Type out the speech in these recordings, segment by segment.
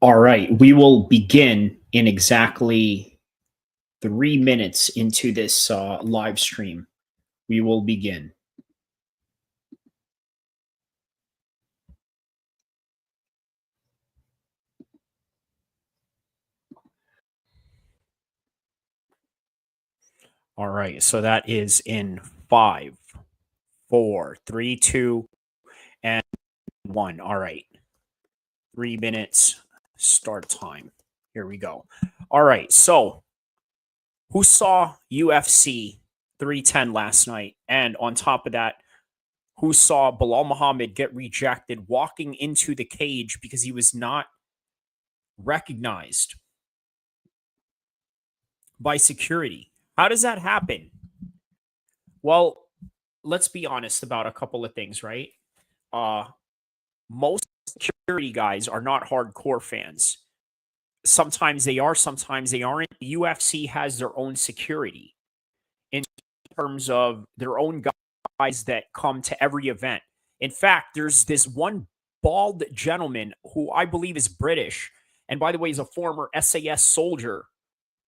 All right, we will begin in exactly 3 minutes into this live stream. We will begin. All right, so that is in 5, 4, 3, 2, and 1. All right, 3 minutes start time. Here we go. All right, so who saw UFC 310 last night? And on top of that, who saw Belal Muhammad get rejected walking into the cage because he was not recognized by security? How does that happen? Well, let's be honest about a couple of things, right? Uh, most security guys are not hardcore fans. Sometimes they are, sometimes they aren't. The UFC has their own security in terms of their own guys that come to every event. In fact, there's this one bald gentleman who I believe is British, and by the way, is a former SAS soldier,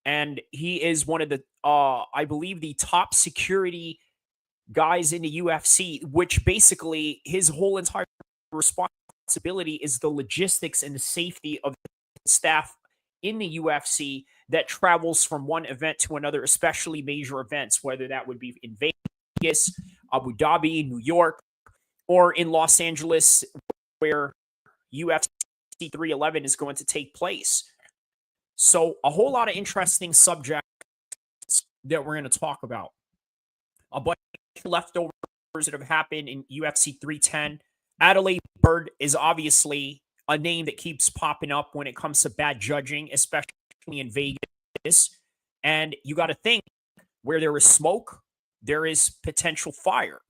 and he is one of the, I believe, the top security guys in the UFC. Which basically his whole entire responsibility is the logistics and the safety of the staff in the UFC that travels from one event to another, especially major events, whether that would be in Vegas, Abu Dhabi, New York, or in Los Angeles, where UFC 311 is going to take place. So, a whole lot of interesting subjects that we're going to talk about. A bunch of leftovers that have happened in UFC 310. Adelaide Bird is obviously a name that keeps popping up when it comes to bad judging, especially in Vegas. And you got to think, where there is smoke, there is potential fire.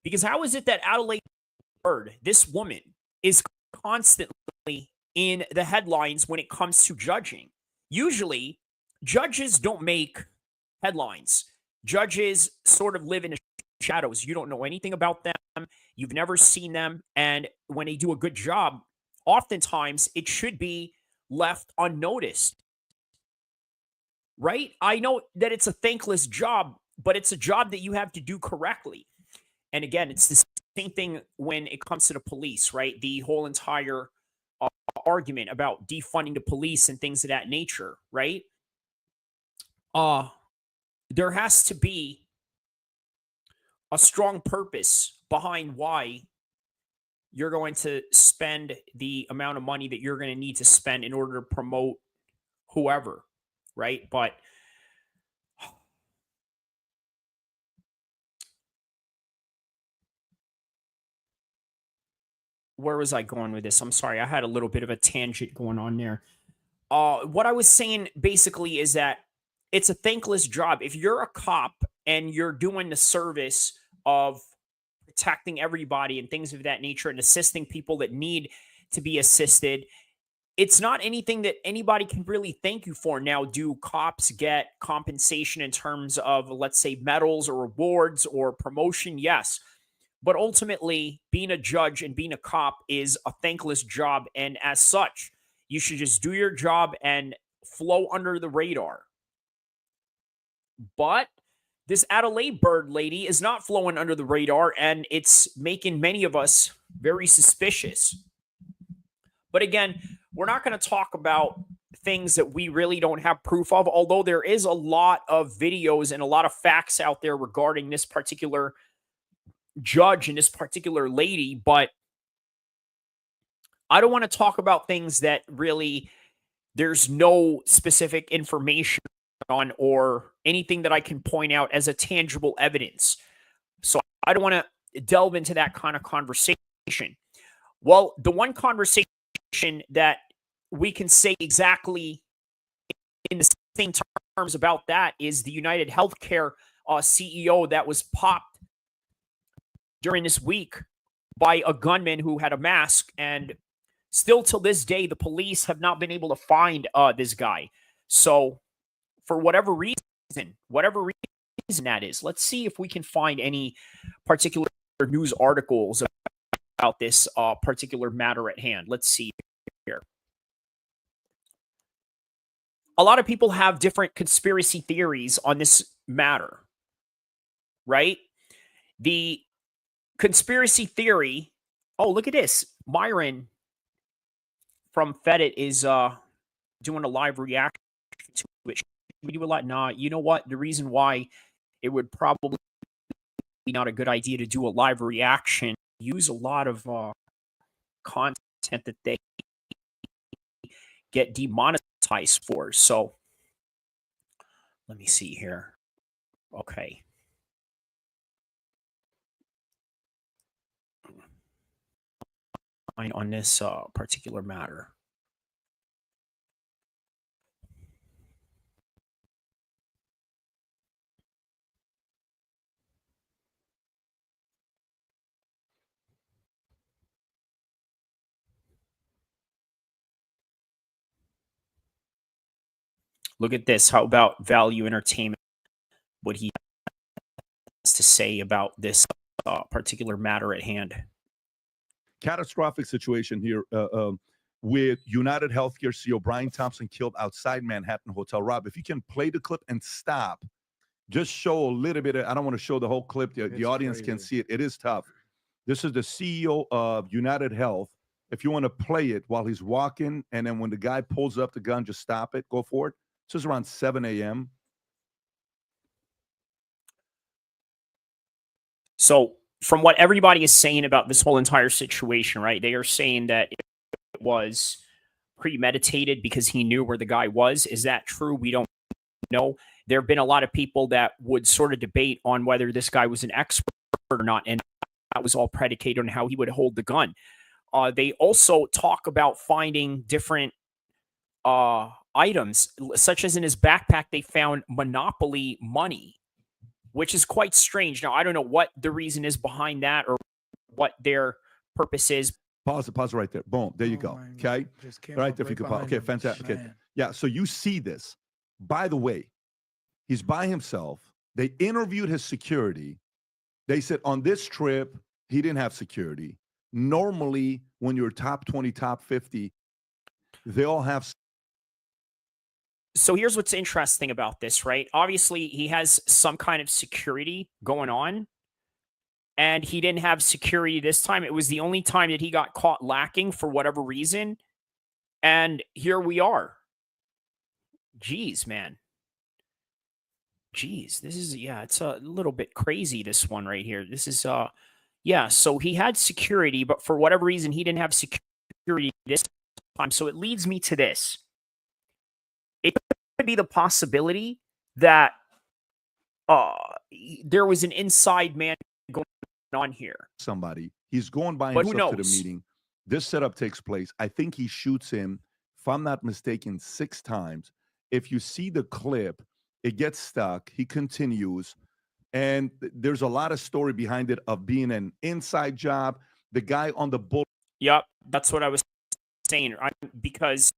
Because how is it that Adelaide Bird, this woman, is constantly in the headlines when it comes to judging? Usually, judges don't make headlines. Judges sort of live in the shadows. You don't know anything about them. You've never seen them. And when they do a good job, oftentimes it should be left unnoticed. Right? I know that it's a thankless job, but it's a job that you have to do correctly. And again, it's the same thing when it comes to the police, right? The whole entire argument about defunding the police and things of that nature, right? There has to be a strong purpose behind why you're going to spend the amount of money that you're going to need to spend in order to promote whoever, right? But where was I going with this? I'm sorry, I had a little bit of a tangent going on there. What I was saying basically is that it's a thankless job. If you're a cop and you're doing the service of protecting everybody and things of that nature and assisting people that need to be assisted, it's not anything that anybody can really thank you for. Now, do cops get compensation in terms of, let's say, medals or awards or promotion? Yes. But ultimately, being a judge and being a cop is a thankless job. And as such, you should just do your job and flow under the radar. But this Adelaide Bird lady is not flowing under the radar, and it's making many of us very suspicious. But again, we're not going to talk about things that we really don't have proof of, although there is a lot of videos and a lot of facts out there regarding this particular judge and this particular lady. But I don't want to talk about things that really there's no specific information on or anything that I can point out as a tangible evidence. So I don't want to delve into that kind of conversation. Well, the one conversation that we can say exactly in the same terms about that is the United Healthcare CEO that was popped during this week by a gunman who had a mask. And still till this day, the police have not been able to find this guy. So for whatever reason that is, let's see if we can find any particular news articles about this particular matter at hand. Let's see here. a lot of people have different conspiracy theories on this matter, right? The conspiracy theory. Oh, look at this. Myron from Fedit is doing a live reaction to it. Should we do a lot? Nah, you know what? The reason why it would probably be not a good idea to do a live reaction, use a lot of content that they get demonetized for. So let me see here. Okay. On this particular matter. Look at this. How about Value Entertainment? What he has to say about this particular matter at hand. Catastrophic situation here with United Healthcare CEO Brian Thompson killed outside Manhattan Hotel. Rob, if you can play the clip and stop, just show a little bit. I don't want to show the whole clip. The audience can see it. It is tough. This is the CEO of United Health. If you want to play it while he's walking, and then when the guy pulls up the gun, just stop it. Go for it. This is around 7 a.m. So from what everybody is saying about this whole entire situation, right? They are saying that it was premeditated because he knew where the guy was. Is that true? We don't know. There have been a lot of people that would sort of debate on whether this guy was an expert or not, and that was all predicated on how he would hold the gun. They also talk about finding different items, such as in his backpack, they found Monopoly money, which is quite strange. Now, I don't know what the reason is behind that or what their purpose is. Pause it right there. Boom. There you go. Okay. Right there. If you could pause. Okay. Fantastic. Okay. Yeah. So you see this. By the way, he's by himself. They interviewed his security. They said on this trip, he didn't have security. Normally, when you're top 20, top 50, they all have. So here's what's interesting about this, right? Obviously, he has some kind of security going on, and he didn't have security this time. It was the only time that he got caught lacking for whatever reason, and here we are. Jeez, man. Jeez, this is, yeah, it's a little bit crazy, this one right here. This is, yeah, so he had security, but for whatever reason, he didn't have security this time. So it leads me to this. It could be the possibility that there was an inside man going on here. Somebody. He's going by himself to the meeting. This setup takes place. I think he shoots him, if I'm not mistaken, 6 times. If you see the clip, it gets stuck. He continues. And there's a lot of story behind it of being an inside job. The guy on the bull. Yep, that's what I was saying. Because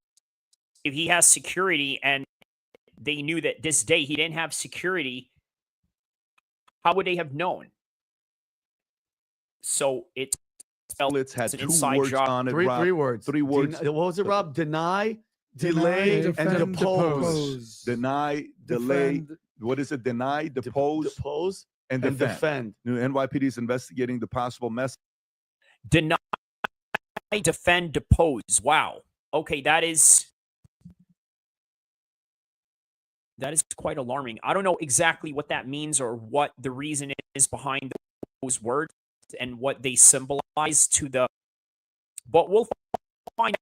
if he has security and they knew that this day he didn't have security, how would they have known? So it's had 2 words on it. Three words. 3 words. What was it, Rob? Deny, delay, and depose. Deny, delay. What is it? Deny, depose, and defend. New NYPD is investigating the possible mess. Deny, defend, depose. Wow. Okay, that is quite alarming. I don't know exactly what that means or what the reason is behind those words and what they symbolize to the, but we'll find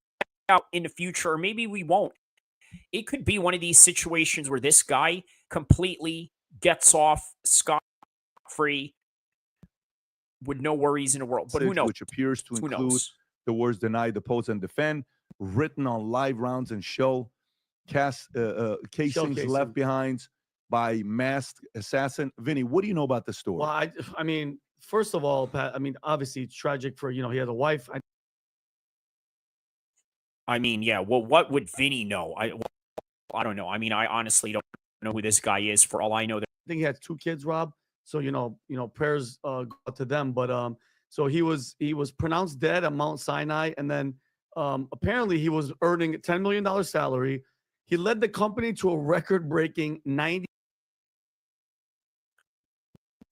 out in the future, or maybe we won't. It could be one of these situations where this guy completely gets off scot-free with no worries in the world. But who knows? Which appears to include the words deny, depose, and defend, written on live rounds and shell casings left behind by masked assassin. Vinny, what do you know about the story? Well, I mean, first of all, Pat, I mean, obviously it's tragic for, he had a wife. I mean, yeah, well, what would Vinny know? I don't know. I mean, I honestly don't know who this guy is. For all I know, I think he has 2 kids, Rob. So, prayers go out to them. But so he was pronounced dead at Mount Sinai. And then apparently he was earning a $10 million salary. He led the company to a record-breaking 90.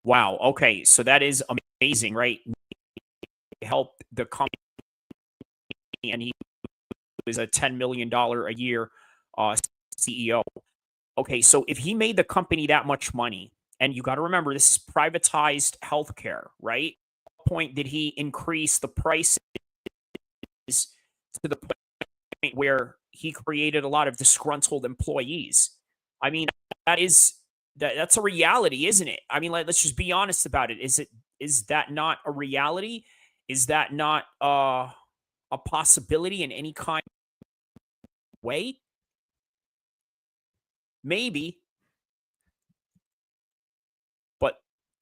Wow. Okay. So that is amazing, right? He helped the company, and he was a $10 million a year CEO. Okay. So if he made the company that much money, and you got to remember, this is privatized healthcare, right? At what point did he increase the prices to the point where he created a lot of disgruntled employees? I mean, that's a reality, isn't it? I mean, let's just be honest about it. Is that not a reality? Is that not a possibility in any kind of way? Maybe, but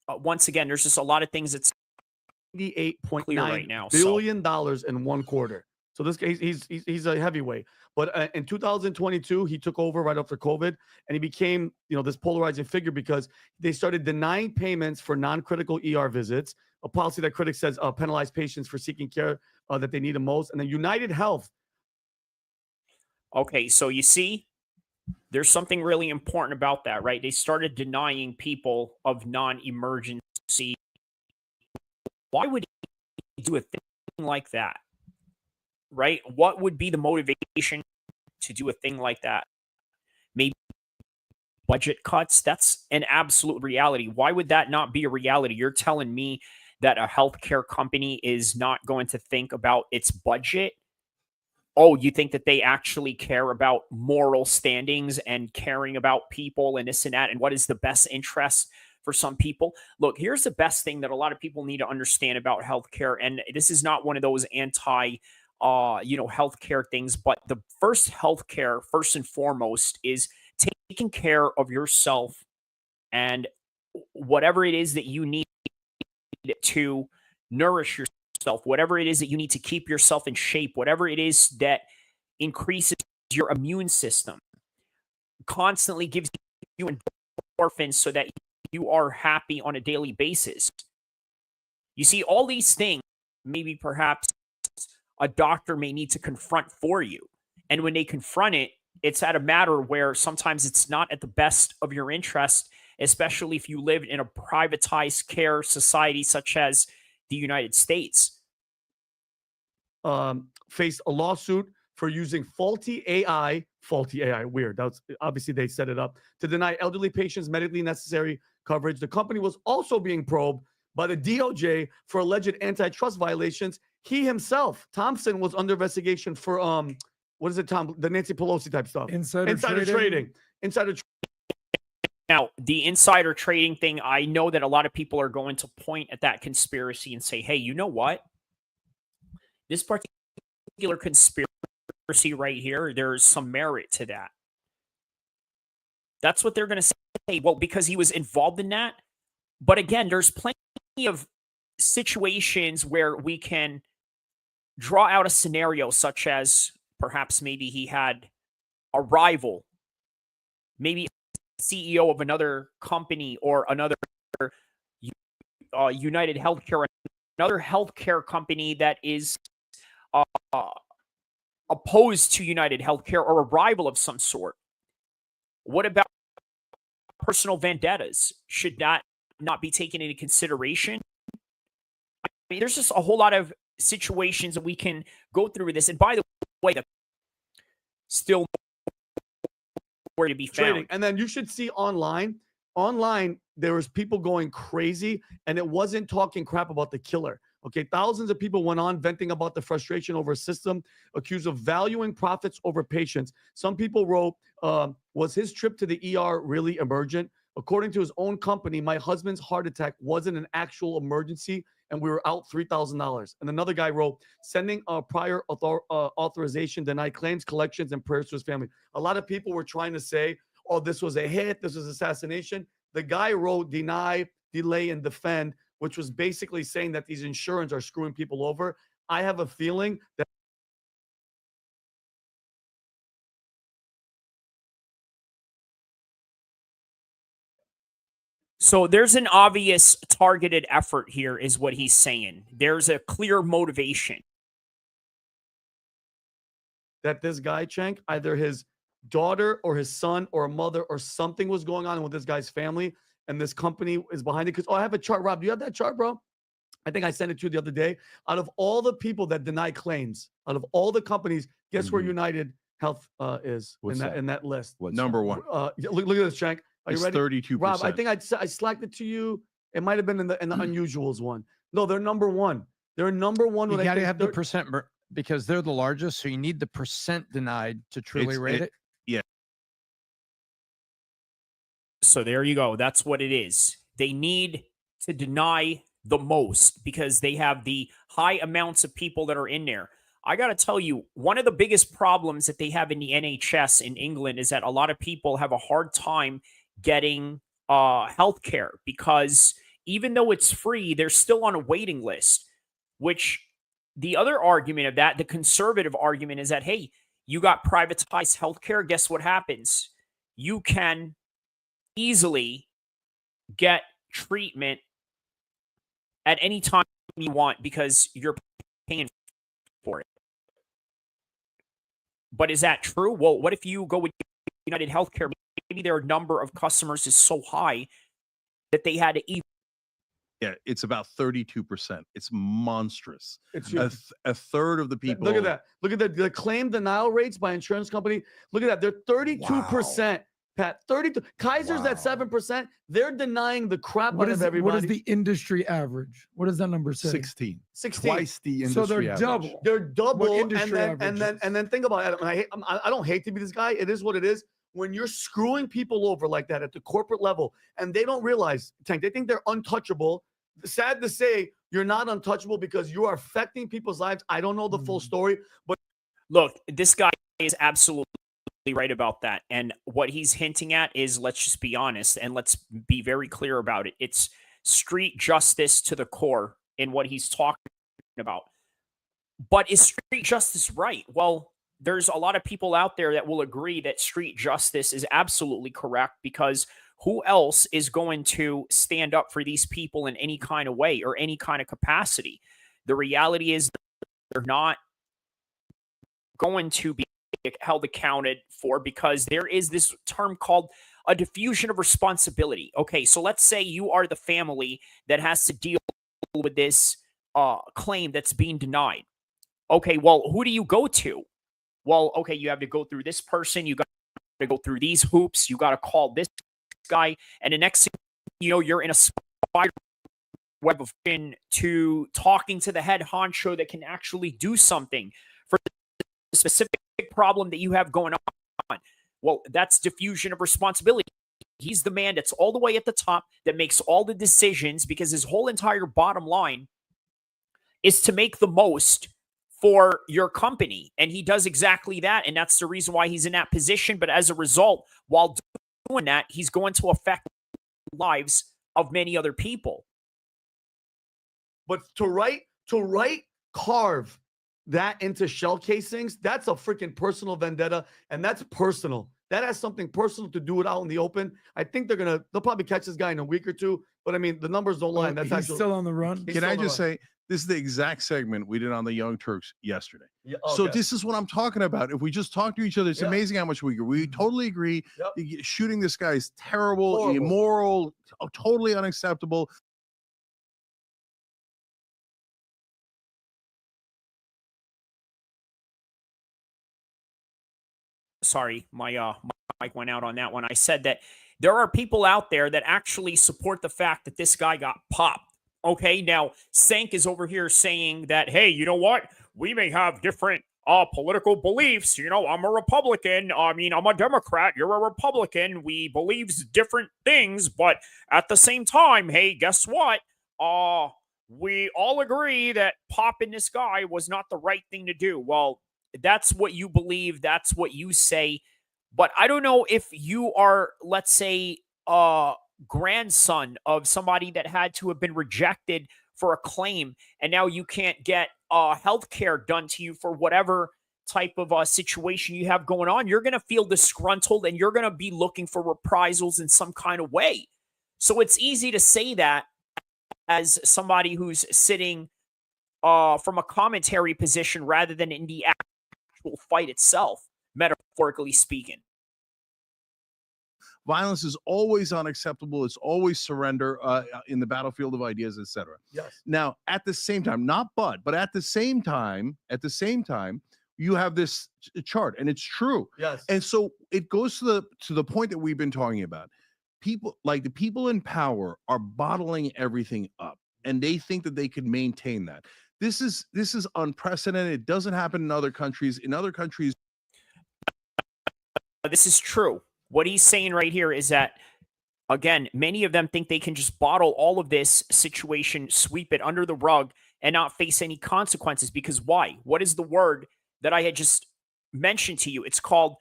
once again, there's just a lot of things that's clear right now. $98.9 billion in one quarter. So this guy, he's a heavyweight. But in 2022, he took over right after COVID, and he became, this polarizing figure because they started denying payments for non-critical ER visits, a policy that critics says penalize patients for seeking care that they need the most. And then United Health. Okay, so you see, there's something really important about that, right? They started denying people of non-emergency. Why would he do a thing like that? Right? What would be the motivation to do a thing like that? Maybe budget cuts? That's an absolute reality. Why would that not be a reality? You're telling me that a healthcare company is not going to think about its budget? Oh, you think that they actually care about moral standings and caring about people and this and that and what is the best interest for some people? Look, here's the best thing that a lot of people need to understand about healthcare, and this is not one of those anti healthcare things, but the first healthcare, first and foremost, is taking care of yourself and whatever it is that you need to nourish yourself, whatever it is that you need to keep yourself in shape, whatever it is that increases your immune system, constantly gives you endorphins so that you are happy on a daily basis. You see, all these things, maybe perhaps a doctor may need to confront for you. And when they confront it, it's at a matter where sometimes it's not at the best of your interest, especially if you live in a privatized care society such as the United States. Faced a lawsuit for using faulty AI, weird. That's obviously they set it up to deny elderly patients medically necessary coverage. The company was also being probed by the DOJ for alleged antitrust violations. He himself, Thompson, was under investigation for what is it, Tom? The Nancy Pelosi type stuff. Insider trading. Now, the insider trading thing, I know that a lot of people are going to point at that conspiracy and say, hey, you know what? This particular conspiracy right here, there's some merit to that. That's what they're going to say. Well, because he was involved in that. But again, there's plenty of situations where we can draw out a scenario such as perhaps maybe he had a rival, maybe CEO of another company or another United Healthcare, another healthcare company that is opposed to United Healthcare or a rival of some sort. What about personal vendettas? Should that not be taken into consideration? I mean, there's just a whole lot of situations that we can go through with this. And by the way, still where to be found. Trading. And then you should see online, there was people going crazy, and it wasn't talking crap about the killer. Okay, thousands of people went on venting about the frustration over a system accused of valuing profits over patients. Some people wrote, was his trip to the ER really emergent? According to his own company, my husband's heart attack wasn't an actual emergency, and we were out $3,000. And another guy wrote, sending a prior authorization denied claims, collections, and prayers to his family. A lot of people were trying to say, oh, this was a hit, this was assassination. The guy wrote deny, delay, and defend, which was basically saying that these insurance are screwing people over. I have a feeling that so there's an obvious targeted effort here, is what he's saying. There's a clear motivation. that this guy, Cenk, either his daughter or his son or a mother or something was going on with this guy's family, and this company is behind it. Because I have a chart, Rob. Do you have that chart, bro? I think I sent it to you the other day. Out of all the people that deny claims, out of all the companies, guess where United Health is in that list? What's Number one. Look at this, Shank. Are you It's ready? 32%. Rob, I think I slacked it to you. It might have been in the unusuals one. No, they're number one. They're number one. You got to have the percent because they're the largest. So you need the percent denied to truly rate it. Yeah. So there you go. That's what it is. They need to deny the most because they have the high amounts of people that are in there. I got to tell you, one of the biggest problems that they have in the NHS in England is that a lot of people have a hard time getting health care because even though it's free, they're still on a waiting list, which the other argument of that, the conservative argument is that, hey, you got privatized healthcare. Guess what happens? You can easily get treatment at any time you want because you're paying for it. But is that true? Well, what if you go with United Healthcare? Maybe their number of customers is so high that they had to eat. Yeah, it's about 32%. It's monstrous. It's A third of the people. Look at that. Look at the claim denial rates by insurance company. Look at that. They're 32%. Pat, 32. Kaiser's at 7%. They're denying the crap out of everybody. What is the industry average? What does that number say? 16. 16. Twice the industry So they're average. double. They're double. What industry and then think about it. I don't hate to be this guy. It is what it is. When you're screwing people over like that at the corporate level, and they don't realize, Tank, they think they're untouchable. Sad to say, you're not untouchable because you are affecting people's lives. I don't know the full story, but look, this guy is absolutely right about that. And what he's hinting at is, let's just be honest and let's be very clear about it. It's street justice to the core in what he's talking about. But is street justice right? Well, there's a lot of people out there that will agree that street justice is absolutely correct because who else is going to stand up for these people in any kind of way or any kind of capacity? The reality is they're not going to be held accounted for because there is this term called a diffusion of responsibility. Okay, so let's say you are the family that has to deal with this claim that's being denied. Okay, well, who do you go to? Well, okay, you have to go through this person. You got to go through these hoops. You got to call this guy. And the next thing you know, you're in a spider web of to talking to the head honcho that can actually do something for the specific problem that you have going on. Well, that's diffusion of responsibility. He's the man that's all the way at the top that makes all the decisions because his whole entire bottom line is to make the most for your company. And he does exactly that. And that's the reason why he's in that position. But as a result, while doing that, he's going to affect the lives of many other people. But to carve that into shell casings, that's a freaking personal vendetta. And that's personal. That has something personal to do it out in the open. I think they'll probably catch this guy in a week or two. But I mean, the numbers don't lie. That's he's still on the run. Can I just say, this is the exact segment we did on the Young Turks yesterday. Yeah, So this is what I'm talking about. If we just talk to each other, it's amazing how much we agree. We totally agree. Shooting this guy is terrible, Horrible. immoral, totally unacceptable. Sorry, my mic went out on that one. I said that there are people out there that actually support the fact that this guy got popped. Okay, now Sank is over here saying that, hey, you know what? We may have different political beliefs. You know, I'm a Republican. I mean, I'm a Democrat. You're a Republican. We believe different things, but at the same time, hey, guess what? We all agree that popping this guy was not the right thing to do. Well, that's what you believe. That's what you say. But I don't know if you are, let's say, grandson of somebody that had to have been rejected for a claim, and now you can't get health care done to you for whatever type of situation you have going on. You're going to feel disgruntled, and you're going to be looking for reprisals in some kind of way. So it's easy to say that as somebody who's sitting from a commentary position rather than in the actual fight itself, metaphorically speaking. Violence is always unacceptable. It's always surrender in the battlefield of ideas, etc. Yes. Now, at the same time, but at the same time, you have this chart, and it's true. Yes. And so it goes to the point that we've been talking about. People like the people in power are bottling everything up, and they think that they can maintain that. This is unprecedented. It doesn't happen in other countries. In other countries, this is true. What he's saying right here is that, again, many of them think they can just bottle all of this situation, sweep it under the rug, and not face any consequences. Because why? What is the word that I had just mentioned to you? It's called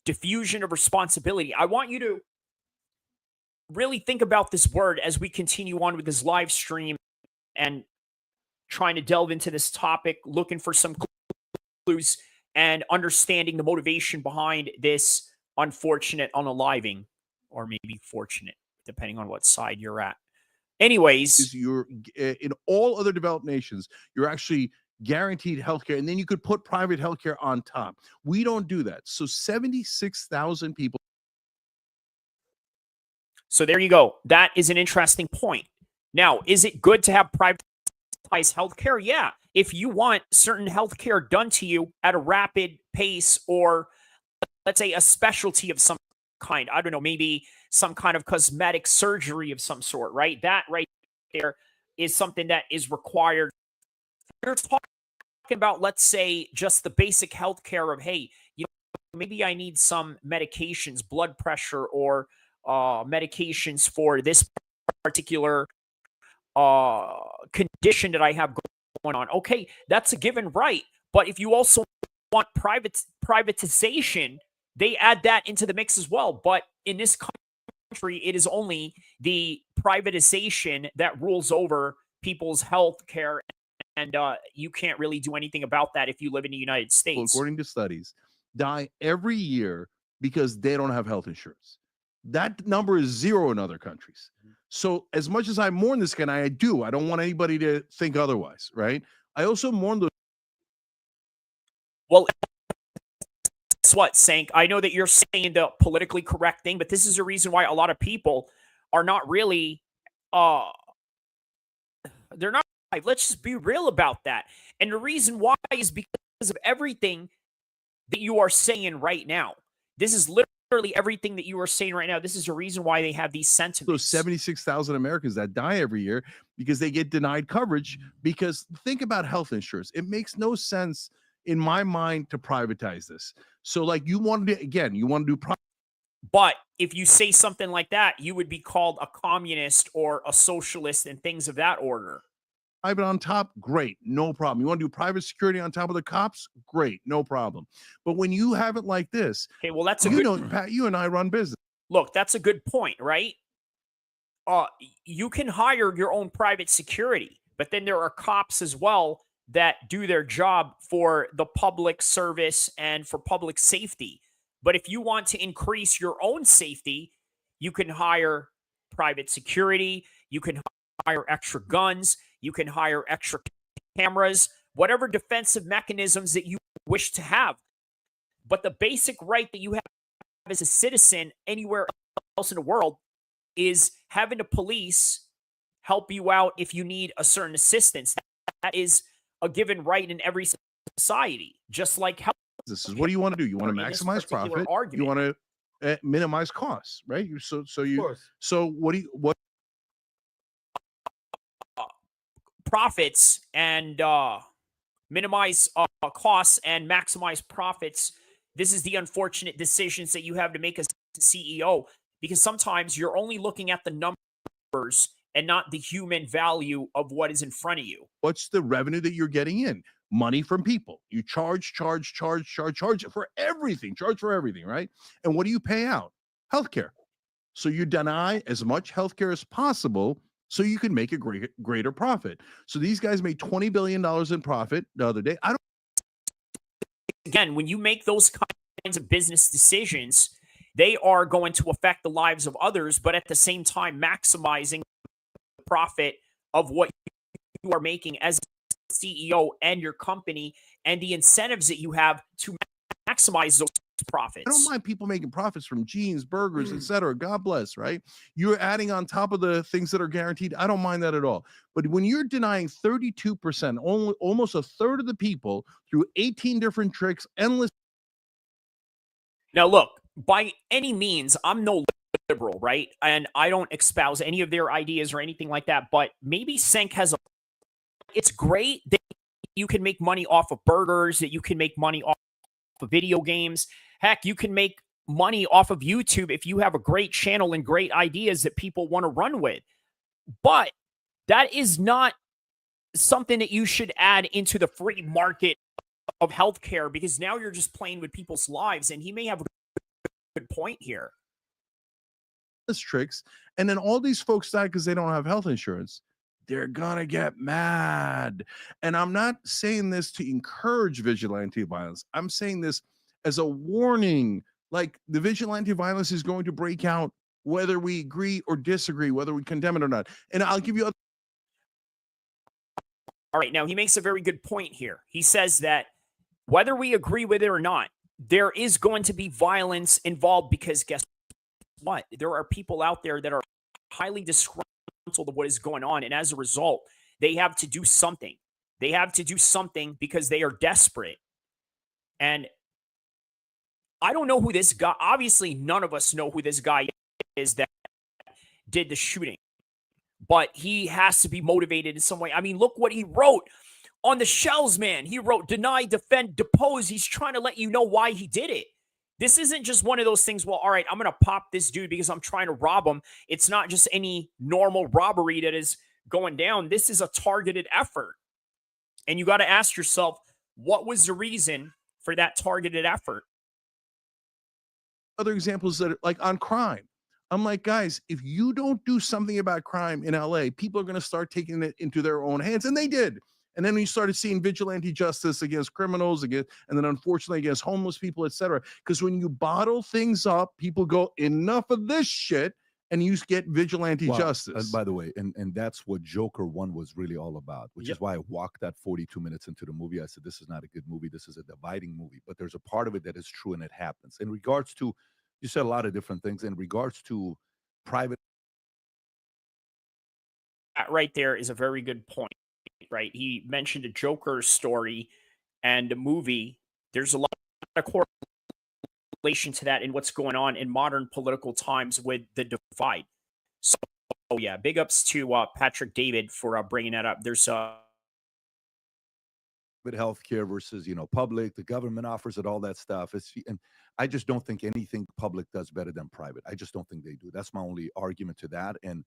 diffusion of responsibility. I want you to really think about this word as we continue on with this live stream and trying to delve into this topic, looking for some clues and understanding the motivation behind this unfortunate unaliving, or maybe fortunate, depending on what side you're at. Anyways, you're in all other developed nations, you're actually guaranteed healthcare, and then you could put private healthcare on top. We don't do that. So 76,000 people. So there you go. That is an interesting point. Now, is it good to have privatized healthcare? Yeah. If you want certain healthcare done to you at a rapid pace, or let's say a specialty of some kind, I don't know, maybe some kind of cosmetic surgery of some sort, right? That right there is something that is required. You're talking about, let's say, just the basic healthcare of, hey, you know, maybe I need some medications, blood pressure, or medications for this particular condition that I have going on. Okay, that's a given right. But if you also want privatization, they add that into the mix as well. But in this country, it is only the privatization that rules over people's health care. And you can't really do anything about that if you live in the United States. According to studies, die every year because they don't have health insurance. That number is 0 in other countries. So as much as I mourn this guy, and I do, I don't want anybody to think otherwise, right? I also mourn the. Well, guess what, Sank? I know that you're saying the politically correct thing, but this is a reason why a lot of people are not really, they're not. Let's just be real about that. And the reason why is because of everything that you are saying right now. This is literally everything that you are saying right now. This is the reason why they have these sentiments. Those 76,000 Americans that die every year because they get denied coverage. Because think about health insurance. It makes no sense in my mind to privatize this. So like you want to, again, you want to do. But if you say something like that, you would be called a communist or a socialist and things of that order. Private on top, great, no problem. You want to do private security on top of the cops, great, no problem. But when you have it like this, okay, well, that's a you good. know, Pat, you and I run business. Look, that's a good point, right? You can hire your own private security, but then there are cops as well that do their job for the public service and for public safety. But if you want to increase your own safety, you can hire private security. You can hire extra guns. You can hire extra cameras, whatever defensive mechanisms that you wish to have. But the basic right that you have as a citizen anywhere else in the world is having the police help you out if you need a certain assistance. That is a given right in every society, just like health. This is what do you want to do? You want to maximize profit. Argument. You want to minimize costs, right? So what? Profits and minimize costs and maximize profits. This is the unfortunate decisions that you have to make as a CEO, because sometimes you're only looking at the numbers and not the human value of what is in front of you. What's the revenue that you're getting in? Money from people. You charge for everything. Charge for everything, right? And what do you pay out? Healthcare. So you deny as much healthcare as possible so you can make a greater profit. So these guys made $20 billion in profit the other day. Again, when you make those kinds of business decisions, they are going to affect the lives of others, but at the same time, maximizing the profit of what you are making as a CEO and your company, and the incentives that you have to maximize those profits. I don't mind people making profits from jeans, burgers, Mm. etc. God bless, right? You're adding on top of the things that are guaranteed. I don't mind that at all. But when you're denying 32%, almost a third of the people through 18 different tricks, endless. Now, look, by any means, I'm no liberal, right? And I don't espouse any of their ideas or anything like that. But maybe Senk has a. It's great that you can make money off of burgers, that you can make money off of video games. Heck, you can make money off of YouTube if you have a great channel and great ideas that people want to run with. But that is not something that you should add into the free market of healthcare, because now you're just playing with people's lives. And he may have a good point here. Tricks, and then all these folks die because they don't have health insurance. They're gonna get mad. And I'm not saying this to encourage vigilante violence. I'm saying this as a warning. Like, the vigilante violence is going to break out whether we agree or disagree, whether we condemn it or not. And I'll give you All right, now he makes a very good point here. He says that whether we agree with it or not, there is going to be violence involved, because guess what? There are people out there that are highly disgruntled of what is going on, and as a result, they have to do something. They have to do something because they are desperate. And I don't know who this guy, obviously none of us know who this guy is that did the shooting, but he has to be motivated in some way. I mean, look what he wrote on the shells, man. He wrote, deny, defend, depose. He's trying to let you know why he did it. This isn't just one of those things, well, all right, I'm going to pop this dude because I'm trying to rob him. It's not just any normal robbery that is going down. This is a targeted effort. And you got to ask yourself, what was the reason for that targeted effort? other examples that are like on crime. I'm like, guys, if you don't do something about crime in LA, people are going to start taking it into their own hands. And they did. And then we started seeing vigilante justice against criminals, and then unfortunately against homeless people, etc. Because when you bottle things up, people go, enough of this shit, and you get vigilante justice. And by the way, and that's what Joker 1 was really all about, which is why I walked that 42 minutes into the movie. I said, this is not a good movie. This is a dividing movie. But there's a part of it that is true, and it happens. In regards to, you said a lot of different things. In regards to private. That right there is a very good point. Right, he mentioned a Joker story and a movie. There's a lot of correlation to that in what's going on in modern political times with the divide. So, yeah, big ups to Patrick David for bringing that up. There's healthcare versus public. The government offers it, all that stuff. And I just don't think anything public does better than private. I just don't think they do. That's my only argument to that. And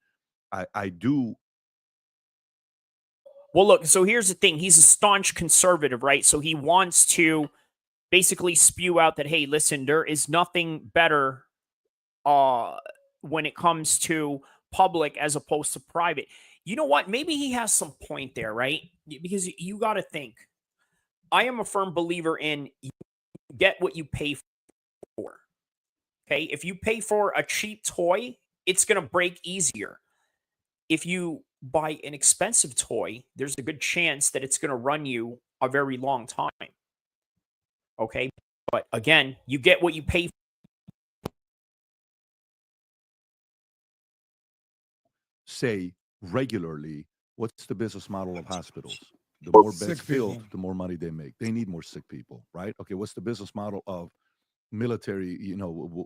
I do. Well, look, so here's the thing. He's a staunch conservative, right? So he wants to basically spew out that, hey, listen, there is nothing better when it comes to public as opposed to private. You know what? Maybe he has some point there, right? Because you got to think. I am a firm believer in you get what you pay for. Okay? If you pay for a cheap toy, it's going to break easier. If you buy an expensive toy, there's a good chance that it's going to run you a very long time. Okay? But again, you get what you pay for. Say regularly, what's the business model of hospitals? The more beds filled, the more money they make. They need more sick people, right? Okay, what's the business model of military,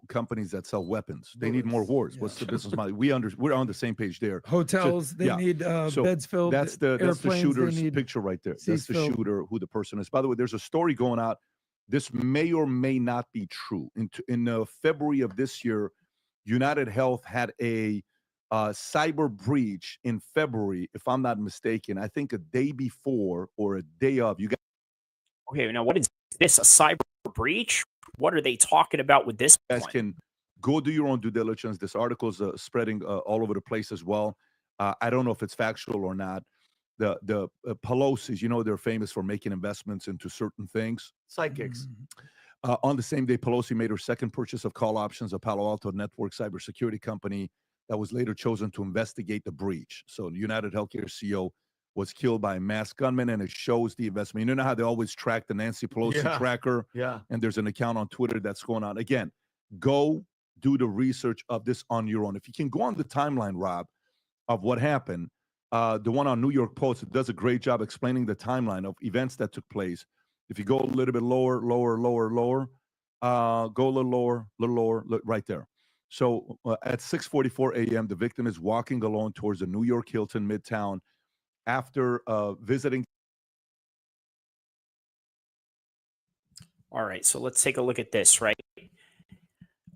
companies that sell weapons? They need more wars. What's the business model? We're on the same page there. Hotels, they need beds filled. That's the shooter's picture right there. That's the filled. shooter, who the person is. By the way, there's a story going out. This may or may not be true. In February of this year, United Health had a cyber breach in February, if I'm not mistaken. I think a day before or a day of. You got. Okay, now what is this? A cyber breach? What are they talking about with this? You guys can go do your own due diligence. This article is spreading all over the place as well. I don't know if it's factual or not. The Pelosi's, they're famous for making investments into certain things. Psychics. On the same day, Pelosi made her second purchase of call options, a Palo Alto network cybersecurity company that was later chosen to investigate the breach. So United Healthcare CEO was killed by a masked gunman, and it shows the investment. You know how they always track the Nancy Pelosi tracker? Yeah. And there's an account on Twitter that's going on. Again, go do the research of this on your own. If you can go on the timeline, Rob, of what happened, the one on New York Post, it does a great job explaining the timeline of events that took place. If you go a little bit lower, go a little lower, right there. So at 6:44 a.m., the victim is walking alone towards the New York Hilton Midtown after visiting. All right, so let's take a look at this, right?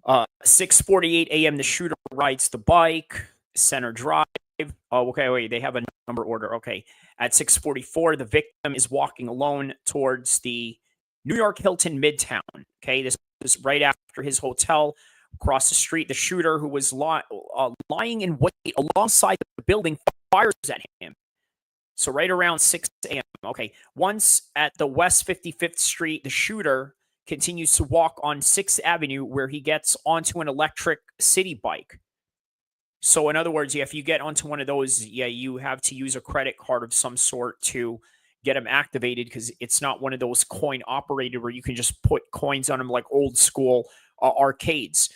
6:48 a.m., the shooter rides the bike, Center Drive. Oh, okay, wait, they have a number order. Okay. At 6:44, the victim is walking alone towards the New York Hilton Midtown. Okay, this is right after his hotel. Across the street, the shooter, who was lying in wait alongside the building, fires at him. So right around 6 a.m. Okay. Once at the West 55th Street, the shooter continues to walk on 6th Avenue, where he gets onto an electric city bike. So in other words, if you get onto one of those, you have to use a credit card of some sort to get them activated, because it's not one of those coin operated where you can just put coins on them like old school arcades.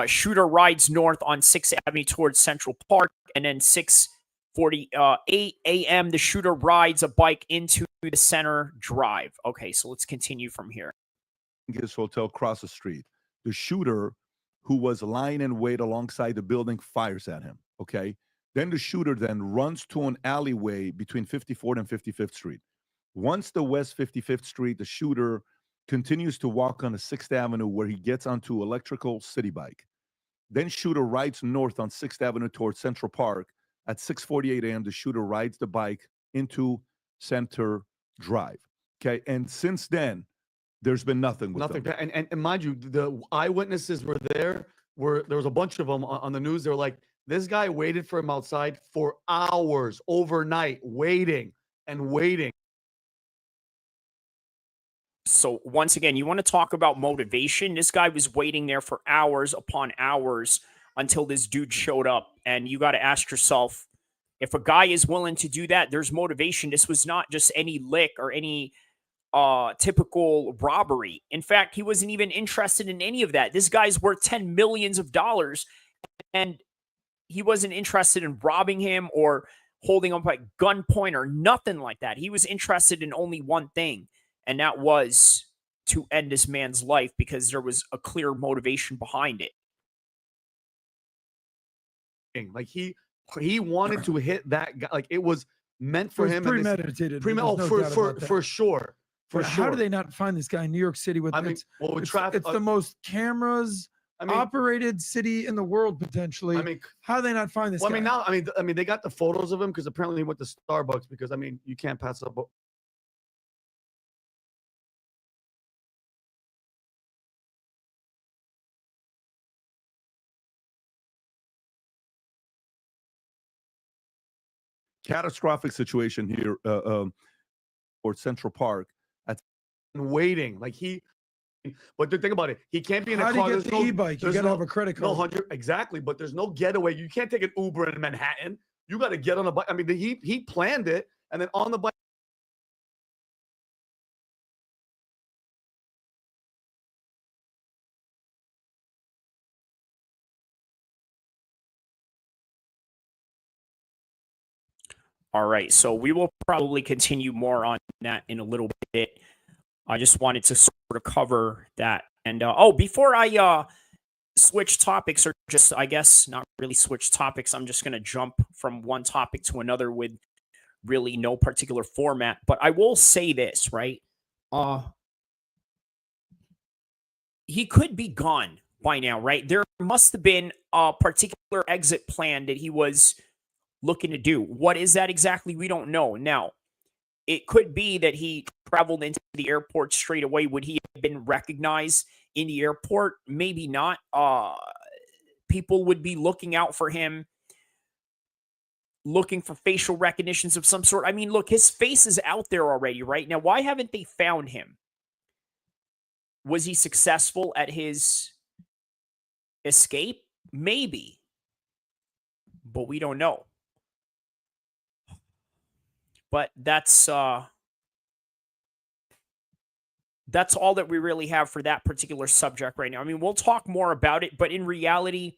Shooter rides north on 6th Avenue towards Central Park, and then 6:48 a.m., the shooter rides a bike into the Center Drive. Okay, so let's continue from here. His hotel across the street. The shooter, who was lying in wait alongside the building, fires at him. Okay. Then the shooter then runs to an alleyway between 54th and 55th Street. Once the West 55th Street, the shooter continues to walk on the 6th Avenue, where he gets onto electrical city bike. Then shooter rides north on 6th Avenue towards Central Park. At 6:48 a.m., the shooter rides the bike into Center Drive. Okay. And since then, there's been nothing with them. And mind you, the eyewitnesses were there. There was a bunch of them on the news. They were like, this guy waited for him outside for hours, overnight, waiting and waiting. So once again, you want to talk about motivation. This guy was waiting there for hours upon hours until this dude showed up. And you got to ask yourself, if a guy is willing to do that, there's motivation. This was not just any lick or any typical robbery. In fact, he wasn't even interested in any of that. This guy's worth $10 million, and he wasn't interested in robbing him or holding him at gunpoint or nothing like that. He was interested in only one thing, and that was to end this man's life, because there was a clear motivation behind it. Like he wanted to hit that guy. Like it was meant for him. Premeditated. For sure. How do they not find this guy in New York City? It's the most cameras operated city in the world potentially. How do they not find this guy? They got the photos of him because apparently he went to Starbucks, because you can't pass up. Catastrophic situation here for Central Park. Waiting, but think about it. He can't be in a car. How do you get the e-bike? You gotta have a credit card. 100 exactly, but there's no getaway. You can't take an Uber in Manhattan. You got to get on a bike. He planned it, and then on the bike. All right, so we will probably continue more on that in a little bit. I just wanted to sort of cover that. And before I switch topics, or just, I guess, not really switch topics, I'm just going to jump from one topic to another with really no particular format. But I will say this, right? He could be gone by now, right? There must have been a particular exit plan that he was looking to do. What is that exactly? We don't know. Now, it could be that he traveled into the airport straight away. Would he have been recognized in the airport? Maybe not. People would be looking out for him, looking for facial recognitions of some sort. Look, his face is out there already, right? Now, why haven't they found him? Was he successful at his escape? Maybe. But we don't know. But that's all that we really have for that particular subject right now. I mean, we'll talk more about it, but in reality,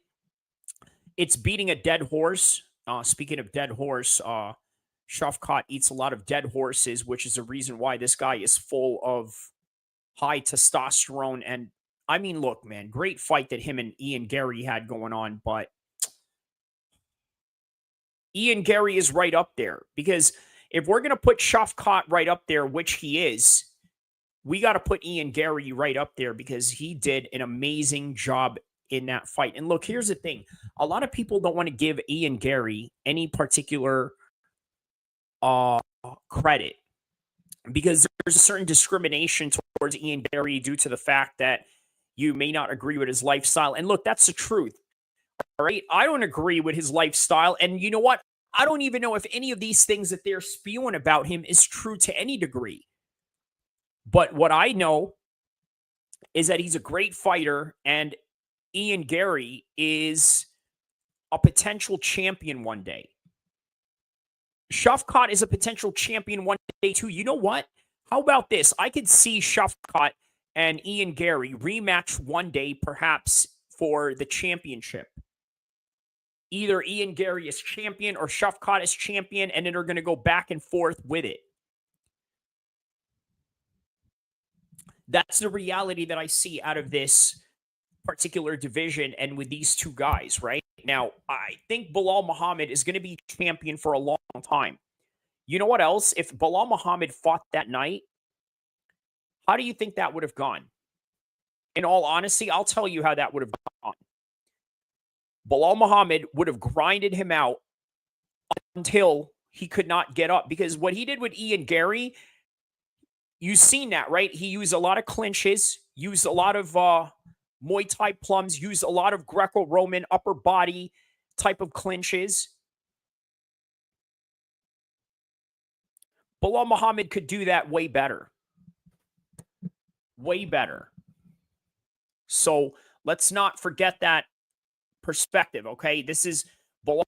it's beating a dead horse. Speaking of dead horse, Shavkat eats a lot of dead horses, which is a reason why this guy is full of high testosterone. And I mean, look, man, great fight that him and Ian Gary had going on, but Ian Gary is right up there, because if we're going to put Shavkat right up there, which he is, we got to put Ian Gary right up there because he did an amazing job in that fight. And look, here's the thing. A lot of people don't want to give Ian Gary any particular credit because there's a certain discrimination towards Ian Gary due to the fact that you may not agree with his lifestyle. And look, that's the truth. All right. I don't agree with his lifestyle. And you know what? I don't even know if any of these things that they're spewing about him is true to any degree. But what I know is that he's a great fighter, and Ian Gary is a potential champion one day. Shavkat is a potential champion one day too. You know what? How about this? I could see Shavkat and Ian Gary rematch one day, perhaps for the championship. Either Ian Gary is champion or Shavkat is champion, and then they're going to go back and forth with it. That's the reality that I see out of this particular division and with these two guys, right? Now, I think Belal Muhammad is going to be champion for a long time. You know what else? If Belal Muhammad fought that night, how do you think that would have gone? In all honesty, I'll tell you how that would have gone. Belal Muhammad would have grinded him out until he could not get up, because what he did with Ian Gary, you've seen that, right? He used a lot of clinches, used a lot of Muay Thai plums, used a lot of Greco-Roman upper body type of clinches. Belal Muhammad could do that way better. Way better. So let's not forget that perspective, okay? This is Belal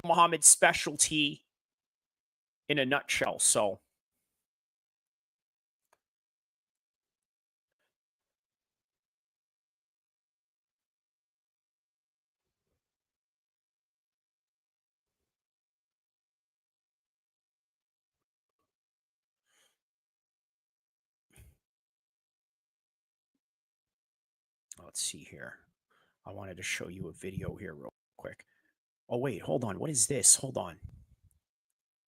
Muhammad's specialty in a nutshell. So let's see here. I wanted to show you a video here real quick. Oh, wait, hold on. What is this? Hold on.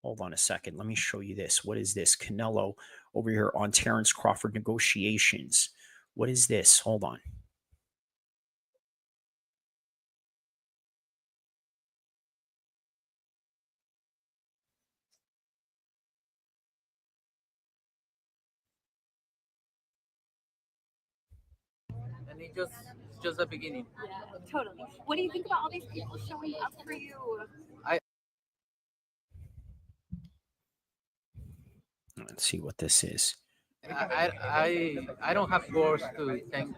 Hold on a second. Let me show you this. What is this? Canelo over here on Terrence Crawford negotiations. What is this? Hold on. And it's just the beginning. Yeah, totally. What do you think about all these people showing up for you? Let's see what this is. I don't have words to thank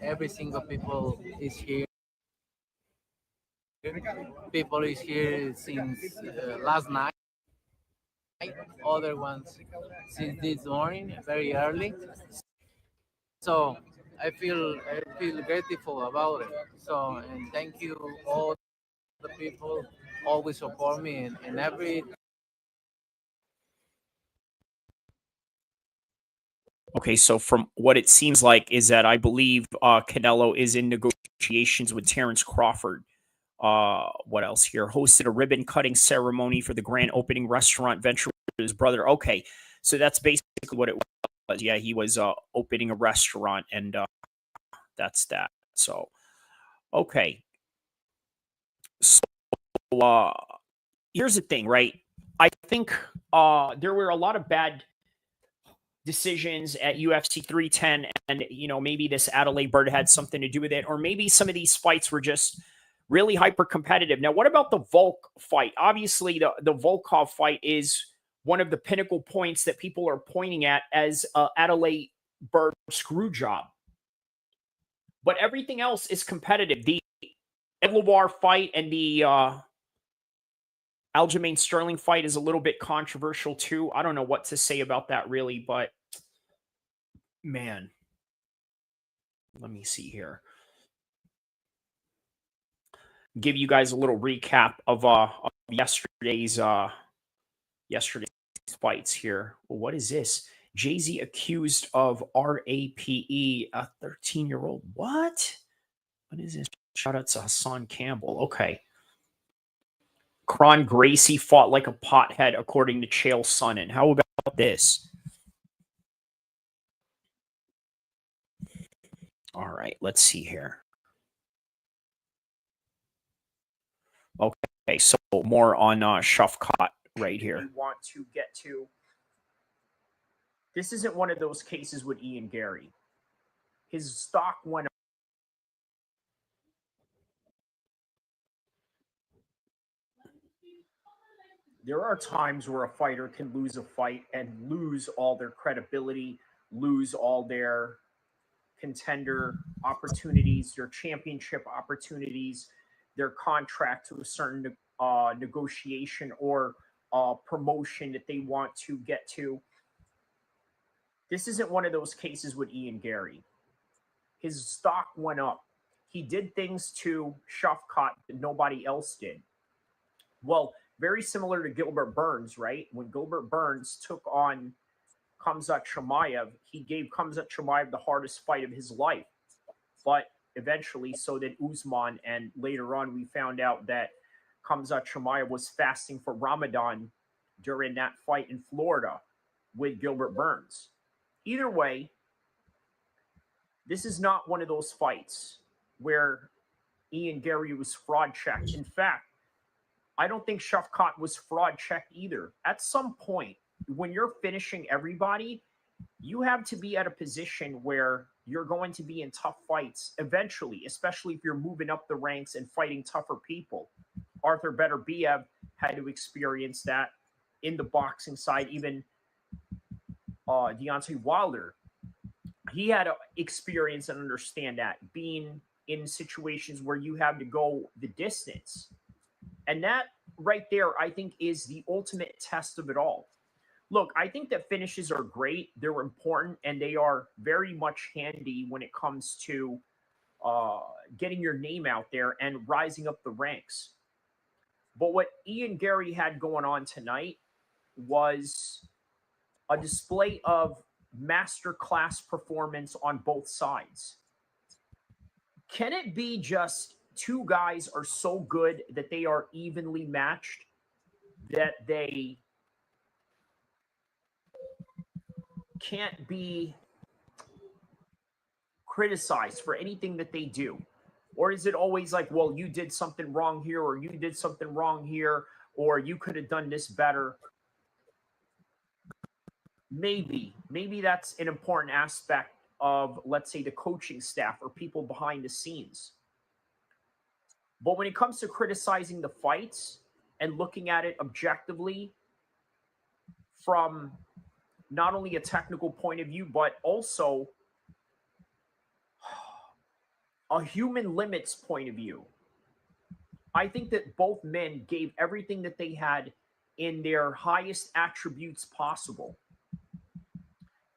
every single people is here. People is here since last night. Other ones since this morning, very early. So I feel grateful about it. So, and thank you all the people always support me in every. Okay, so from what it seems like is that I believe Canelo is in negotiations with Terrence Crawford. What else here? Hosted a ribbon cutting ceremony for the grand opening restaurant venture with his brother. Okay, so that's basically what it was. Yeah, he was opening a restaurant, and that's that. So, okay. So, here's the thing, right? I think there were a lot of bad decisions at UFC 310, and maybe this Adelaide Bird had something to do with it, or maybe some of these fights were just really hyper competitive. Now, what about the Volk fight? Obviously, the Volkov fight is one of the pinnacle points that people are pointing at as Adelaide Bird screw job. But everything else is competitive. The Edlawar fight and the Aljamain Sterling fight is a little bit controversial too. I don't know what to say about that really, but man, let me see here. Give you guys a little recap of yesterday's fights here. Well, what is this? Jay-Z accused of RAPE, a 13-year-old. What is this? Shout out to Hassan Campbell. Okay. Kron Gracie fought like a pothead, according to Chael Sonnen. How about this? All right, let's see here. Okay, so more on Shafkat right here. We want to get to. This isn't one of those cases with Ian Gary. His stock went up. There are times where a fighter can lose a fight and lose all their credibility, lose all their contender opportunities, their championship opportunities, their contract to a certain negotiation or promotion that they want to get to. This isn't one of those cases with Ian Gary. His stock went up. He did things to Shafkat that nobody else did. Well, very similar to Gilbert Burns, right? When Gilbert Burns took on Khamzat Chimaev, he gave Khamzat Chimaev the hardest fight of his life. But eventually, so did Usman. And later on, we found out that Khamzat Chimaev was fasting for Ramadan during that fight in Florida with Gilbert Burns. Either way, this is not one of those fights where Ian Gary was fraud checked. In fact, I don't think Shafkat was fraud checked either. At some point, when you're finishing everybody, you have to be at a position where you're going to be in tough fights eventually, especially if you're moving up the ranks and fighting tougher people. Arthur Beterbiev had to experience that in the boxing side. Even Deontay Wilder, he had to experience and understand that, being in situations where you have to go the distance. And that right there, I think, is the ultimate test of it all. Look, I think that finishes are great. They're important, and they are very much handy when it comes to getting your name out there and rising up the ranks. But what Ian Gary had going on tonight was a display of masterclass performance on both sides. Can it be just two guys are so good that they are evenly matched, that they can't be criticized for anything that they do? Or is it always like, well, you did something wrong here, or you did something wrong here, or you could have done this better? Maybe that's an important aspect of, let's say, the coaching staff or people behind the scenes. But when it comes to criticizing the fights and looking at it objectively from not only a technical point of view, but also a human limits point of view, I think that both men gave everything that they had in their highest attributes possible.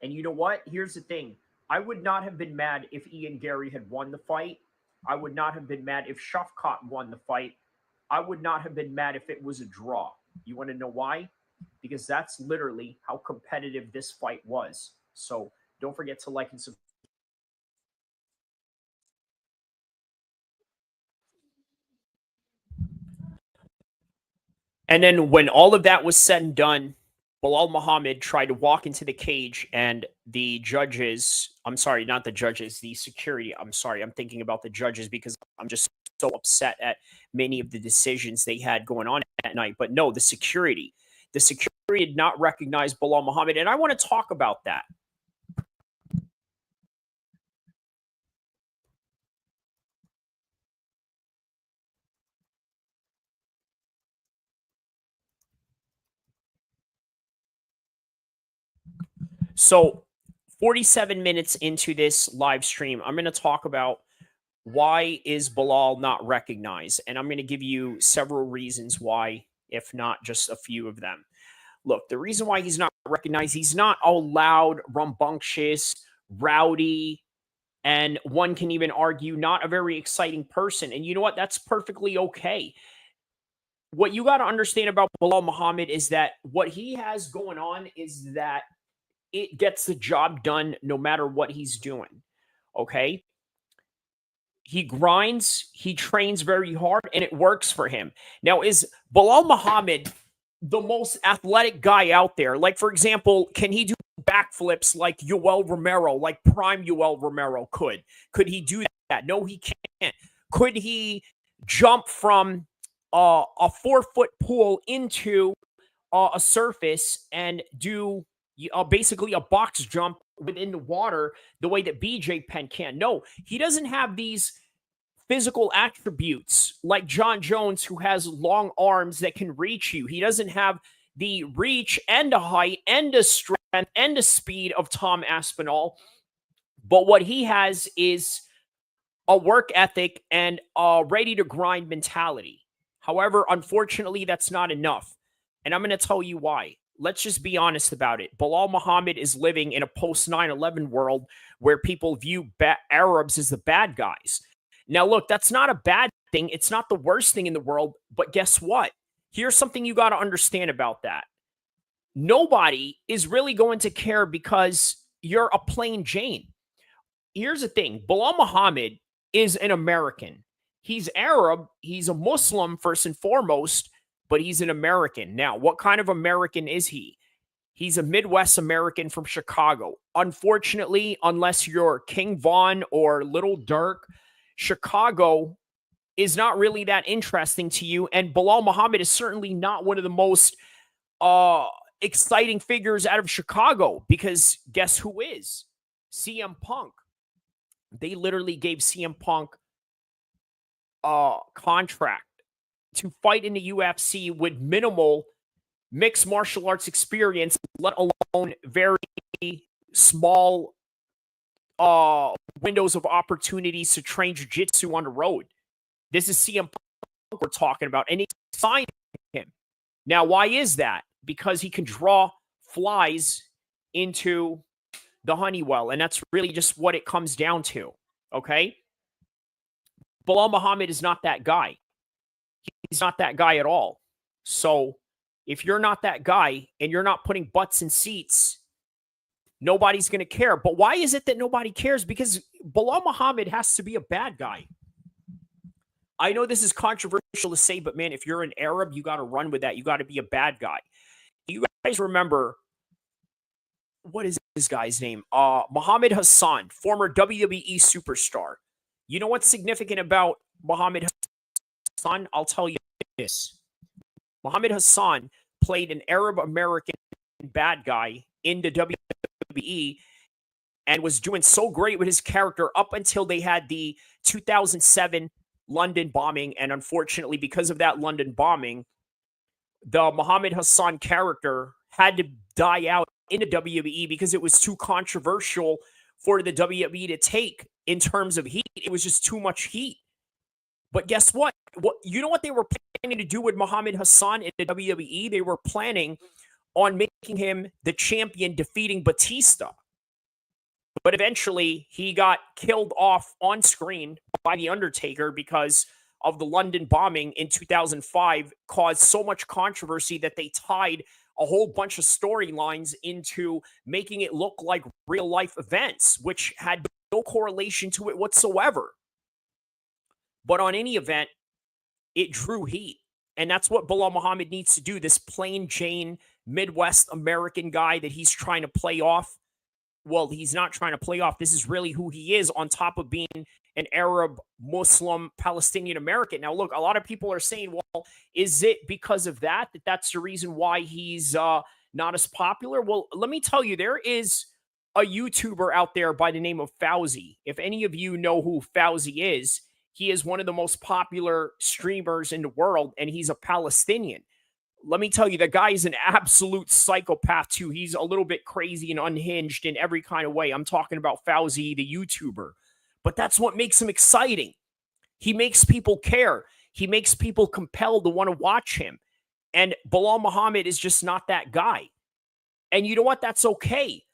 And you know what? Here's the thing. I would not have been mad if Ian Gary had won the fight. I would not have been mad if Shafkat won the fight. I would not have been mad if it was a draw. You want to know why? Because that's literally how competitive this fight was. So don't forget to like and subscribe. And then when all of that was said and done, Belal Muhammad tried to walk into the cage, and the judges, I'm sorry, not the judges, the security, I'm sorry, I'm thinking about the judges because I'm just so upset at many of the decisions they had going on at night. But no, the security did not recognize Belal Muhammad, and I want to talk about that. So 47 minutes into this live stream, I'm going to talk about why is Belal not recognized? And I'm going to give you several reasons why if not just a few of them. Look, the reason why he's not recognized, he's not all loud, rambunctious, rowdy, and one can even argue not a very exciting person. And you know what? That's perfectly okay. What you got to understand about Belal Muhammad is that what he has going on is that it gets the job done no matter what he's doing. Okay? He grinds, he trains very hard, and it works for him. Now, is Belal Muhammad the most athletic guy out there? Like, for example, can he do backflips like Yoel Romero, like prime Yoel Romero could? Could he do that? No, he can't. Could he jump from a 4-foot pool into a surface and do basically a box jump within the water the way that BJ Penn can? No, he doesn't have these physical attributes like John Jones, who has long arms that can reach you. He doesn't have the reach and the height and the strength and the speed of Tom Aspinall. But what he has is a work ethic and a ready to grind mentality. However, unfortunately, that's not enough. And I'm going to tell you why. Let's just be honest about it. Belal Muhammad is living in a post 9/11 world where people view Arabs as the bad guys. Now, look, that's not a bad thing. It's not the worst thing in the world. But guess what? Here's something you got to understand about that. Nobody is really going to care because you're a plain Jane. Here's the thing. Belal Muhammad is an American. He's Arab. He's a Muslim first and foremost, but he's an American. Now, what kind of American is he? He's a Midwest American from Chicago. Unfortunately, unless you're King Von or Little Dirk, Chicago is not really that interesting to you. And Belal Muhammad is certainly not one of the most exciting figures out of Chicago, because guess who is? CM Punk. They literally gave CM Punk a contract to fight in the UFC with minimal mixed martial arts experience, let alone very small windows of opportunities to train jiu-jitsu on the road. This is CM Punk we're talking about, and they signed him. Now, why is that? Because he can draw flies into the Honeywell, and that's really just what it comes down to, okay? Belal Muhammad is not that guy. He's not that guy at all. So if you're not that guy and you're not putting butts in seats, nobody's going to care. But why is it that nobody cares? Because Belal Muhammad has to be a bad guy. I know this is controversial to say, but man, if you're an Arab, you got to run with that. You got to be a bad guy. You guys remember, what is this guy's name? Muhammad Hassan, former WWE superstar. You know what's significant about Muhammad Hassan? I'll tell you this. Muhammad Hassan played an Arab American bad guy in the WWE and was doing so great with his character up until they had the 2007 London bombing. And unfortunately, because of that London bombing, the Muhammad Hassan character had to die out in the WWE because it was too controversial for the WWE to take in terms of heat. It was just too much heat. But guess what? You know what they were planning to do with Muhammad Hassan in the WWE? They were planning on making him the champion, defeating Batista. But eventually, he got killed off on screen by The Undertaker because of the London bombing in 2005 caused so much controversy that they tied a whole bunch of storylines into making it look like real-life events, which had no correlation to it whatsoever. But on any event, it drew heat. And that's what Belal Muhammad needs to do, this plain Jane Midwest American guy that he's trying to play off. Well, he's not trying to play off. This is really who he is, on top of being an Arab, Muslim, Palestinian American. Now, look, a lot of people are saying, well, is it because of that that's the reason why he's not as popular? Well, let me tell you, there is a YouTuber out there by the name of Fauzi. If any of you know who Fauzi is, he is one of the most popular streamers in the world, and he's a Palestinian. Let me tell you, the guy is an absolute psychopath, too. He's a little bit crazy and unhinged in every kind of way. I'm talking about Fauzi, the YouTuber. But that's what makes him exciting. He makes people care. He makes people compelled to want to watch him. And Belal Muhammad is just not that guy. And you know what? That's okay.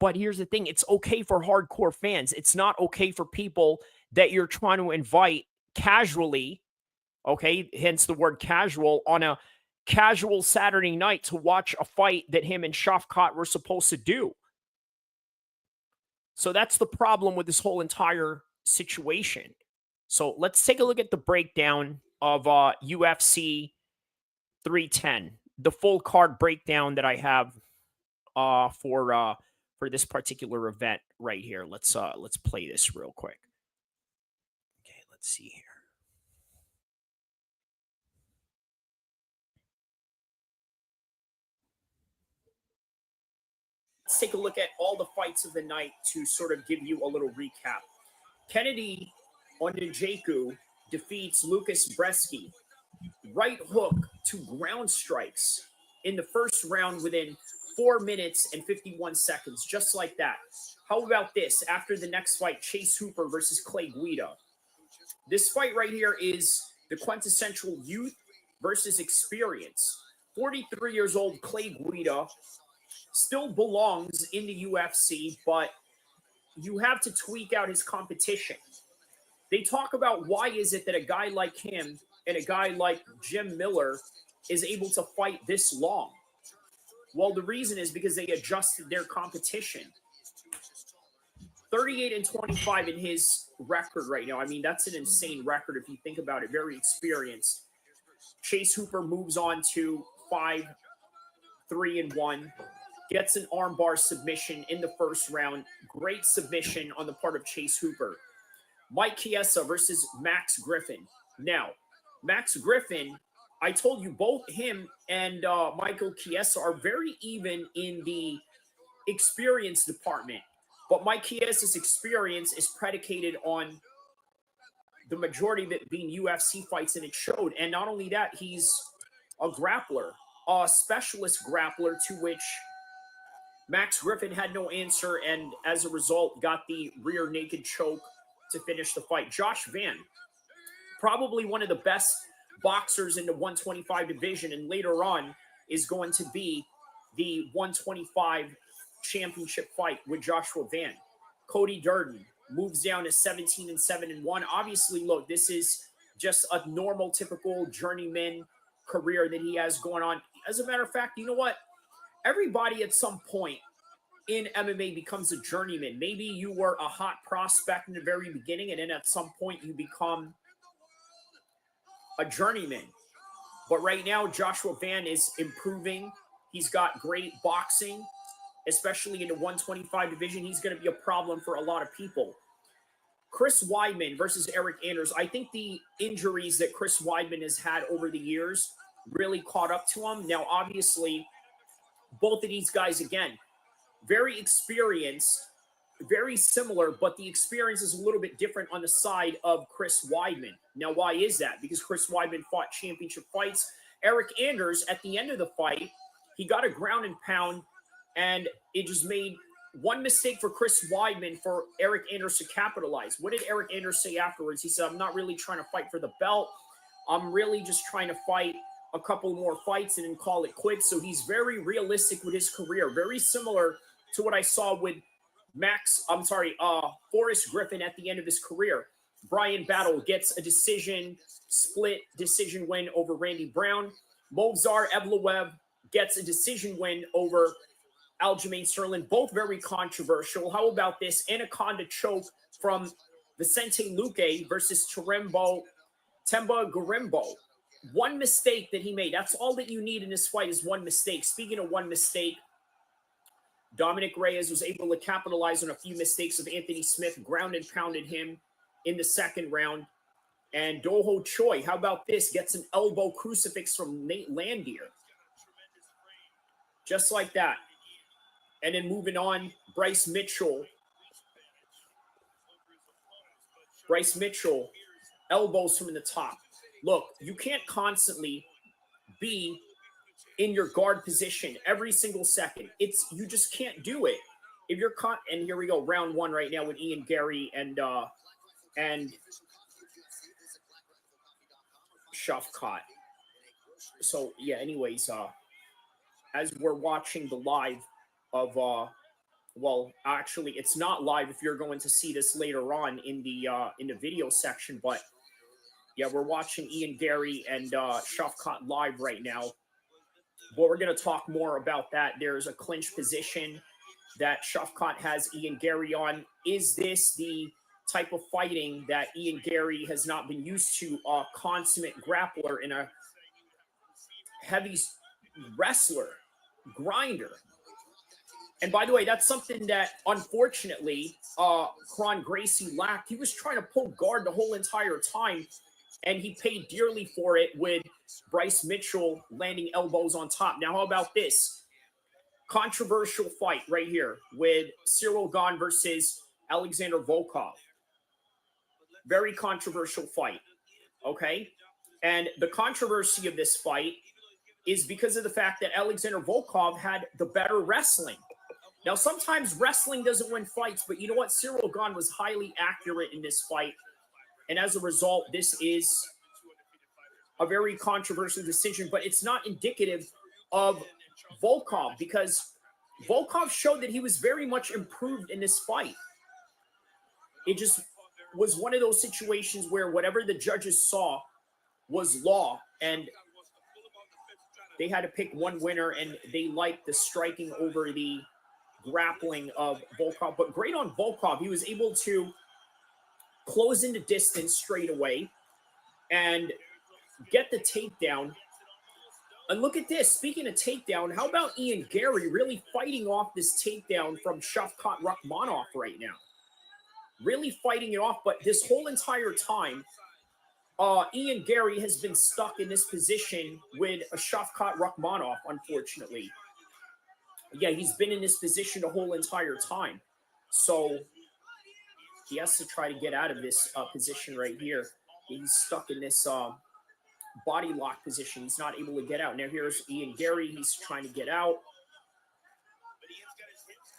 But here's the thing. It's okay for hardcore fans. It's not okay for people that you're trying to invite casually, okay, hence the word casual, on a casual Saturday night to watch a fight that him and Shafkat were supposed to do. So that's the problem with this whole entire situation. So let's take a look at the breakdown of UFC 310, the full card breakdown that I have for this particular event right here. Let's play this real quick. Okay, let's see here. Let's take a look at all the fights of the night to sort of give you a little recap. Kennedy Onyenjeku defeats Lucas Bresky. Right hook to ground strikes in the first round within 4 minutes and 51 seconds, just like that. How about this? After the next fight, Chase Hooper versus Clay Guida. This fight right here is the quintessential youth versus experience. 43 years old Clay Guida still belongs in the UFC, but you have to tweak out his competition. They talk about why is it that a guy like him and a guy like Jim Miller is able to fight this long. Well, the reason is because they adjusted their competition. 38-25 in his record right now. I mean, that's an insane record if you think about it. Very experienced. Chase Hooper moves on to 5-3-1. Gets an armbar submission in the first round. Great submission on the part of Chase Hooper. Mike Chiesa versus Max Griffin. Now, Max Griffin, I told you both him and Michael Chiesa are very even in the experience department. But Mike Chiesa's experience is predicated on the majority of it being UFC fights, and it showed. And not only that, he's a grappler, a specialist grappler, to which Max Griffin had no answer, and as a result, got the rear naked choke to finish the fight. Josh Van, probably one of the best boxers in the 125 division, and later on is going to be the 125 championship fight with Joshua Van. Cody Durden moves down to 17-7-1. Obviously, look, this is just a normal, typical journeyman career that he has going on. As a matter of fact, you know what? Everybody at some point in MMA becomes a journeyman. Maybe you were a hot prospect in the very beginning, and then at some point you become a journeyman. But right now, Joshua Van is improving. He's got great boxing, especially in the 125 division. He's going to be a problem for a lot of people. Chris Weidman versus Eric Anders. I think the injuries that Chris Weidman has had over the years really caught up to him. Now, obviously, both of these guys, again, very experienced, very similar, but the experience is a little bit different on the side of Chris Weidman. Now, why is that? Because Chris Weidman fought championship fights. Eric Anders, at the end of the fight, he got a ground and pound, and it just made one mistake for Chris Weidman for Eric Anders to capitalize. What did Eric Anders say afterwards? He said, I'm not really trying to fight for the belt. I'm really just trying to fight a couple more fights and then call it quits. So he's very realistic with his career, very similar to what I saw with Forrest Griffin at the end of his career. Brian Battle gets a split decision win over Randy Brown. Movsar Evloev gets a decision win over Aljamain Sterling, both very controversial. How about this anaconda choke from Vicente Luque versus Temba Garimbo? One mistake that he made. That's all that you need in this fight is one mistake. Speaking of one mistake, Dominic Reyes was able to capitalize on a few mistakes of Anthony Smith, ground and pounded him in the second round. And Doho Choi, how about this? Gets an elbow crucifix from Nate Landier. Just like that. And then moving on, Bryce Mitchell elbows from the top. Look, you can't constantly be in your guard position every single second. You just can't do it. If you're and here we go, round one right now with Ian Gary and Shafkat. So yeah, anyways, as we're watching the live of well, actually it's not live if you're going to see this later on in the video section, but yeah, we're watching Ian Gary and Shafkat live right now. But we're going to talk more about that. There's a clinch position that Shafkat has Ian Gary on. Is this the type of fighting that Ian Gary has not been used to? A consummate grappler and a heavy wrestler, grinder. And by the way, that's something that unfortunately Kron Gracie lacked. He was trying to pull guard the whole entire time, and he paid dearly for it with Bryce Mitchell landing elbows on top. Now, how about this? Controversial fight right here with Cyril Gane versus Alexander Volkov. Very controversial fight, okay? And the controversy of this fight is because of the fact that Alexander Volkov had the better wrestling. Now, sometimes wrestling doesn't win fights, but you know what? Cyril Gane was highly accurate in this fight. And as a result, this is a very controversial decision, but it's not indicative of Volkov because Volkov showed that he was very much improved in this fight. It just was one of those situations where whatever the judges saw was law, and they had to pick one winner, and they liked the striking over the grappling of Volkov. But great on Volkov. He was able to close into distance straight away and get the takedown. And look at this. Speaking of takedown, how about Ian Gary really fighting off this takedown from Shavkat Rakhmonov right now? Really fighting it off. But this whole entire time, Ian Gary has been stuck in this position with a Shavkat Rakhmonov, unfortunately. Yeah, he's been in this position the whole entire time. So he has to try to get out of this position right here. He's stuck in this body lock position. He's not able to get out. Now here's Ian Gary. He's trying to get out.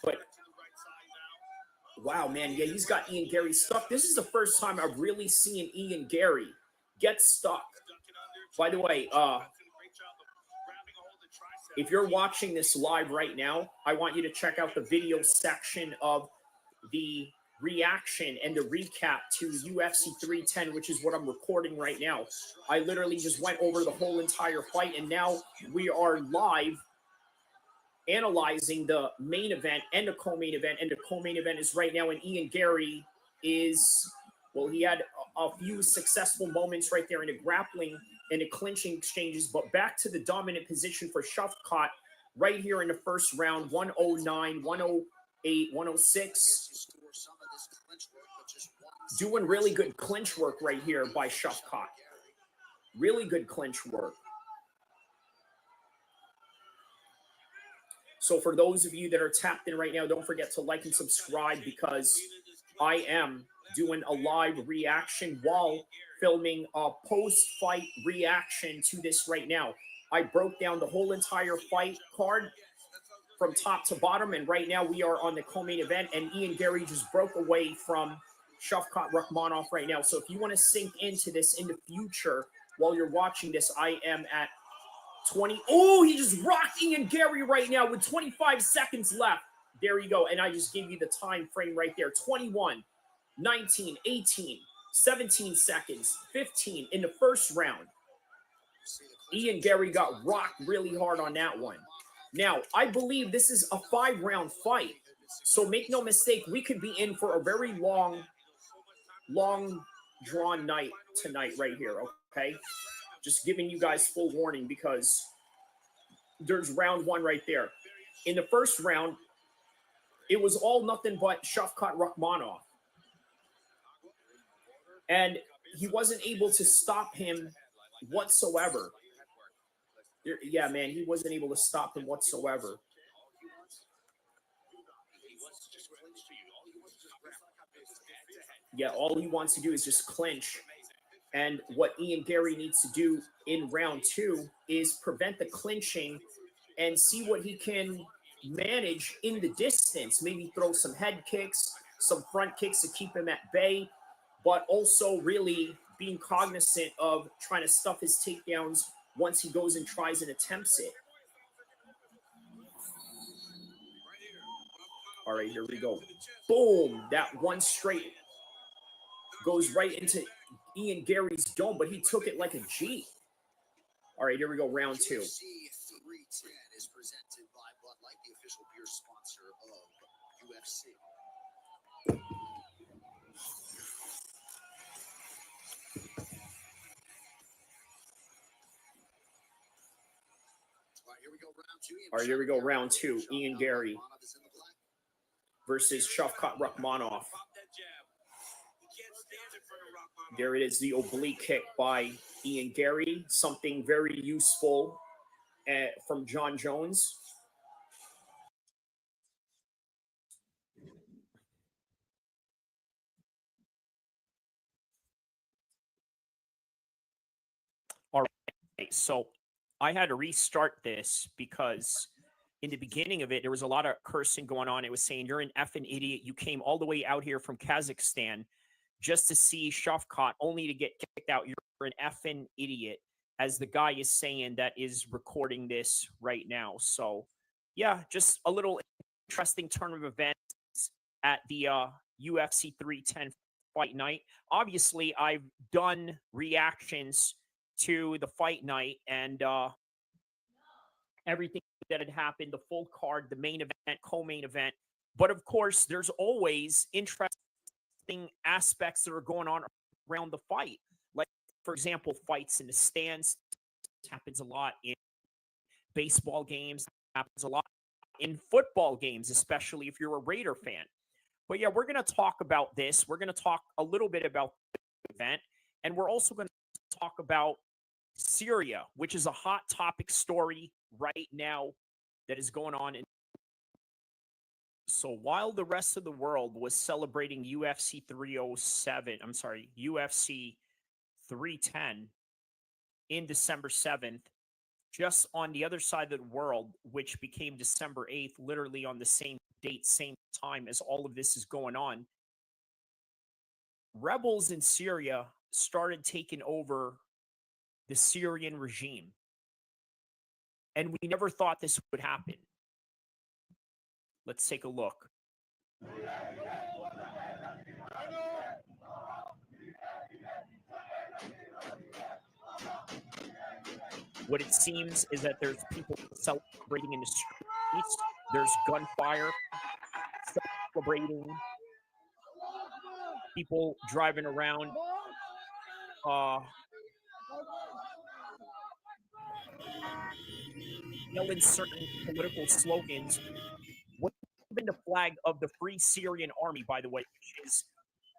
But wow, man. Yeah, he's got Ian Gary stuck. This is the first time I've really seen Ian Gary get stuck. By the way, if you're watching this live right now, I want you to check out the video section of the reaction and the recap to UFC 310, which is what I'm recording right now. I literally just went over the whole entire fight, and now we are live analyzing the main event and the co-main event, and the co-main event is right now, and Ian Gary is, well, he had a few successful moments right there in the grappling and the clinching exchanges, but back to the dominant position for Shavkat right here in the first round, 109, 108, 106. Doing really good clinch work right here by Shavkat. Really good clinch work. So for those of you that are tapped in right now, don't forget to like and subscribe because I am doing a live reaction while filming a post-fight reaction to this right now. I broke down the whole entire fight card from top to bottom, and right now we are on the co-main event, and Ian Gary just broke away from Shavkat Rakhmonov right now. So if you want to sink into this in the future while you're watching this, I am at 20. Oh, he just rocked Ian Gary right now with 25 seconds left. There you go. And I just gave you the time frame right there. 21, 19, 18, 17 seconds, 15 in the first round. Ian Gary got rocked really hard on that one. Now, I believe this is a 5-round fight. So make no mistake, we could be in for a very long drawn night tonight right here, okay? Just giving you guys full warning because there's round 1 right there. In the first round, it was all nothing but Shavkat Rakhmonov. And he wasn't able to stop him whatsoever. Yeah, man, he wasn't able to stop him whatsoever. Yeah, all he wants to do is just clinch. And what Ian Gary needs to do in round 2 is prevent the clinching and see what he can manage in the distance. Maybe throw some head kicks, some front kicks to keep him at bay, but also really being cognizant of trying to stuff his takedowns once he goes and tries and attempts it. All right, here we go. Boom! That one straight goes right into Ian Gary's dome, but he took it like a G. All right, here we go, round two. UFC 310 is presented by Bud Light, the official beer sponsor of UFC. All right, here we go, round two. Ian Gary versus Shavkat Rakhmonov. There it is, the oblique kick by Ian Gary. Something very useful from John Jones. All right, so I had to restart this because in the beginning of it, there was a lot of cursing going on. It was saying, you're an effing idiot. You came all the way out here from Kazakhstan just to see Shavkat, only to get kicked out. You're an effing idiot, as the guy is saying that is recording this right now. So, yeah, just a little interesting turn of events at the UFC 310 fight night. Obviously, I've done reactions to the fight night and everything that had happened, the full card, the main event, co-main event. But of course, there's always interesting aspects that are going on around the fight. Like, for example, fights in the stands. This happens a lot in baseball games. Happens a lot in football games, especially if you're a Raider fan. But yeah, we're going to talk about this. We're going to talk a little bit about the event. And we're also going to talk about Syria, which is a hot topic story right now that is going on. So while the rest of the world was celebrating UFC 310 in December 7th, just on the other side of the world, which became December 8th, literally on the same date, same time as all of this is going on, rebels in Syria started taking over the Syrian regime. And we never thought this would happen. Let's take a look. What it seems is that there's people celebrating in the streets. There's gunfire, celebrating, people driving around. Yelling certain political slogans. What been the flag of the Free Syrian Army, by the way, which is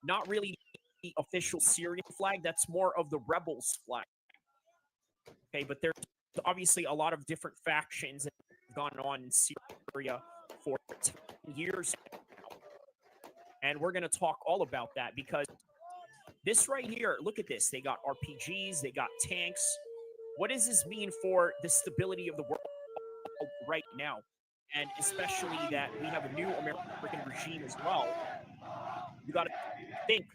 not really the official Syrian flag. That's more of the rebels' flag. Okay, but there's obviously a lot of different factions that have gone on in Syria for 10 years now. And we're going to talk all about that because this right here, look at this. They got RPGs, they got tanks. What does this mean for the stability of the world right now? And especially that we have a new American regime as well. You got to think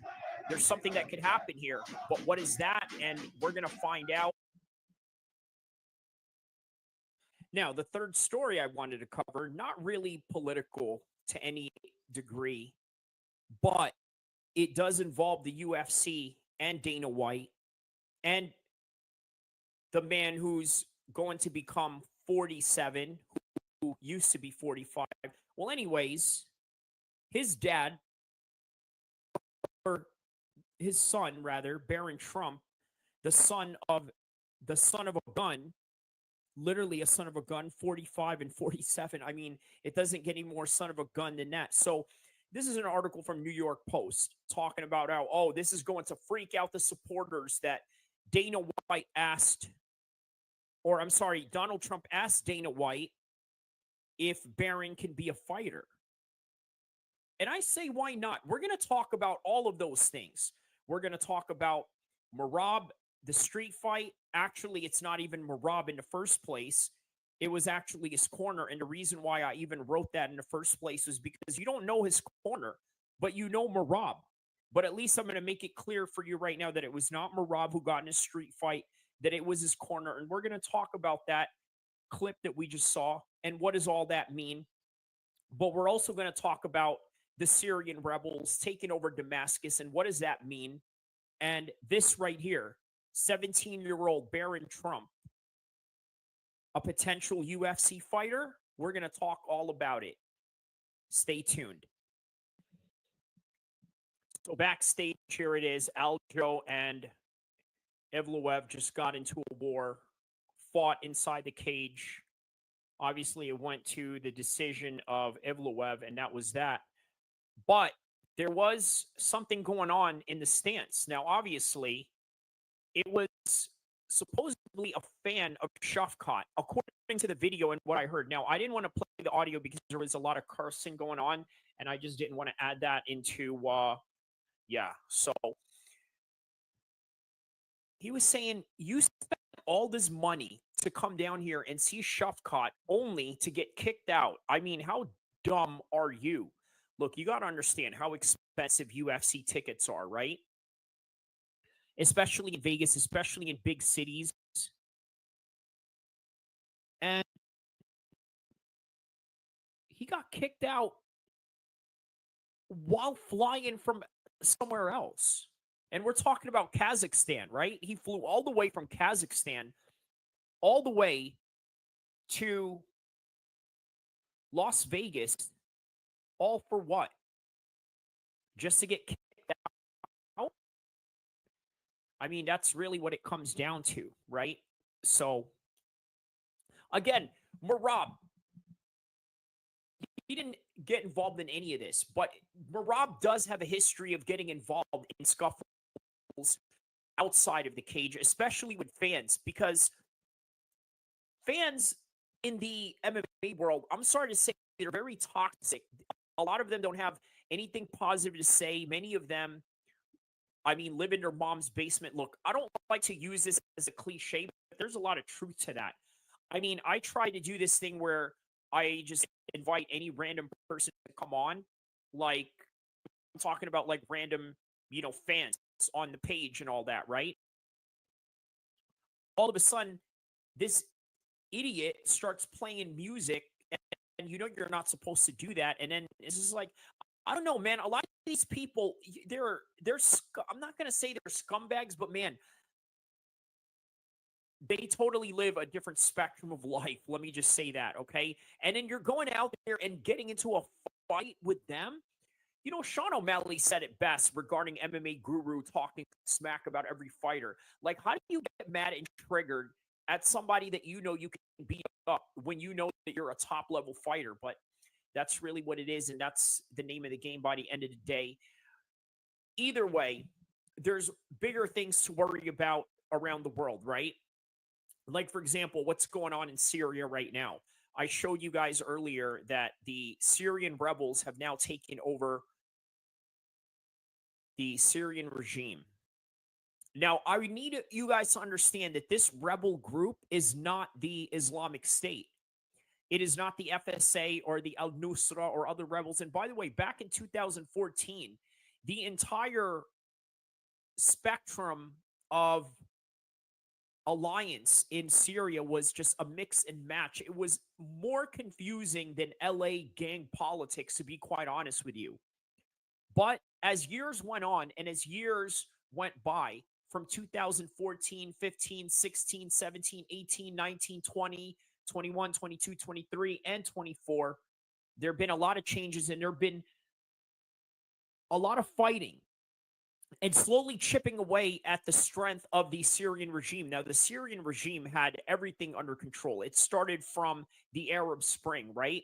there's something that could happen here. But what is that? And we're going to find out. Now, the third story I wanted to cover, not really political to any degree, but it does involve the UFC and Dana White and the man who's going to become 47, who used to be 45. Well, anyways, his dad, or his son, rather, Barron Trump, the son of a gun, literally a son of a gun, 45 and 47. I mean, it doesn't get any more son of a gun than that. So this is an article from New York Post talking about how, oh, this is going to freak out the supporters that Dana White asked, or I'm sorry, Donald Trump asked Dana White if Barron can be a fighter. And I say, why not? We're going to talk about all of those things. We're going to talk about Merab, the street fight. Actually, it's not even Merab in the first place. It was actually his corner. And the reason why I even wrote that in the first place was because you don't know his corner, but you know Merab. But at least I'm going to make it clear for you right now that it was not Merab who got in a street fight. that it was his corner. And we're going to talk about that clip that we just saw and what does all that mean. But we're also going to talk about the Syrian rebels taking over Damascus and what does that mean. And this right here, 17-year-old Baron Trump, a potential UFC fighter. We're going to talk all about it. Stay tuned. So backstage, here it is. Aljo and Evloev just got into a war, fought inside the cage. Obviously, it went to the decision of Evloev, and that was that. But there was something going on in the stance. Now, obviously, it was supposedly a fan of Shafkat, according to the video and what I heard. Now, I didn't want to play the audio because there was a lot of cursing going on, and I just didn't want to add that into, so he was saying, you spent all this money to come down here and see Shafkat only to get kicked out. I mean, how dumb are you? Look, you got to understand how expensive UFC tickets are, right? Especially in Vegas, especially in big cities. And he got kicked out while flying from somewhere else. And we're talking about Kazakhstan, right? He flew all the way from Kazakhstan all the way to Las Vegas, all for what? Just to get kicked out? I mean, that's really what it comes down to, right? So, again, Merab, he didn't get involved in any of this, but Merab does have a history of getting involved in scuffles outside of the cage, especially with fans, because fans in the MMA world, I'm sorry to say, they're very toxic. A lot of them don't have anything positive to say. Many of them, I mean, live in their mom's basement. Look, I don't like to use this as a cliche, but there's a lot of truth to that. I mean, I try to do this thing where I just invite any random person to come on. Like, I'm talking about like random, fans on the page and all that, right? All of a sudden, this idiot starts playing music, and you're not supposed to do that. And then it's just like, I don't know, man. A lot of these people, they're I'm not going to say they're scumbags, but man, they totally live a different spectrum of life. Let me just say that, okay? And then you're going out there and getting into a fight with them. Sean O'Malley said it best regarding MMA Guru talking smack about every fighter. Like, how do you get mad and triggered at somebody that you can beat up when you know that you're a top-level fighter? But that's really what it is, and that's the name of the game by the end of the day. Either way, there's bigger things to worry about around the world, right? Like, for example, what's going on in Syria right now. I showed you guys earlier that the Syrian rebels have now taken over the Syrian regime. Now, I need you guys to understand that this rebel group is not the Islamic State. It is not the FSA or the Al-Nusra or other rebels. And by the way, back in 2014, the entire spectrum of alliance in Syria was just a mix and match. It was more confusing than LA gang politics, to be quite honest with you. But as years went on and as years went by, from 2014, 15, 16, 17, 18, 19, 20, 21, 22, 23, and 24, there have been a lot of changes and there have been a lot of fighting and slowly chipping away at the strength of the Syrian regime. Now, the Syrian regime had everything under control. It started from the Arab Spring, right?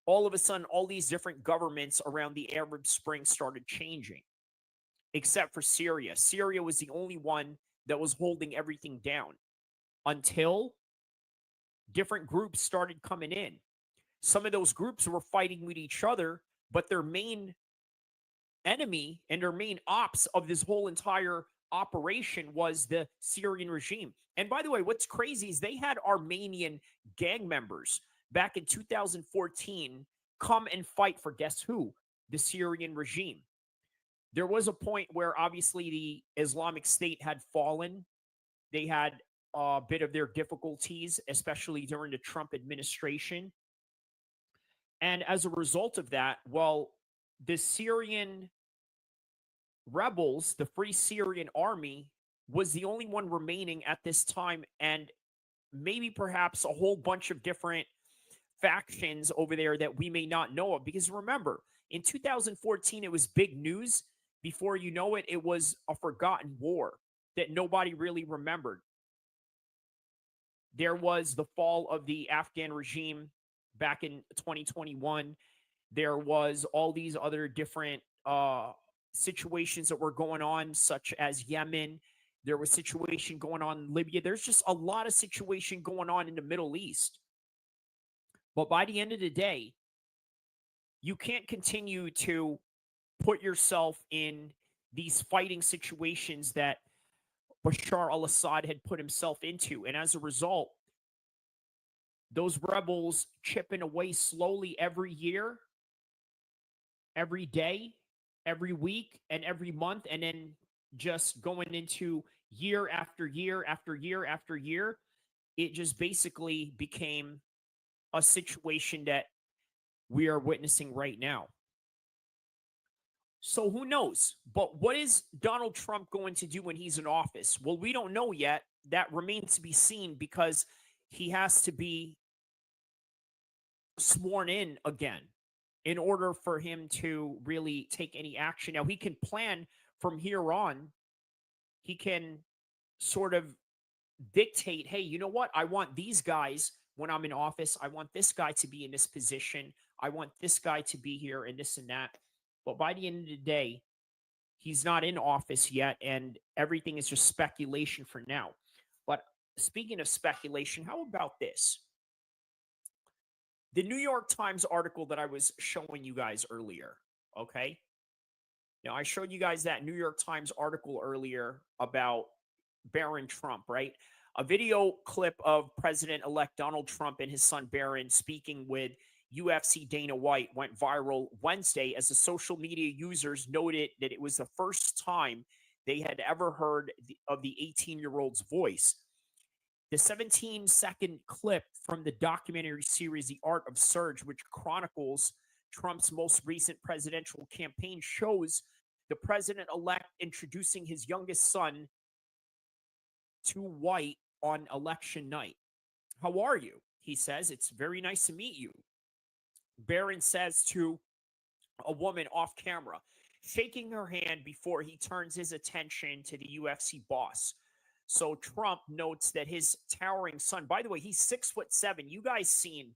All of a sudden, all these different governments around the Arab Spring started changing, except for Syria. Syria was the only one that was holding everything down until different groups started coming in. Some of those groups were fighting with each other, but their main enemy and their main ops of this whole entire operation was the Syrian regime. And by the way, what's crazy is they had Armenian gang members back in 2014 come and fight for, guess who? The Syrian regime. There was a point where obviously the Islamic State had fallen. They had bit of their difficulties, especially during the Trump administration. And as a result of that, well, the Syrian rebels, the Free Syrian Army, was the only one remaining at this time, and maybe perhaps a whole bunch of different factions over there that we may not know of. Because remember, in 2014, it was big news. Before you know it, it was a forgotten war that nobody really remembered. There was the fall of the Afghan regime back in 2021. There was all these other different situations that were going on, such as Yemen. There was situation going on in Libya. There's just a lot of situation going on in the Middle East. But by the end of the day, you can't continue to put yourself in these fighting situations that Bashar al-Assad had put himself into. And as a result, those rebels chipping away slowly every year, every day, every week, and every month, and then just going into year after year after year after year, it just basically became a situation that we are witnessing right now. So who knows? But what is Donald Trump going to do when he's in office? Well, we don't know yet. That remains to be seen because he has to be sworn in again in order for him to really take any action. Now, he can plan from here on. He can sort of dictate, hey, you know what? I want these guys when I'm in office. I want this guy to be in this position. I want this guy to be here and this and that. But by the end of the day, he's not in office yet, and everything is just speculation for now. But speaking of speculation, how about this? The New York Times article that I was showing you guys earlier, okay? Now, I showed you guys that New York Times article earlier about Barron Trump, right? A video clip of President-elect Donald Trump and his son Barron speaking with UFC Dana White went viral Wednesday as the social media users noted that it was the first time they had ever heard of the 18-year-old's voice. The 17-second clip from the documentary series The Art of Surge, which chronicles Trump's most recent presidential campaign, shows the president-elect introducing his youngest son to White on election night. "How are you?" he says. "It's very nice to meet you." Barron says to a woman off camera, shaking her hand before he turns his attention to the UFC boss. So Trump notes that his towering son, by the way, he's 6'7". You guys seen,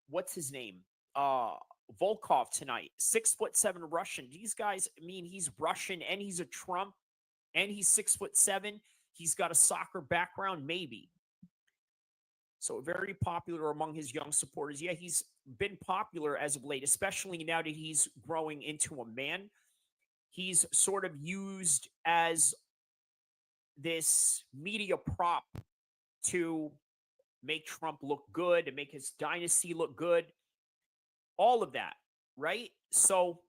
what's his name? Volkov tonight, 6'7" Russian. These guys, I mean, he's Russian and he's a Trump and he's 6'7". He's got a soccer background, maybe. So very popular among his young supporters. Yeah, he's been popular as of late, especially now that he's growing into a man. He's sort of used as this media prop to make Trump look good, to make his dynasty look good. All of that, right? So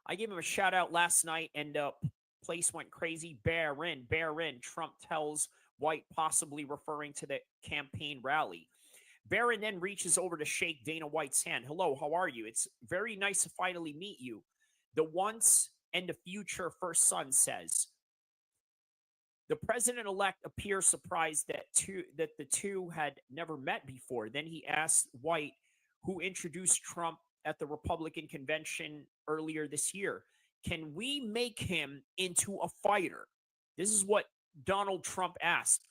I gave him a shout out last night and place went crazy. Barron, Trump tells White, possibly referring to the campaign rally. Barron then reaches over to shake Dana White's hand. "Hello, how are you? It's very nice to finally meet you." The once and the future first son says. The president-elect appears surprised that the two had never met before. Then he asked White, who introduced Trump at the Republican convention earlier this year, "Can we make him into a fighter?" This is what Donald Trump asked.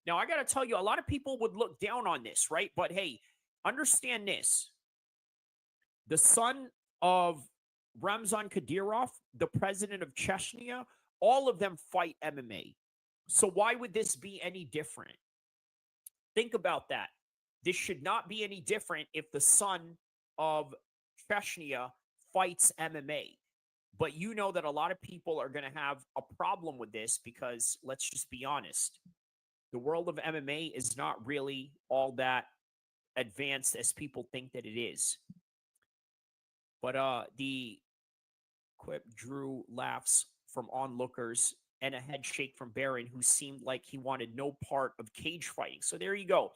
Now, I got to tell you, a lot of people would look down on this, right? But hey, understand this. The son of Ramzan Kadyrov, the president of Chechnya, all of them fight MMA. So why would this be any different? Think about that. This should not be any different if the son of Chechnya fights MMA. But you know that a lot of people are going to have a problem with this because, let's just be honest, the world of MMA is not really all that advanced as people think that it is. But the quip drew laughs from onlookers and a head shake from Barron, who seemed like he wanted no part of cage fighting. So there you go.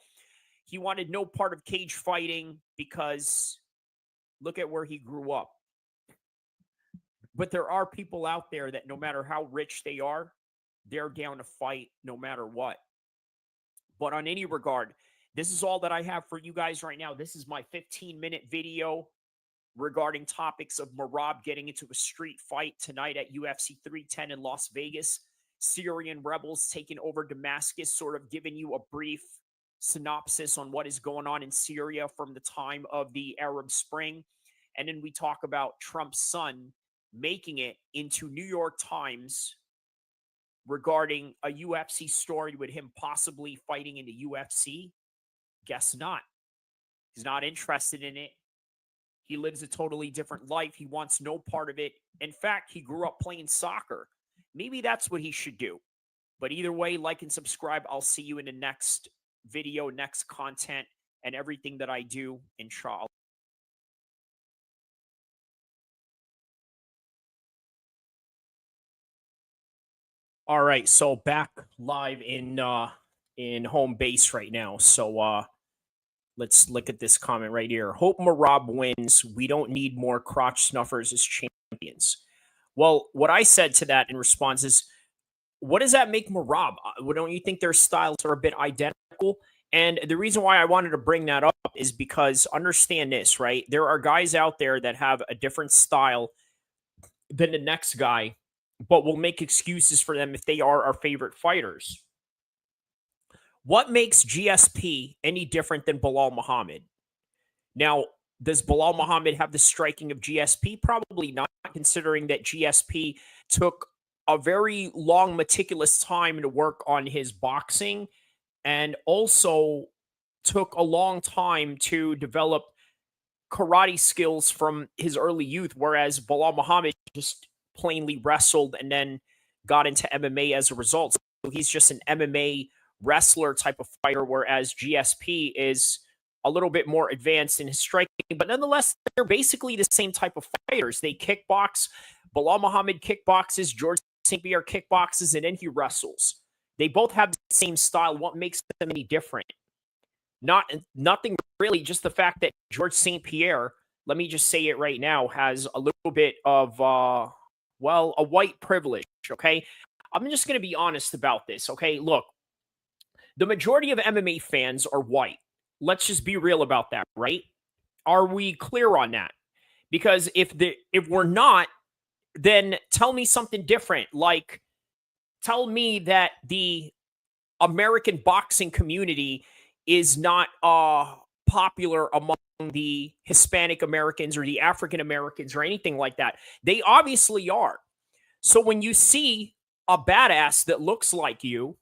He wanted no part of cage fighting because look at where he grew up. But there are people out there that no matter how rich they are, they're down to fight no matter what. But on any regard, this is all that I have for you guys right now. This is my 15-minute video regarding topics of Merab getting into a street fight tonight at UFC 310 in Las Vegas. Syrian rebels taking over Damascus, sort of giving you a brief synopsis on what is going on in Syria from the time of the Arab Spring. And then we talk about Trump's son making it into New York Times regarding a UFC story with him possibly fighting in the UFC. Guess not. He's not interested in it. He lives a totally different life. He wants no part of it. In fact, he grew up playing soccer. Maybe that's what he should do. But either way, like and subscribe. I'll see you in the next video, next content, and everything that I do, inshallah. All right, so back live in home base right now. So let's look at this comment right here. Hope Merab wins. We don't need more crotch snuffers as champions. Well, what I said to that in response is, what does that make Merab? Don't you think their styles are a bit identical? And the reason why I wanted to bring that up is because understand this, right? There are guys out there that have a different style than the next guy, but we'll make excuses for them if they are our favorite fighters. What makes GSP any different than Belal Muhammad? Now, does Belal Muhammad have the striking of GSP? Probably not, considering that GSP took a very long, meticulous time to work on his boxing and also took a long time to develop karate skills from his early youth, whereas Belal Muhammad just plainly wrestled and then got into MMA as a result. So he's just an MMA wrestler type of fighter, whereas GSP is a little bit more advanced in his striking, but nonetheless, they're basically the same type of fighters. They kickbox. Belal Muhammad kickboxes, George St. Pierre kickboxes, and then he wrestles. They both have the same style. What makes them any different? Nothing really, just the fact that George St. Pierre, let me just say it right now, has a little bit of, a white privilege, okay? I'm just going to be honest about this, okay? Look, the majority of MMA fans are white. Let's just be real about that, right? Are we clear on that? Because if we're not, then tell me something different. Like, tell me that the American boxing community is not popular among the Hispanic Americans or the African Americans or anything like that. They obviously are. So when you see a badass that looks like you,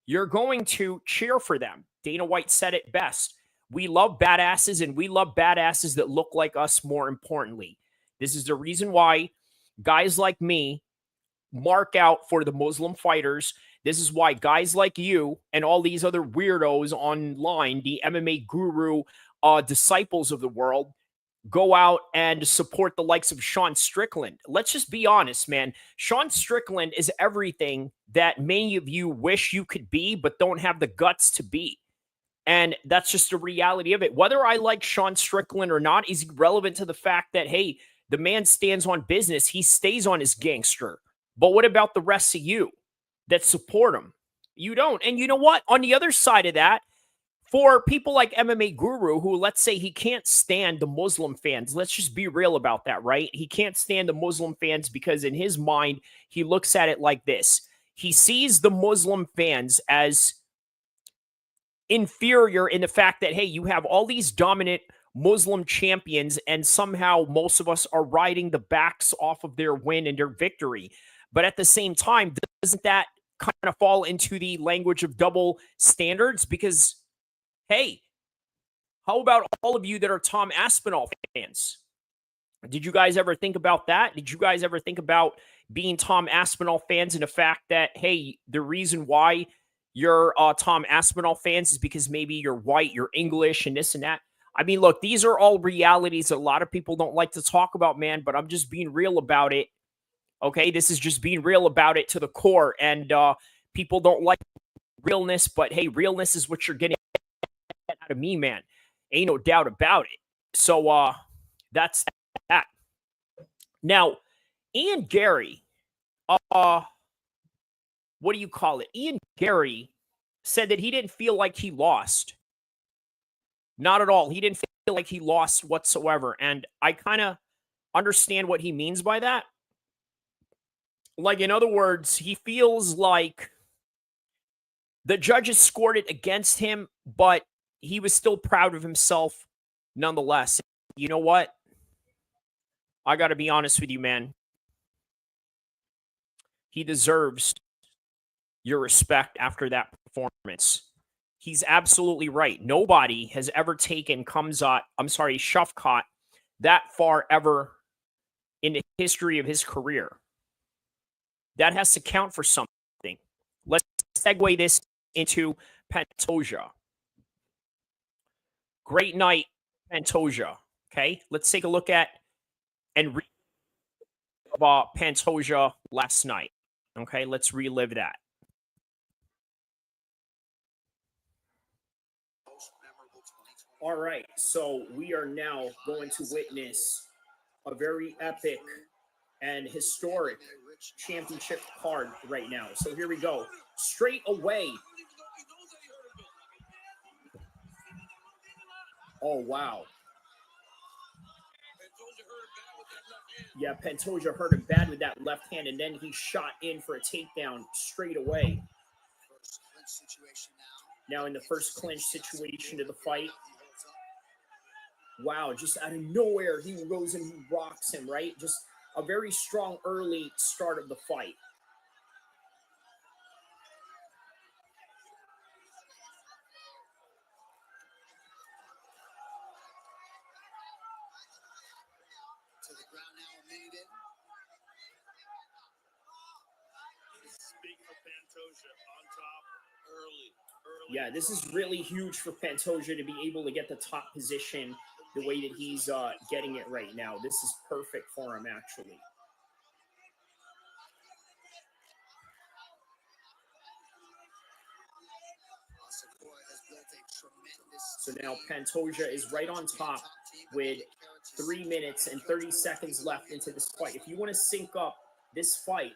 you're going to cheer for them. Dana White said it best. We love badasses, and we love badasses that look like us, more importantly. This is the reason why guys like me mark out for the Muslim fighters. This is why guys like you and all these other weirdos online, the MMA guru disciples of the world, go out and support the likes of Sean Strickland. Let's just be honest, man. Sean Strickland is everything that many of you wish you could be, but don't have the guts to be. And that's just the reality of it. Whether I like Sean Strickland or not is irrelevant to the fact that, hey, the man stands on business. He stays on his gangster. But what about the rest of you that support him? You don't. And you know what? On the other side of that, for people like MMA Guru, who, let's say, he can't stand the Muslim fans. Let's just be real about that, right? He can't stand the Muslim fans because in his mind, he looks at it like this. He sees the Muslim fans as inferior in the fact that, hey, you have all these dominant Muslim champions and somehow most of us are riding the backs off of their win and their victory. But at the same time, doesn't that kind of fall into the language of double standards? Because, hey, how about all of you that are Tom Aspinall fans? Did you guys ever think about that? Did you guys ever think about being Tom Aspinall fans and the fact that, hey, the reason why you're Tom Aspinall fans is because maybe you're white, you're English, and this and that? I mean, look, these are all realities that a lot of people don't like to talk about, man, but I'm just being real about it. Okay, this is just being real about it to the core. And people don't like realness, but hey, realness is what you're getting out of me, man. Ain't no doubt about it. So that's that. Now, Ian Gary, what do you call it? Ian Gary said that he didn't feel like he lost. Not at all. He didn't feel like he lost whatsoever. And I kind of understand what he means by that. Like, in other words, he feels like the judges scored it against him, but he was still proud of himself nonetheless. You know what? I got to be honest with you, man. He deserves your respect after that performance. He's absolutely right. Nobody has ever taken Shafkat that far ever in the history of his career. That has to count for something. Let's segue this into Pantoja. Great night, Pantoja. Okay, let's take a look at and read about Pantoja last night. Okay, let's relive that. All right, so we are now going to witness a very epic and historic championship card right now. So here we go. Straight away. Oh, wow. Yeah, Pantoja hurt him bad with that left hand, and then he shot in for a takedown straight away. Now in the first clinch situation of the fight. Wow, just out of nowhere, he goes and he rocks him, right? Just a very strong early start of the fight. To the ground now, a minute in. Big for Pantoja on top early. Yeah, this is really huge for Pantoja to be able to get the top position the way that he's getting it right now. This is perfect for him, actually. So now Pantoja is right on top with 3 minutes and 30 seconds left into this fight. If you want to sync up this fight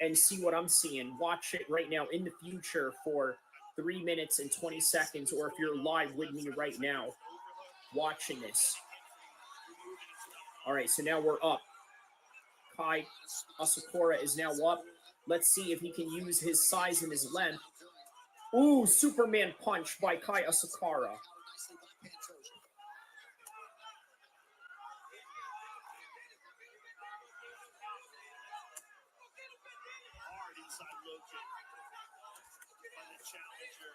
and see what I'm seeing, watch it right now in the future for 3 minutes and 20 seconds, or if you're live with me right now watching this. All right, so now we're up. Kai Asakura is now up. Let's see if he can use his size and his length. Ooh, Superman punch by Kai Asakura. Hard inside low kick by the challenger.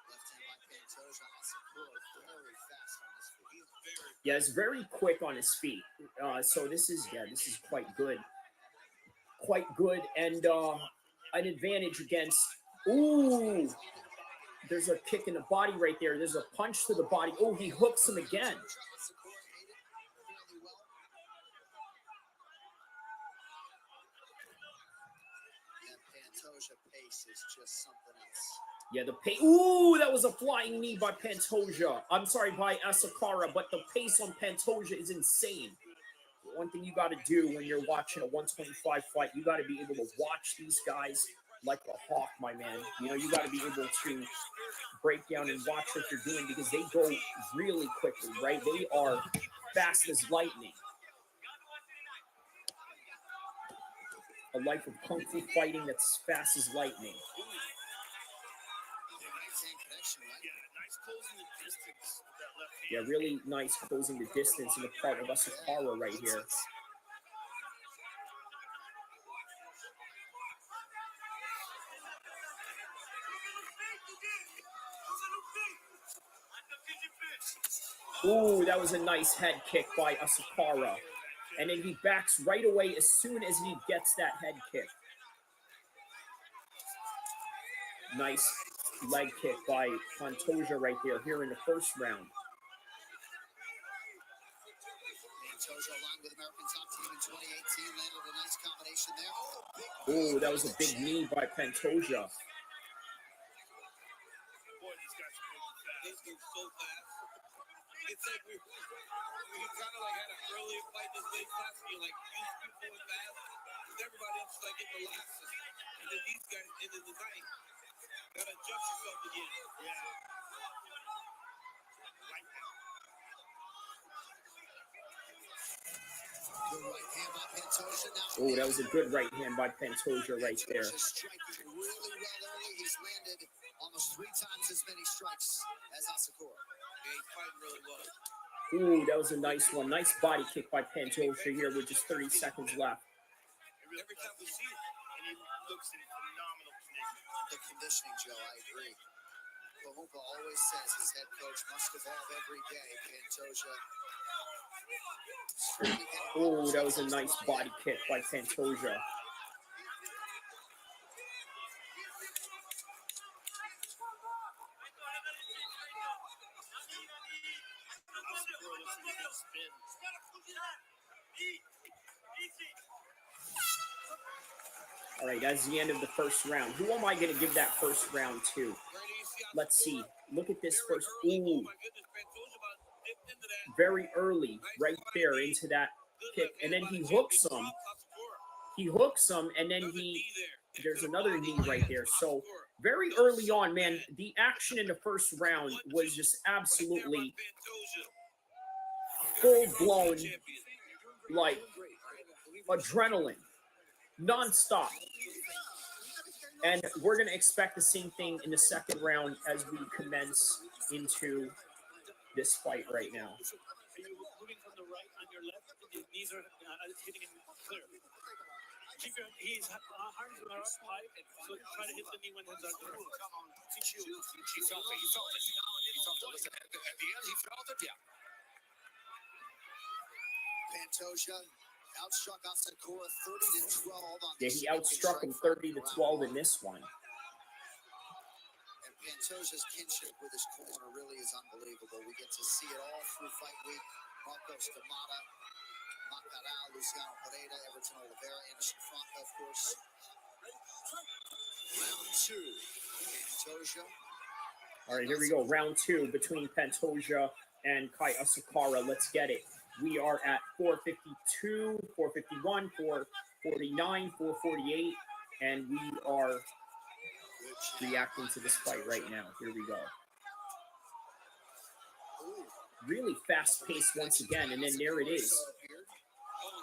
Left hand by Pantoja. Asakura very fast on his feet. Yeah, it's very quick on his feet. So this is quite good. Quite good, and an advantage against. Ooh, there's a kick in the body right there. There's a punch to the body. Oh, he hooks him again. Pantoja pace is just something else. Yeah, the pace. Ooh, that was a flying knee by Pantoja. I'm sorry, by Asakura, but the pace on Pantoja is insane. One thing you got to do when you're watching a 125 fight, you got to be able to watch these guys like a hawk, my man. You know, you got to be able to break down and watch what they're doing because they go really quickly, right? They are fast as lightning. A life of kung fu fighting that's fast as lightning. Yeah, really nice closing the distance in the part of Asakura right here. Ooh, that was a nice head kick by Asakura. And then he backs right away as soon as he gets that head kick. Nice leg kick by Pantoja right there here in the first round. Pantoja, along with American Top Team in 2018, landed a nice combination there. Oh, that was a big knee by Pantoja. Boy, these guys are moving fast. They move so fast. It's like we kind of like had an early fight this late class, and you're like, these people moving fast. Because everybody else is like getting relaxed. And then these guys, end of the night, gotta adjust yourself again. Yeah. Right now. Good right hand by Pantoja. Now, Oh, that was a good right hand by Pantoja right there. Pantoja's striking really well early. He's landed almost 3 times as many strikes as Asakura. Yeah, he's fighting really well. Ooh, that was a nice one. Nice body kick by Pantoja here with just 30 seconds left. Every time we see it, and he looks in phenomenal condition. The conditioning, Joe, I agree. Bahumpa always says his head coach must evolve every day. Pantoja. Oh, that was a nice body kick by Pantoja. All right, that's the end of the first round. Who am I going to give that first round to? Let's see. Look at this first. Ooh. Very early, right there into that kick. And then he hooks him. He hooks him, and then there's another knee right there. So very early on, man, the action in the first round was just absolutely full-blown, like, adrenaline, nonstop. And we're going to expect the same thing in the second round as we commence into this fight right now. Are you moving from the right on your left? The knees are hitting him clear. Keep your arms are up high, so try to hit the knee when it's up clear. He felt it. He felt it. Listen, at the end, he felt it. Yeah. Pantoja outstruck Asakura 30-12 on Yeah, he outstruck him 30-12 in this one. And Pantoja's kinship with his corner really is unbelievable. We get to see it all through fight week. Marcos Camara, Macaral, Luciano Pereira, Everton Oliveira, Anderson Franco, of course. Round 2, Pantoja. All right, here we go. Round 2 between Pantoja and Kai Asakura. Let's get it. We are at 452, 451, 449, 448, and we are reacting to this fight right now. Here we go. Really fast pace once again, and then there it is.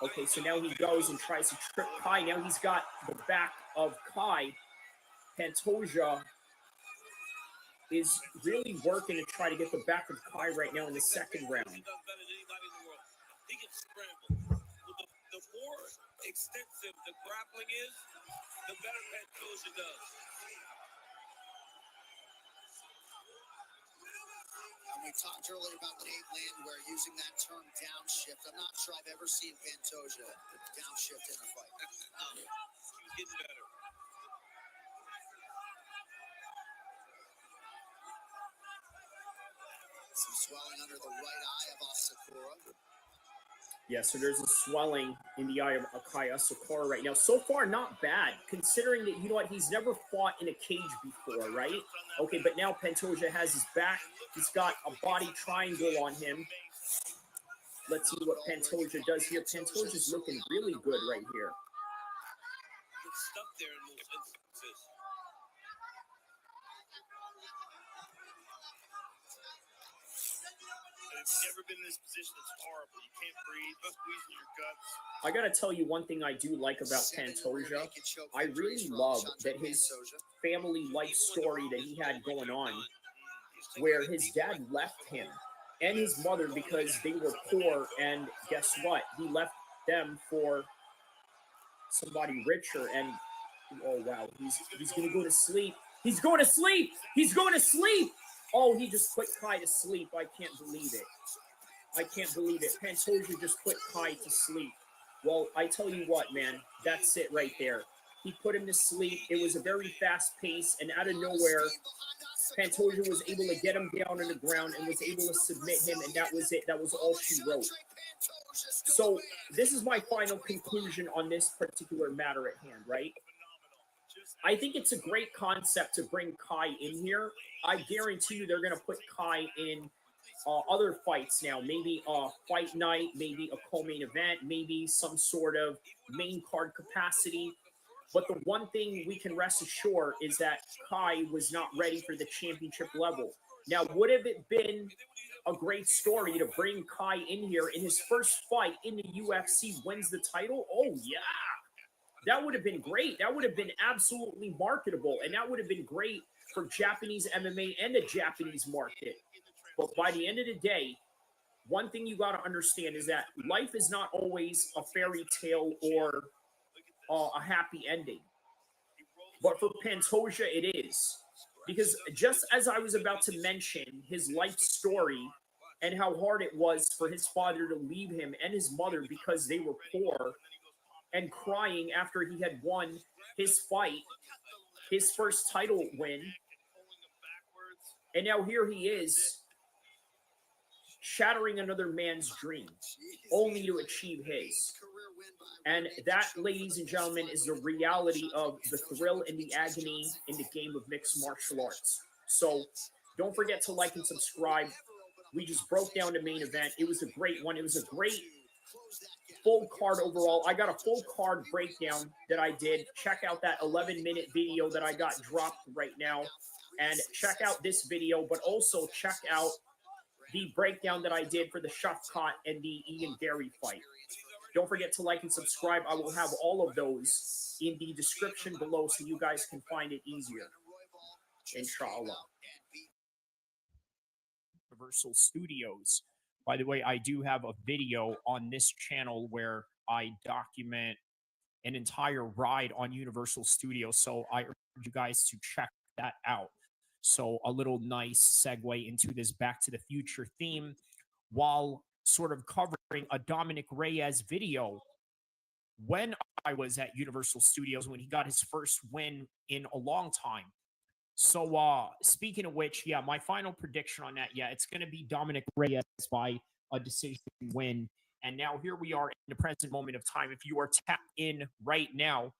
Okay, so now he goes and tries to trip Kai. Now he's got the back of Kai. Pantoja is really working to try to get the back of Kai right now in the second round. He can scramble. The more extensive the grappling is, the better Pantoja does. And we talked earlier about Nate Landwehr using that term downshift. I'm not sure I've ever seen Pantoja downshift in a fight. No, he's getting better. Some swelling under the right eye of Asakura. Yeah, so there's a swelling in the eye of Kai Asakura right now. So far, not bad, considering that, you know what, he's never fought in a cage before, right? Okay, but now Pantoja has his back. He's got a body triangle on him. Let's see what Pantoja does here. Pantoja's looking really good right here. Gets stuck there in those instances. If you've never been in this position, it's horrible. You can't breathe, squeezing your guts. I got to tell you one thing I do like about Pantoja. I really love that his family life story that he had going on, where his dad left him and his mother because they were poor, and guess what? He left them for somebody richer, and oh wow, he's going to go to sleep. He's going to sleep! He's going to sleep! Oh, he just put Kai to sleep. I can't believe it. I can't believe it. Pantoja just put Kai to sleep. Well, I tell you what, man, that's it right there. He put him to sleep. It was a very fast pace, and out of nowhere, Pantoja was able to get him down on the ground and was able to submit him, and that was it. That was all she wrote. So this is my final conclusion on this particular matter at hand, right? I think it's a great concept to bring Kai in here. I guarantee you they're going to put Kai in other fights now. Maybe a fight night, maybe a co-main event, maybe some sort of main card capacity. But the one thing we can rest assured is that Kai was not ready for the championship level. Now, would have it been a great story to bring Kai in here in his first fight in the UFC, wins the title? Oh, yeah. That would have been great. That would have been absolutely marketable. And that would have been great for Japanese MMA and the Japanese market. But by the end of the day, one thing you got to understand is that life is not always a fairy tale or a happy ending. But for Pantoja, it is. Because just as I was about to mention his life story and how hard it was for his father to leave him and his mother because they were poor, and crying after he had won his fight, his first title win. And now here he is, shattering another man's dream, only to achieve his. And that, ladies and gentlemen, is the reality of the thrill and the agony in the game of mixed martial arts. So don't forget to like and subscribe. We just broke down the main event. It was a great one. It was a great full card overall. I got a full card breakdown that I did. Check out that 11-minute video that I got dropped right now. And check out this video, but also check out the breakdown that I did for the Shafkat and the Ian Gary fight. Don't forget to like and subscribe. I will have all of those in the description below so you guys can find it easier. Inshallah. Universal Studios. By the way, I do have a video on this channel where I document an entire ride on Universal Studios. So I urge you guys to check that out. So a little nice segue into this Back to the Future theme while sort of covering a Dominic Reyes video when I was at Universal Studios when he got his first win in a long time. So speaking of which, yeah, my final prediction on that, yeah, it's going to be Dominic Reyes by a decision win. And now here we are in the present moment of time. If you are tapped in right now,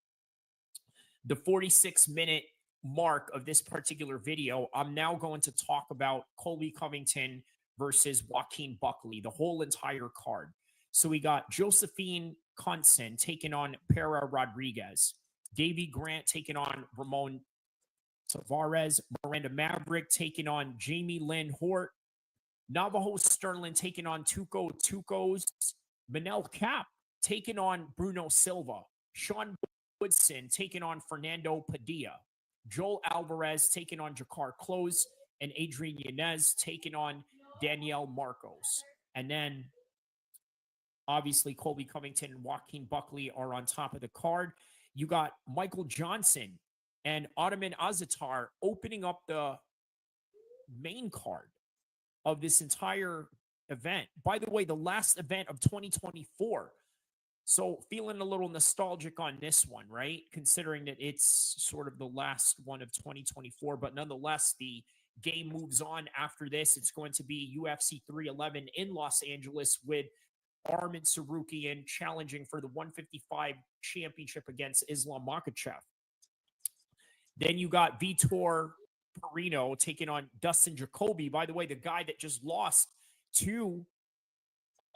the 46-minute mark of this particular video, I'm now going to talk about Colby Covington versus Joaquin Buckley, the whole entire card. So we got Josephine Kunson taking on Pera Rodriguez, Davey Grant taking on Ramon Tavares, Miranda Maverick taking on Jamie Lynn Hort, Navajo Sterling taking on Tuco Tucos, Manel Cap taking on Bruno Silva, Sean Woodson taking on Fernando Padilla, Joel Alvarez taking on Jakar Close, and Adrian Yanez taking on Danielle Marcos. And then, obviously, Colby Covington and Joaquin Buckley are on top of the card. You got Michael Johnson and Ottoman Azatar opening up the main card of this entire event. By the way, the last event of 2024. So feeling a little nostalgic on this one, right? Considering that it's sort of the last one of 2024, but nonetheless, the game moves on after this. It's going to be UFC 311 in Los Angeles with Arman Sarukian challenging for the 155 championship against Islam Makhachev. Then you got Vitor Perino taking on Dustin Jacoby. By the way, the guy that just lost to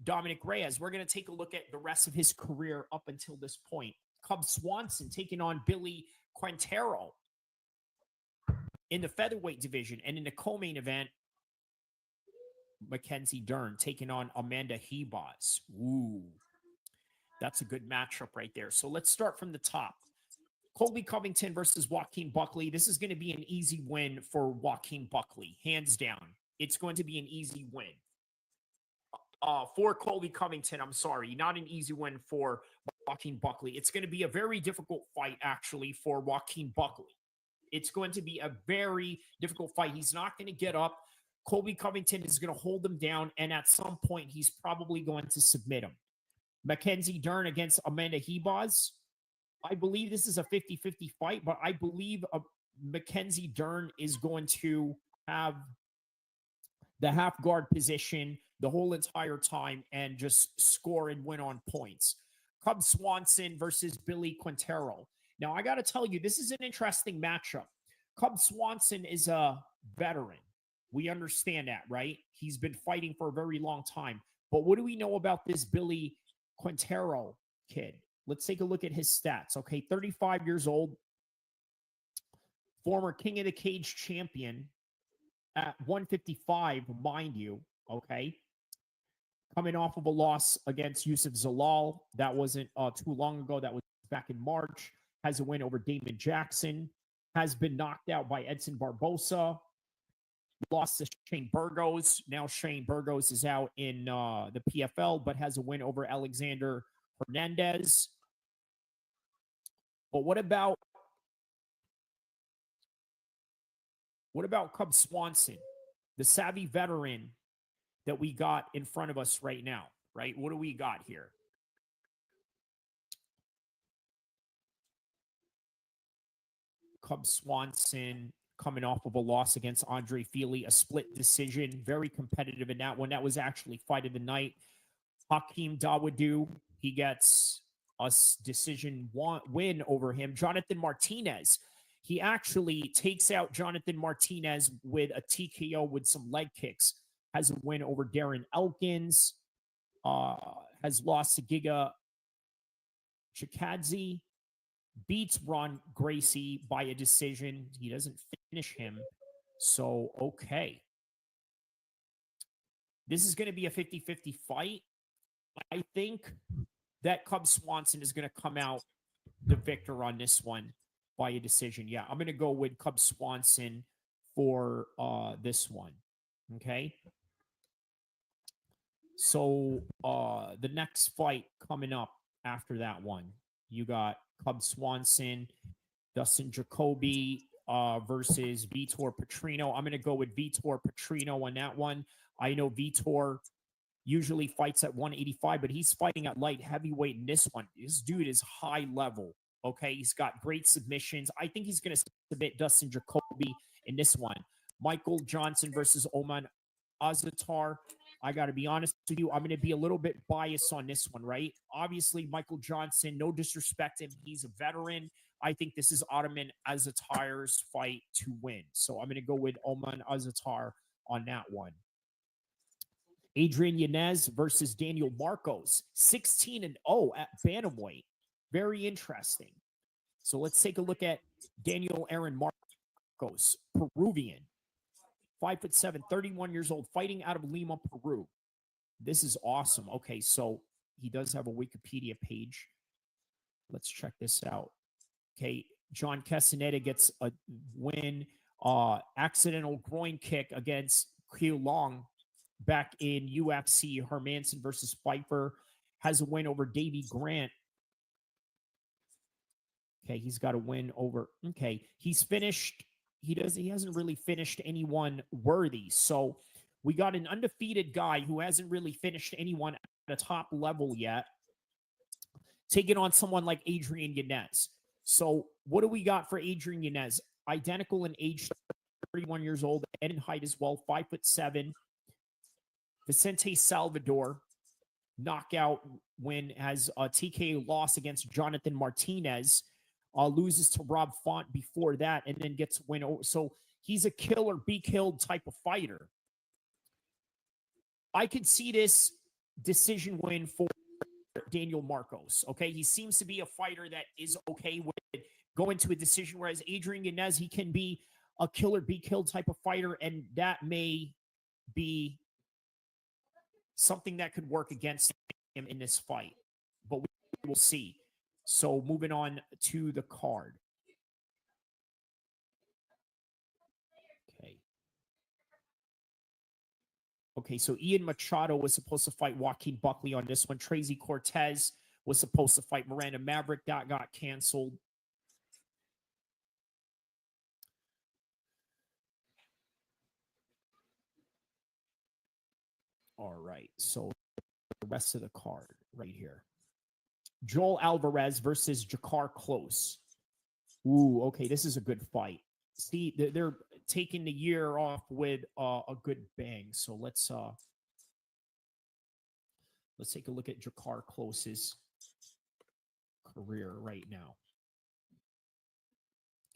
Dominic Reyes. We're going to take a look at the rest of his career up until this point. Cub Swanson taking on Billy Quintero in the featherweight division. And in the co-main event, Mackenzie Dern taking on Amanda Hebaz. Ooh, that's a good matchup right there. So let's start from the top. Colby Covington versus Joaquin Buckley. This is going to be an easy win for Joaquin Buckley, hands down. It's going to be an easy win. For Colby Covington, I'm sorry, not an easy win for Joaquin Buckley. It's going to be a very difficult fight, actually, for Joaquin Buckley. It's going to be a very difficult fight. He's not going to get up. Colby Covington is going to hold him down, and at some point, he's probably going to submit him. Mackenzie Dern against Amanda Hebaz. I believe this is a 50-50 fight, but I believe Mackenzie Dern is going to have the half guard position the whole entire time and just score and win on points. Cub Swanson versus Billy Quintero. Now, I got to tell you, this is an interesting matchup. Cub Swanson is a veteran. We understand that, right? He's been fighting for a very long time. But what do we know about this Billy Quintero kid? Let's take a look at his stats. Okay, 35 years old, former King of the Cage champion at 155, mind you. Okay, coming off of a loss against Yusuf Zalal. That wasn't too long ago. That was back in March. Has a win over Damon Jackson. Has been knocked out by Edson Barbosa. Lost to Shane Burgos. Now Shane Burgos is out in the PFL, but has a win over Alexander Hernandez. But what about Cub Swanson, the savvy veteran that we got in front of us right now, right? What do we got here? Cub Swanson coming off of a loss against Andre Fili, a split decision, very competitive in that one. That was actually fight of the night. Hakeem Dawodu, he gets a decision win over him. Jonathan Martinez, he actually takes out Jonathan Martinez with a TKO with some leg kicks. Has a win over Darren Elkins. Has lost to Giga Chikadze. Beats Ron Gracie by a decision. He doesn't finish him. So, okay. This is going to be a 50-50 fight. I think that Cub Swanson is going to come out the victor on this one by a decision. Yeah, I'm going to go with Cub Swanson for this one. Okay. So the next fight coming up after that one, you got Cub Swanson, Dustin Jacoby versus Vitor Petrino. I'm going to go with Vitor Petrino on that one. I know Vitor usually fights at 185, but he's fighting at light heavyweight in this one. This dude is high level. Okay, he's got great submissions. I think he's going to submit Dustin Jacoby in this one. Michael Johnson versus Oman Azatar. I got to be honest with you, I'm going to be a little bit biased on this one, right? Obviously, Michael Johnson, no disrespect to him, he's a veteran. I think this is Oman Azatar's fight to win. So I'm going to go with Oman Azatar on that one. Adrian Yanez versus Daniel Marcos, 16-0 at bantamweight. Very interesting. So let's take a look at Daniel Aaron Marcos, Peruvian. 5'7", 31 years old, fighting out of Lima, Peru. This is awesome. Okay, so he does have a Wikipedia page. Let's check this out. Okay, John Castaneda gets a win. Accidental groin kick against Qiu Long back in UFC. Hermanson versus Pfeiffer has a win over Davey Grant. Okay, he's got a win over. Okay, he's finished. He hasn't really finished anyone worthy. So we got an undefeated guy who hasn't really finished anyone at a top level yet, taking on someone like Adrian Yanez. So what do we got for Adrian Yanez? Identical in age, 31 years old, and in height as well, 5'7". Vicente Salvador, knockout win, has a TKO loss against Jonathan Martinez. Loses to Rob Font before that, and then gets a win. So he's a kill or be killed type of fighter. I could see this decision win for Daniel Marcos. Okay, he seems to be a fighter that is okay with going to a decision, whereas Adrian Yanez, he can be a kill or be killed type of fighter, and that may be something that could work against him in this fight. But we will see. So moving on to the card. Okay, so Ian Machado was supposed to fight Joaquin Buckley on this one. Tracy Cortez was supposed to fight Miranda Maverick. That got canceled. All right, so the rest of the card right here. Joel Alvarez versus Jakar Close. Ooh, okay, this is a good fight. See, taking the year off with a good bang. So let's take a look at JaKarr Close's career right now.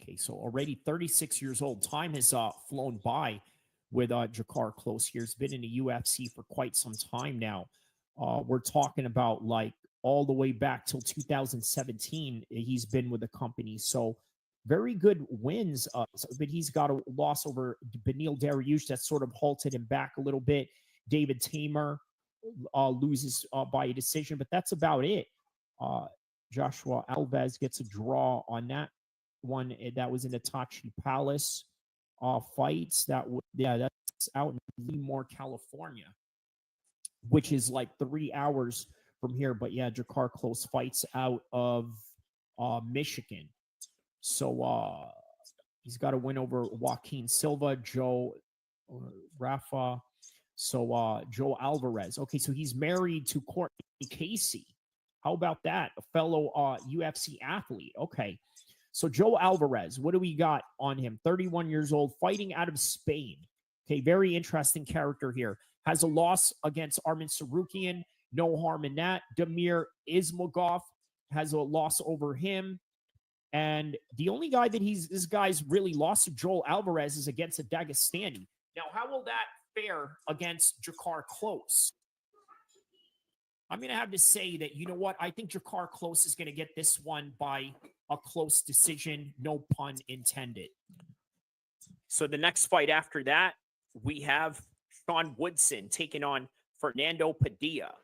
Okay, so already 36 years old. Time has flown by with JaKarr Close here. He's been in the UFC for quite some time now. We're talking about like all the way back till 2017. He's been with the company. So very good wins. But he's got a loss over Beneil Dariush that sort of halted him back a little bit. David Tamer loses by a decision, but that's about it. Joshua Alves gets a draw on that one. That was in the Tachi Palace fights. That's out in Lemoore, California, which is like 3 hours from here. But yeah, JaKarr Close fights out of Michigan. So he's got a win over Joaquin Silva, Joe Rafa. So Joe Alvarez. Okay, so he's married to Courtney Casey. How about that? A fellow UFC athlete. Okay. So Joe Alvarez, what do we got on him? 31 years old, fighting out of Spain. Okay, very interesting character here. Has a loss against Armin Sarukian. No harm in that. Damir Ismagulov has a loss over him. And the only guy that this guy's really lost to Joel Alvarez is against a Dagestani. Now, how will that fare against JaKarr Close? I'm going to have to say that, you know what? I think JaKarr Close is going to get this one by a close decision. No pun intended. So the next fight after that, we have Sean Woodson taking on Fernando Padilla.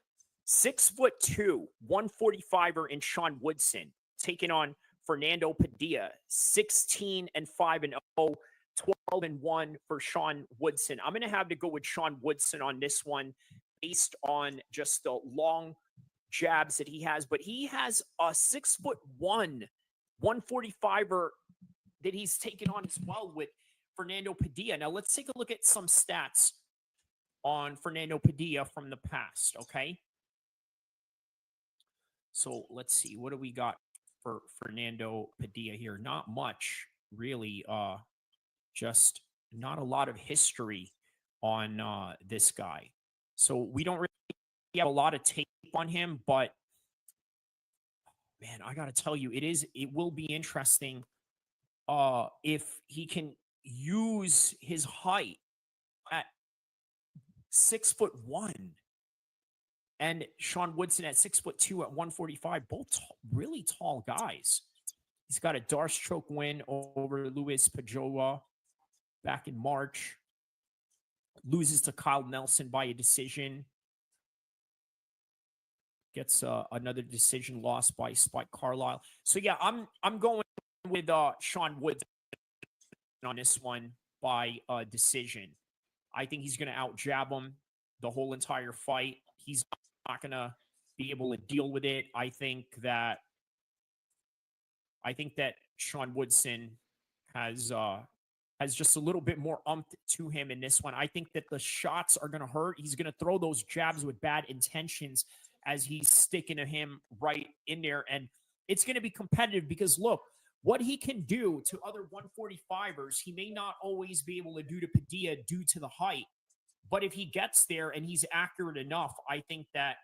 6'2", 145er in Sean Woodson taking on Fernando Padilla. 16-5-0, 12-1 for Sean Woodson. I'm going to have to go with Sean Woodson on this one based on just the long jabs that he has. But he has a 6'1", 145er that he's taken on as well with Fernando Padilla. Now, let's take a look at some stats on Fernando Padilla from the past, okay? So let's see. What do we got for Fernando Padilla here? Not much, really. Just not a lot of history on this guy. So we don't really have a lot of tape on him, but man, I got to tell you, it will be interesting if he can use his height at 6'1", and Sean Woodson at 6'2" at 145, both really tall guys. He's got a Darstroke win over Luis Pajoa back in March. Loses to Kyle Nelson by a decision. Gets another decision loss by Spike Carlisle. So yeah, I'm going with Sean Woodson on this one by decision. I think he's going to out jab him the whole entire fight. He's not going to be able to deal with it. I think that Sean Woodson has just a little bit more umph to him in this one. I think that the shots are going to hurt. He's going to throw those jabs with bad intentions as he's sticking to him right in there. And it's going to be competitive because, look, what he can do to other 145ers, he may not always be able to do to Padilla due to the height. But if he gets there and he's accurate enough, I think that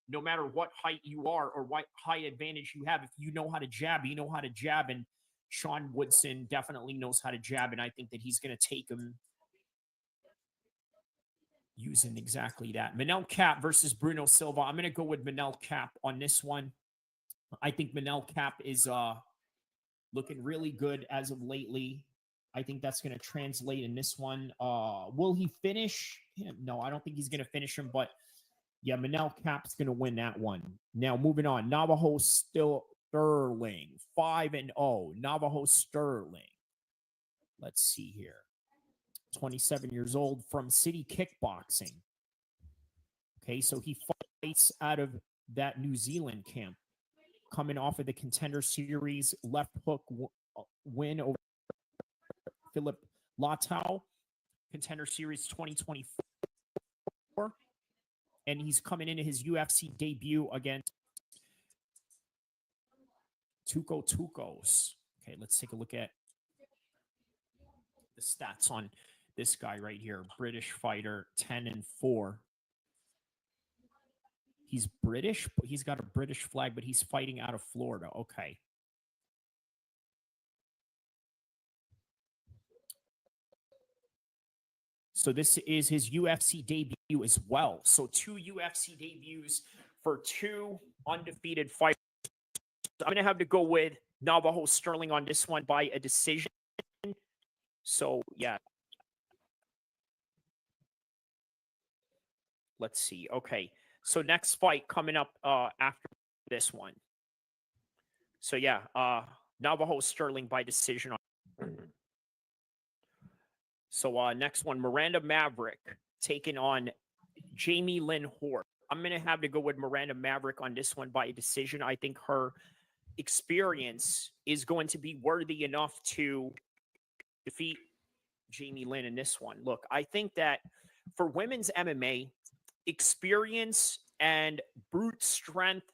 no matter what height you are or what height advantage you have, if you know how to jab, you know how to jab. And Sean Woodson definitely knows how to jab, and I think that he's going to take him using exactly that. Manel Kape versus Bruno Silva. I'm going to go with Manel Kape on this one. I think Manel Kape is looking really good as of lately. I think that's going to translate in this one. Will he finish him? No, I don't think he's going to finish him, but yeah, Manel Kape's going to win that one. Now, moving on. Navajo Sterling, 5-0. Navajo Sterling. Let's see here. 27 years old from City Kickboxing. Okay, so he fights out of that New Zealand camp. Coming off of the Contender Series left hook win over Philip Latau. Contender Series 2024. And he's coming into his UFC debut against Tuco Tucos. Okay, let's take a look at the stats on this guy right here. British fighter, 10-4. He's British, but he's got a British flag, but he's fighting out of Florida. Okay. So this is his UFC debut as well. So 2 UFC debuts for 2 undefeated fighters. I'm going to have to go with Navajo Sterling on this one by a decision. So, yeah. Let's see. Okay. So next fight coming up after this one. So, yeah, Navajo Sterling by decision. So next one, Miranda Maverick taking on Jamie Lynn Hort. I'm going to have to go with Miranda Maverick on this one by decision. I think her experience is going to be worthy enough to defeat Jamie Lynn in this one. Look, I think that for women's MMA, experience and brute strength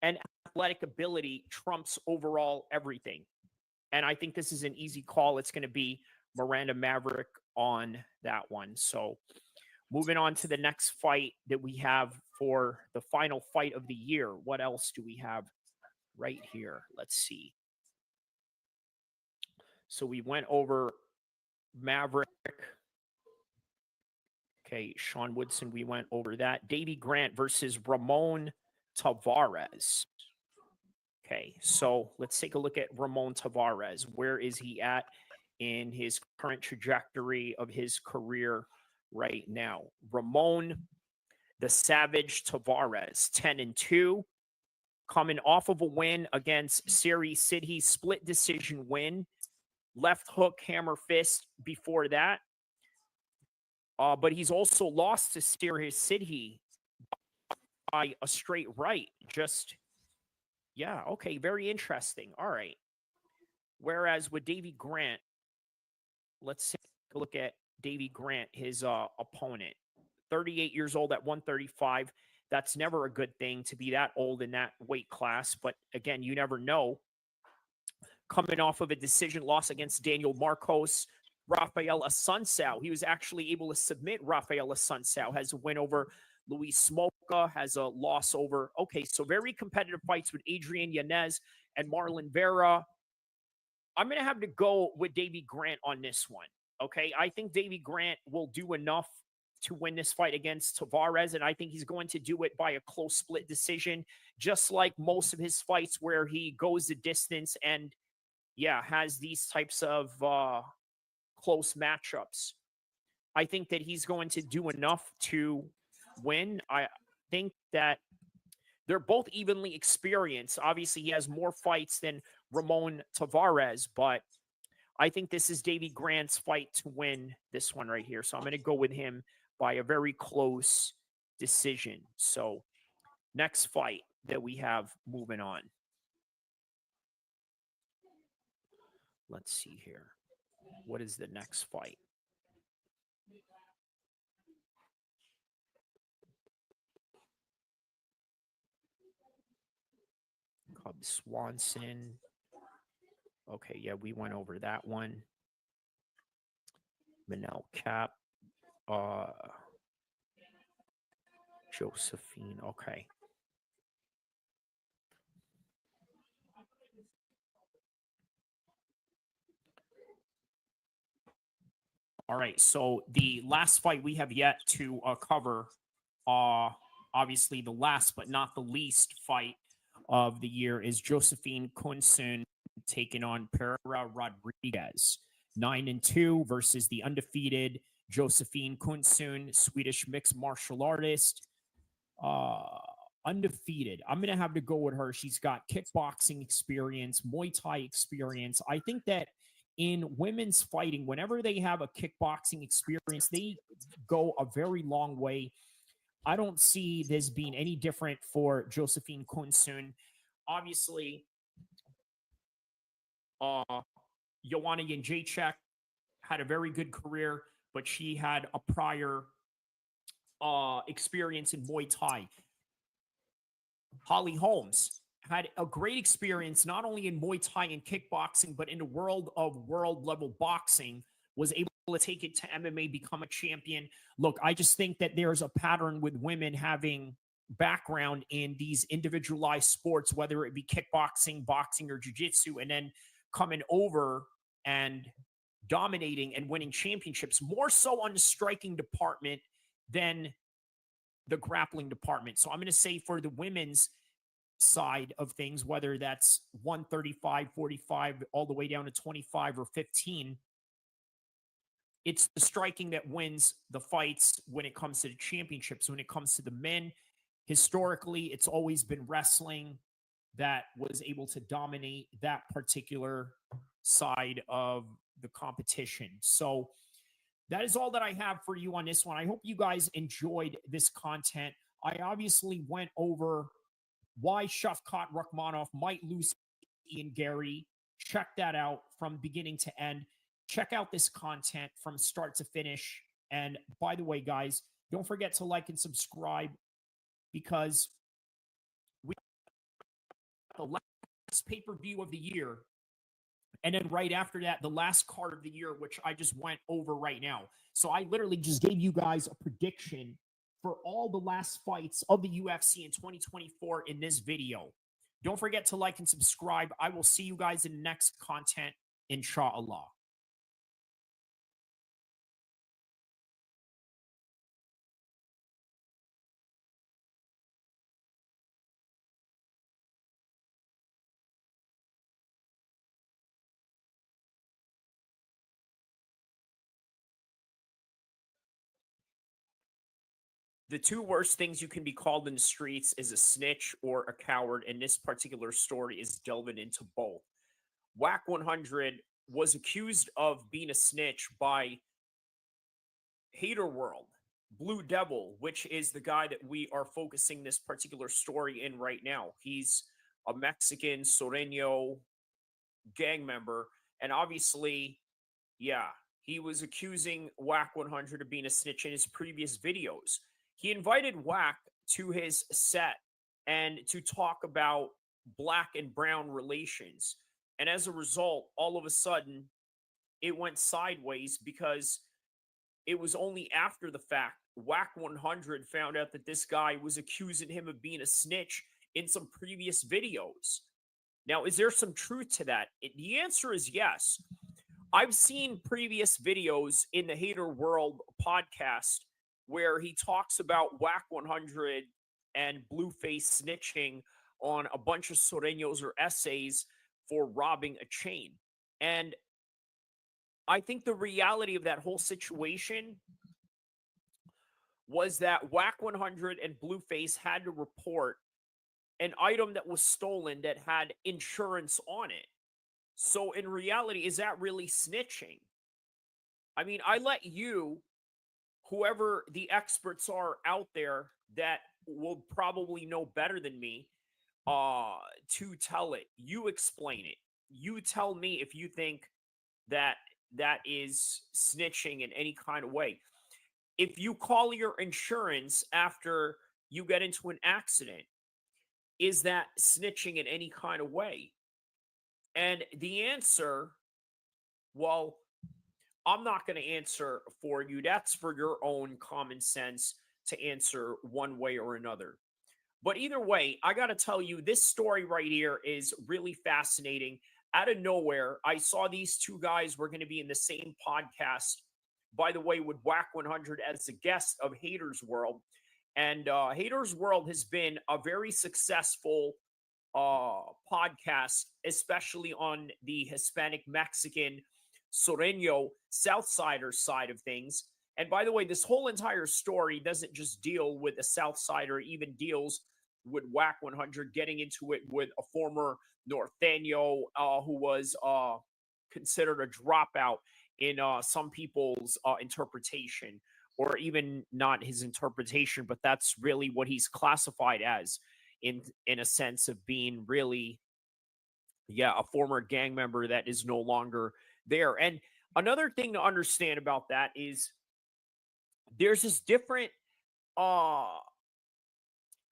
and athletic ability trumps overall everything. And I think this is an easy call. It's going to be Miranda Maverick on that one. So moving on to the next fight that we have for the final fight of the year. What else do we have right here? Let's see. So we went over Maverick. Okay, Sean Woodson, we went over that. Davey Grant versus Ramon Tavares. Okay, so let's take a look at Ramon Tavares. Where is he at in his current trajectory of his career right now? Ramon, the Savage Tavares, 10-2, coming off of a win against Siri Sidhi, split decision win, left hook, hammer fist before that. But he's also lost to Siri Sidhi by a straight right. Just, yeah, okay, very interesting. All right. Whereas with Davey Grant, let's take a look at Davey Grant, his opponent. 38 years old at 135. That's never a good thing to be that old in that weight class. But again, you never know. Coming off of a decision loss against Daniel Marcos, Rafael Asuncao. He was actually able to submit Rafael Asuncao. Has a win over Luis Smolka, has a loss over. Okay, so very competitive fights with Adrian Yanez and Marlon Vera. I'm going to have to go with Davey Grant on this one. Okay, I think Davey Grant will do enough to win this fight against Tavares, and I think he's going to do it by a close split decision, just like most of his fights where he goes the distance and, yeah, has these types of close matchups. I think that he's going to do enough to win. I think that they're both evenly experienced. Obviously, he has more fights than Ramon Tavares, but I think this is Davey Grant's fight to win this one right here. So I'm going to go with him by a very close decision. So next fight that we have moving on. Let's see here. What is the next fight? Cub Swanson. Okay, yeah, we went over that one. Manel Cap. Josephine. Okay. All right, so the last fight we have yet to cover, obviously the last but not the least fight of the year is Josephine Kunsun taking on Pereira Rodriguez. 9-2 versus the undefeated Josephine Kunsun, Swedish mixed martial artist. Undefeated. I'm going to have to go with her. She's got kickboxing experience, Muay Thai experience. I think that in women's fighting, whenever they have a kickboxing experience, they go a very long way. I don't see this being any different for Josephine Kunsun. Obviously, Joanna Jędrzejczyk had a very good career, but she had a prior experience in Muay Thai. Holly Holmes had a great experience, not only in Muay Thai and kickboxing, but in the world of world level boxing, was able to take it to MMA, become a champion. Look, I just think that there's a pattern with women having background in these individualized sports, whether it be kickboxing, boxing, or jiu-jitsu, and then coming over and dominating and winning championships, more so on the striking department than the grappling department. So I'm going to say for the women's side of things, whether that's 135, 45, all the way down to 25 or 15, it's the striking that wins the fights when it comes to the championships. When it comes to the men, historically, it's always been wrestling that was able to dominate that particular side of the competition. So that is all that I have for you on this one. I hope you guys enjoyed this content. I obviously went over why Shavkat Rakhmonov might lose Ian Gary. Check that out from beginning to end. Check out this content from start to finish. And by the way, guys, don't forget to like and subscribe, because we have the last pay-per-view of the year. And then right after that, the last card of the year, which I just went over right now. So I literally just gave you guys a prediction for all the last fights of the UFC in 2024 in this video. Don't forget to like and subscribe. I will see you guys in the next content, inshallah. The two worst things you can be called in the streets is a snitch or a coward, and this particular story is delving into both. Whack 100 was accused of being a snitch by Hater World, Blue Devil, which is the guy that we are focusing this particular story in right now. He's a Mexican Sureño gang member, and obviously, yeah, he was accusing Whack 100 of being a snitch in his previous videos. He invited Whack to his set and to talk about black and brown relations. And as a result, all of a sudden, it went sideways, because it was only after the fact Whack 100 found out that this guy was accusing him of being a snitch in some previous videos. Now, is there some truth to that? The answer is yes. I've seen previous videos in the Hater World podcast where he talks about Whack 100 and Blueface snitching on a bunch of Sureños or essays for robbing a chain. And I think the reality of that whole situation was that Whack 100 and Blueface had to report an item that was stolen that had insurance on it. So in reality, is that really snitching? I mean, I let you, whoever the experts are out there that will probably know better than me, to tell it. You explain it. You tell me if you think that that is snitching in any kind of way. If you call your insurance after you get into an accident, is that snitching in any kind of way? And the answer, well, I'm not going to answer for you. That's for your own common sense to answer one way or another. But either way, I got to tell you, this story right here is really fascinating. Out of nowhere, I saw these two guys were going to be in the same podcast, by the way, with Whack 100 as a guest of Haters World. And Haters World has been a very successful podcast, especially on the Hispanic Mexican Sureño Southsider side of things. And by the way, this whole entire story doesn't just deal with a Southsider, even deals with Whack 100 getting into it with a former Norteño who was considered a dropout in some people's interpretation, or even not his interpretation, but that's really what he's classified as, in a sense of being really, a former gang member that is no longer there. And another thing to understand about that is there's this different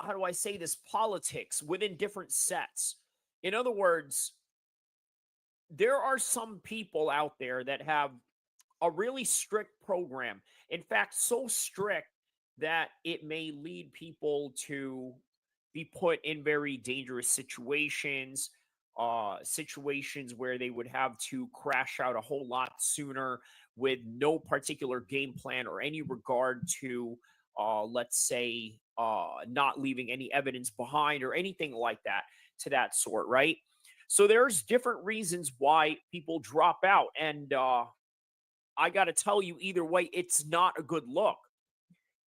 how do I say this, politics within different sets. In other words, there are some people out there that have a really strict program. In fact, so strict that it may lead people to be put in very dangerous situations, situations where they would have to crash out a whole lot sooner with no particular game plan or any regard to, let's say, not leaving any evidence behind or anything like that to that sort, right? So there's different reasons why people drop out. And I got to tell you, either way, it's not a good look.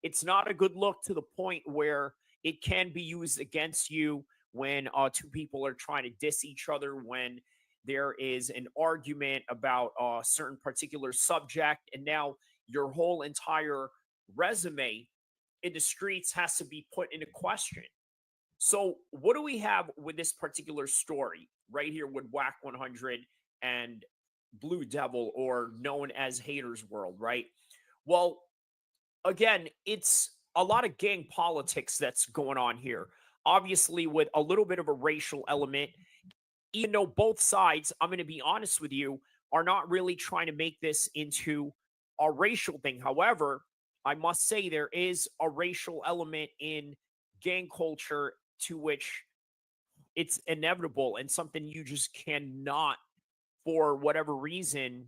It's not a good look to the point where it can be used against you when two people are trying to diss each other, when there is an argument about a certain particular subject, and now your whole entire resume in the streets has to be put into question. So, what do we have with this particular story right here with Whack 100 and Blue Devil, or known as Haters World, right? Well, again, it's a lot of gang politics that's going on here. Obviously, with a little bit of a racial element, even though both sides, I'm going to be honest with you, are not really trying to make this into a racial thing. However, I must say there is a racial element in gang culture to which it's inevitable and something you just cannot, for whatever reason,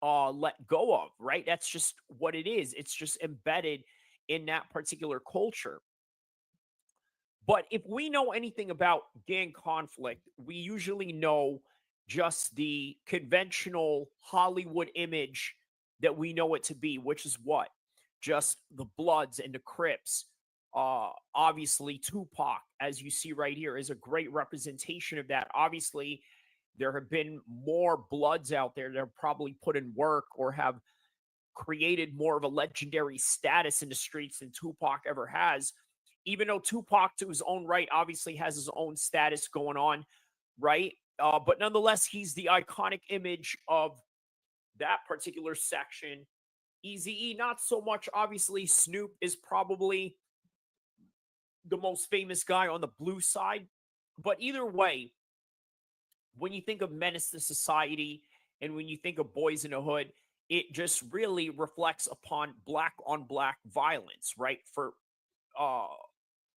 let go of, right? That's just what it is. It's just embedded in that particular culture. But if we know anything about gang conflict, we usually know just the conventional Hollywood image that we know it to be, which is what? Just the Bloods and the Crips. Obviously, Tupac, as you see right here, is a great representation of that. Obviously, there have been more Bloods out there that have probably put in work or have created more of a legendary status in the streets than Tupac ever has. Even though Tupac, to his own right, obviously has his own status going on, right? But nonetheless, he's the iconic image of that particular section. Eazy-E, not so much. Obviously, Snoop is probably the most famous guy on the blue side. But either way, when you think of Menace to Society and when you think of Boys in the Hood, it just really reflects upon black on black violence, right? For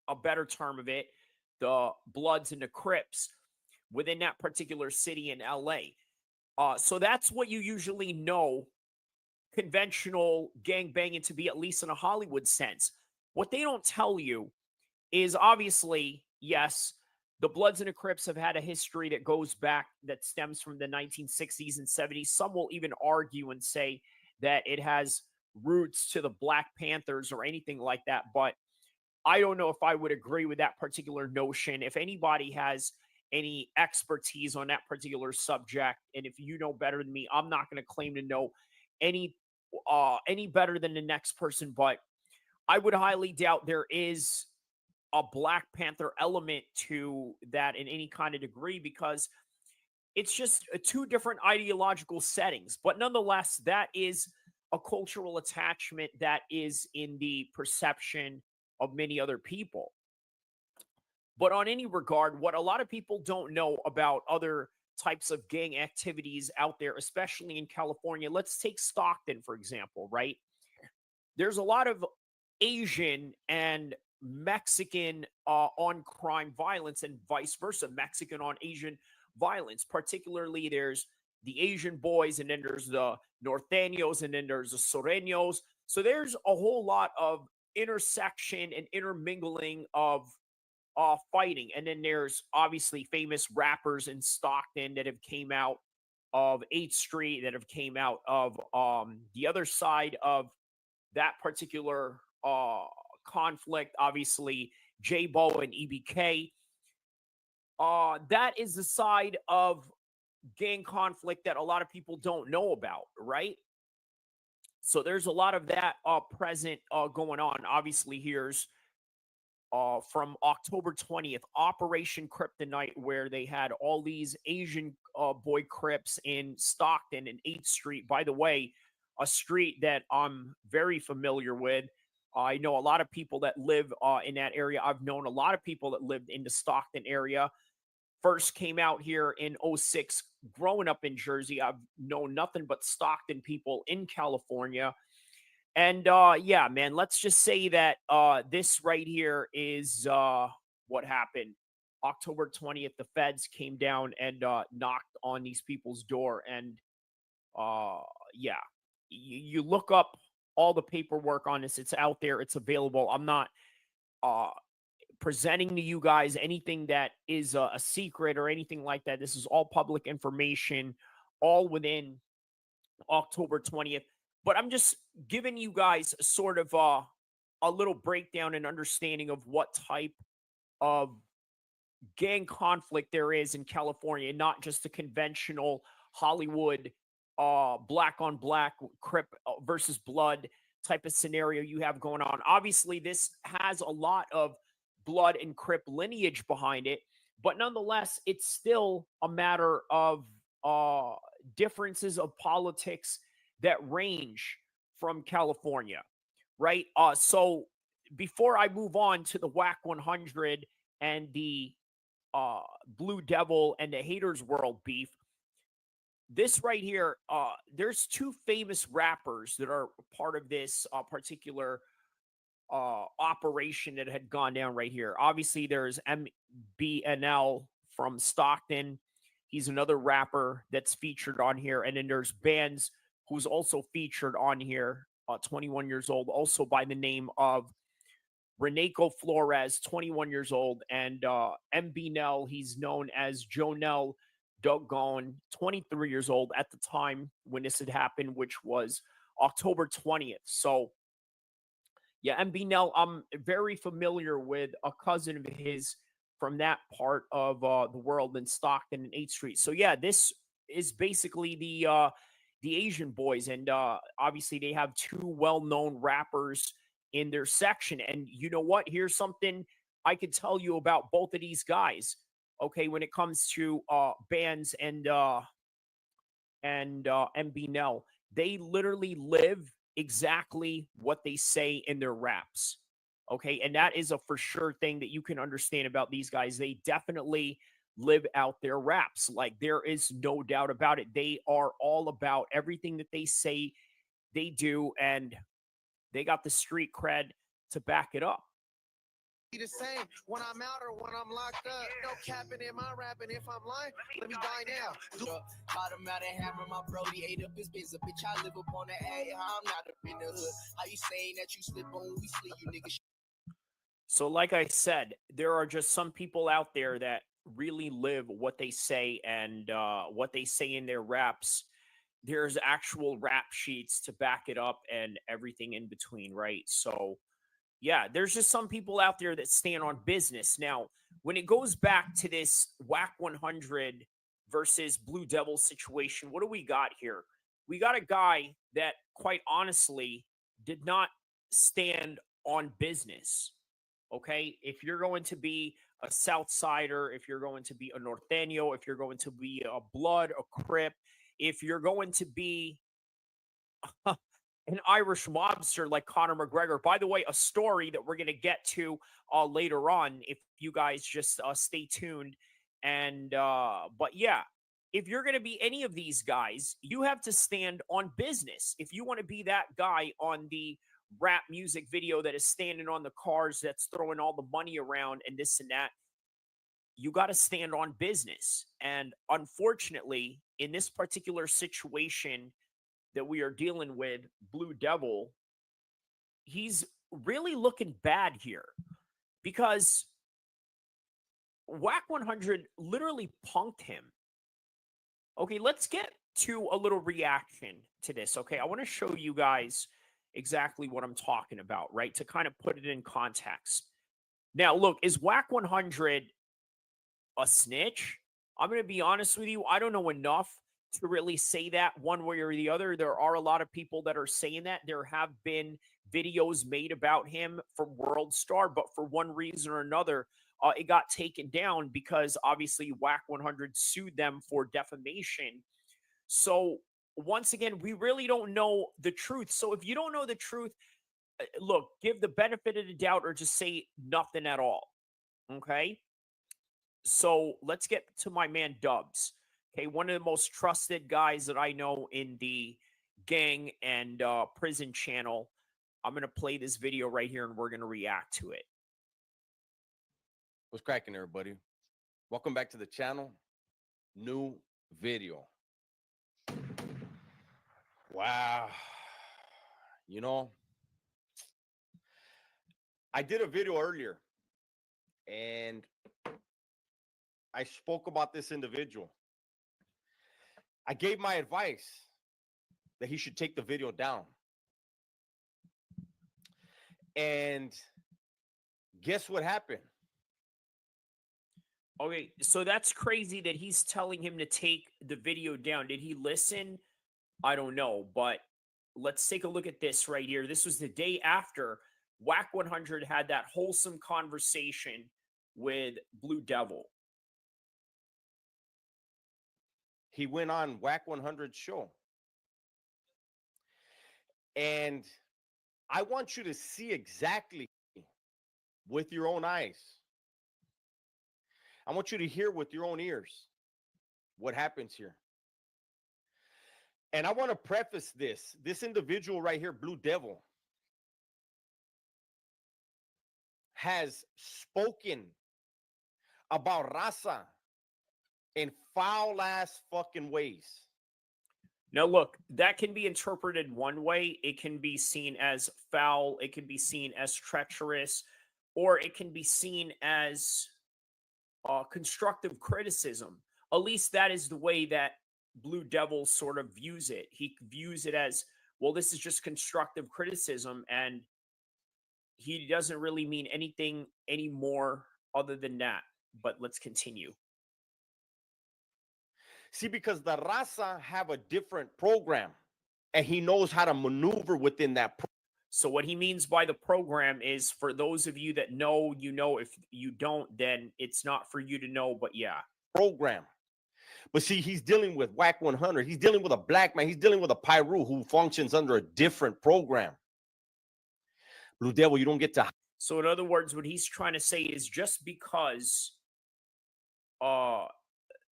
a better term of it, the Bloods and the Crips within that particular city in LA. So that's what you usually know conventional gang banging to be, at least in a Hollywood sense. What they don't tell you is obviously, yes, the Bloods and the Crips have had a history that goes back, that stems from the 1960s and 70s. Some will even argue and say that it has roots to the Black Panthers or anything like that. But I don't know if I would agree with that particular notion. If anybody has any expertise on that particular subject, and if you know better than me, I'm not going to claim to know any better than the next person, but I would highly doubt there is a Black Panther element to that in any kind of degree, because it's just two different ideological settings. But nonetheless, that is a cultural attachment that is in the perception of many other people. But on any regard, what a lot of people don't know about other types of gang activities out there, especially in California, let's take Stockton, for example, right? There's a lot of Asian and Mexican on crime violence and vice versa, Mexican on Asian violence. Particularly, there's the Asian boys, and then there's the Norteños, and then there's the Sureños. So there's a whole lot of intersection and intermingling of fighting. And then there's obviously famous rappers in Stockton that have came out of 8th Street, that have came out of the other side of that particular conflict, obviously J-Bo and EBK. That is the side of gang conflict that a lot of people don't know about, right? So there's a lot of that present going on. Obviously, here's from October 20th, Operation Kryptonite, where they had all these Asian boy Crips in Stockton and 8th Street. By the way, a street that I'm very familiar with. I know a lot of people that live in that area. I've known a lot of people that lived in the Stockton area. First came out here in 06, growing up in Jersey. I've known nothing but Stockton people in California. And yeah, man, let's just say that this right here is what happened. October 20th, the feds came down and knocked on these people's door. And yeah, you look up all the paperwork on this. It's out there. It's available. I'm not presenting to you guys anything that is a secret or anything like that. This is all public information, all within October 20th. But I'm just giving you guys sort of a little breakdown and understanding of what type of gang conflict there is in California, not just the conventional Hollywood black on black, Crip versus blood type of scenario you have going on. Obviously, this has a lot of blood and Crip lineage behind it, but nonetheless, it's still a matter of differences of politics that range from California, right? So before I move on to the WAC 100 and the Blue Devil and the Haters World beef, this right here, there's two famous rappers that are part of this particular operation that had gone down right here. Obviously, there's MBNL from Stockton. He's another rapper that's featured on here. And then there's Bands, who's also featured on here, 21 years old, also by the name of Renaco Flores, 21 years old. And MB Nell, he's known as Jonell Doggone, 23 years old at the time when this had happened, which was October 20th. So, yeah, MB Nell, I'm very familiar with a cousin of his from that part of the world in Stockton and 8th Street. So, yeah, this is basically the Asian boys. And obviously they have two well-known rappers in their section. And you know what? Here's something I could tell you about both of these guys. Okay, when it comes to Bands and MB Nell, they literally live exactly what they say in their raps. Okay, and that is a for sure thing that you can understand about these guys. They definitely live out their raps. Like, there is no doubt about it. They are all about everything that they say they do, and they got the street cred to back it up. The same when I'm out or when I'm locked up. No capping in my rapping. If I'm lying, let me die now. Caught him out and hammer my brody ate up his biz. A bitch, I live up on the A. I'm not up in the hood. How you saying that you slip on we sleep, you niggas? So, like I said, there are just some people out there that really live what they say, and what they say in their raps. There's actual rap sheets to back it up and everything in between, right? So, yeah, there's just some people out there that stand on business. Now, when it goes back to this WAC 100 versus Blue Devil situation, what do we got here? We got a guy that, quite honestly, did not stand on business. Okay, if you're going to be a South Sider, if you're going to be a Norteño, if you're going to be a Blood, a Crip, if you're going to be an Irish mobster like Conor McGregor. By the way, a story that we're going to get to later on, if you guys just stay tuned. And but yeah, if you're going to be any of these guys, you have to stand on business. If you want to be that guy on the rap music video that is standing on the cars, that's throwing all the money around and this and that, you got to stand on business. And unfortunately, in this particular situation that we are dealing with, Blue Devil, he's really looking bad here because WAC 100 literally punked him. Okay, let's get to a little reaction to this. Okay, I want to show you guys exactly what I'm talking about, right? To kind of put it in context. Now, look, is WAC 100 a snitch? I'm going to be honest with you. I don't know enough to really say that one way or the other. There are a lot of people that are saying that. There have been videos made about him from World Star, but for one reason or another, it got taken down because obviously WAC 100 sued them for defamation. So once again, we really don't know the truth. So if you don't know the truth, look, give the benefit of the doubt or just say nothing at all. Okay. So let's get to my man Dubs. Okay. One of the most trusted guys that I know in the gang and prison channel. I'm going to play this video right here and we're going to react to it. What's cracking, everybody? Welcome back to the channel. New video. Wow. You know, I did a video earlier and I spoke about this individual. I gave my advice that he should take the video down. And guess what happened? Okay, so that's crazy that he's telling him to take the video down. Did he listen? I don't know, but let's take a look at this right here. This was the day after Whack 100 had that wholesome conversation with Blue Devil. He went on Whack 100's show. And I want you to see exactly with your own eyes. I want you to hear with your own ears what happens here. And I want to preface this. This individual right here, Blue Devil, has spoken about raza in foul-ass fucking ways. Now, look, that can be interpreted one way. It can be seen as foul. It can be seen as treacherous. Or it can be seen as constructive criticism. At least that is the way that Blue Devil sort of views it. He views it as, well, this is just constructive criticism, and he doesn't really mean anything anymore other than that. But let's continue. See, because the raza have a different program, and he knows how to maneuver within that program. So what he means by the program is, for those of you that know, you know. If you don't, then it's not for you to know, but yeah. Program. But see, he's dealing with Whack 100. He's dealing with a black man. He's dealing with a Pyru who functions under a different program. Blue Devil, you don't get to... So in other words, what he's trying to say is, just because,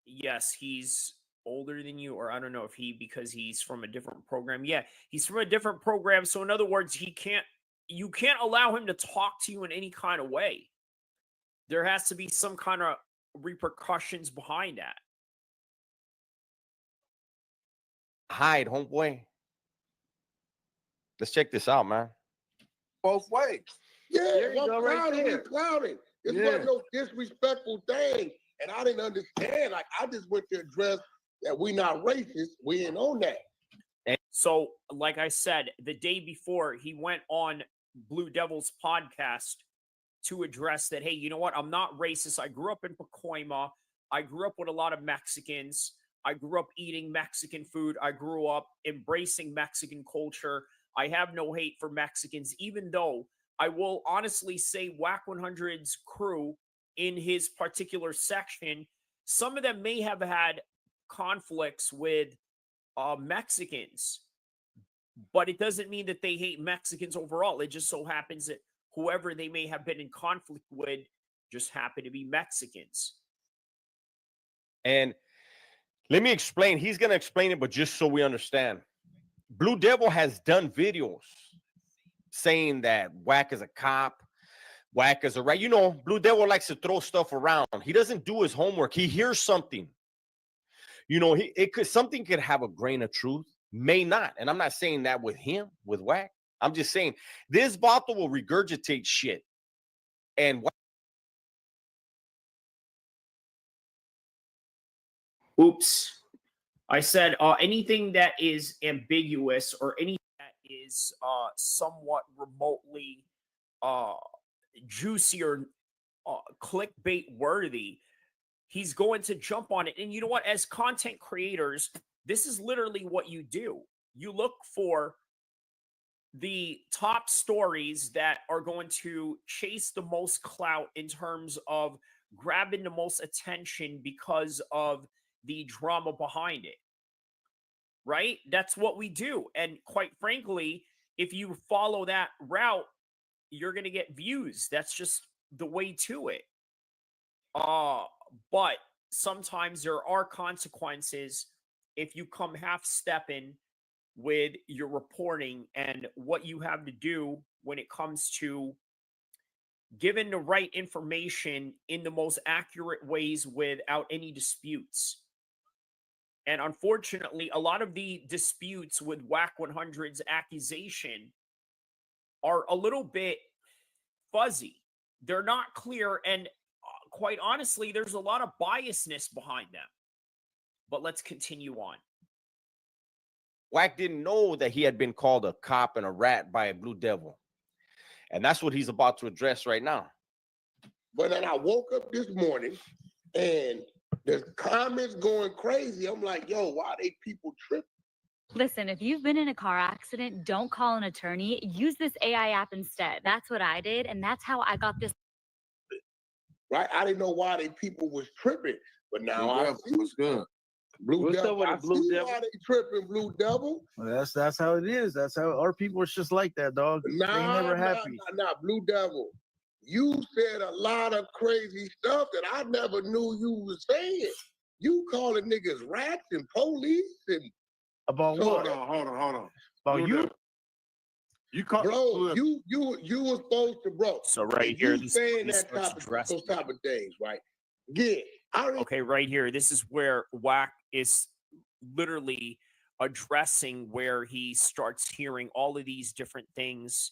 yes, he's older than you, or I don't know if because he's from a different program. Yeah, he's from a different program. So in other words, you can't allow him to talk to you in any kind of way. There has to be some kind of repercussions behind that. Hide, homeboy. Let's check this out, man. Both ways. Yeah, There you one go, right clouding there. and clouding. This Yeah. wasn't no disrespectful thing. And I didn't understand. Like, I just went to address that we not racist. We ain't on that. So, like I said, the day before, he went on Blue Devil's podcast to address that, hey, you know what? I'm not racist. I grew up in Pacoima. I grew up with a lot of Mexicans. I grew up eating Mexican food. I grew up embracing Mexican culture. I have no hate for Mexicans, even though I will honestly say Whack 100's crew in his particular section, some of them may have had conflicts with Mexicans, but it doesn't mean that they hate Mexicans overall. It just so happens that whoever they may have been in conflict with just happen to be Mexicans. And let me explain. He's going to explain it, but just so we understand. Blue Devil has done videos saying that Whack is a cop, Whack is a right. You know, Blue Devil likes to throw stuff around. He doesn't do his homework. He hears something. You know, something could have a grain of truth, may not. And I'm not saying that with him, with Whack. I'm just saying this vato will regurgitate shit. And Oops. I said anything that is ambiguous or anything that is somewhat remotely juicy or clickbait worthy, he's going to jump on it. And you know what? As content creators, this is literally what you do. You look for the top stories that are going to chase the most clout in terms of grabbing the most attention because of the drama behind it. Right? That's what we do. And quite frankly, if you follow that route, you're going to get views. That's just the way to it. But sometimes there are consequences if you come half-stepping with your reporting and what you have to do when it comes to giving the right information in the most accurate ways without any disputes. And unfortunately, a lot of the disputes with WAC 100's accusation are a little bit fuzzy. They're not clear, and quite honestly, there's a lot of biasness behind them. But let's continue on. WAC didn't know that he had been called a cop and a rat by a Blue Devil. And that's what he's about to address right now. But then I woke up this morning and there's comments going crazy. I'm like, yo, why are they people tripping? Listen, if you've been in a car accident, don't call an attorney. Use this AI app instead. That's what I did, and that's how I got this. Right? I didn't know why they people was tripping, but now I see what's good. Blue What's Devil. up with I the Blue see Devil? why they tripping, Blue Devil. Well, that's how it is. That's how our people are just like that, dog. They never happy. Nah, Blue Devil. You said a lot of crazy stuff that I never knew you was saying. You calling niggas rats and police and about what? Hold on. About Blue you? Devil. You call, bro, you were supposed to, bro. So right here, you saying that those type of things, right? Yeah. Okay, right here. This is where WAC is literally addressing where he starts hearing all of these different things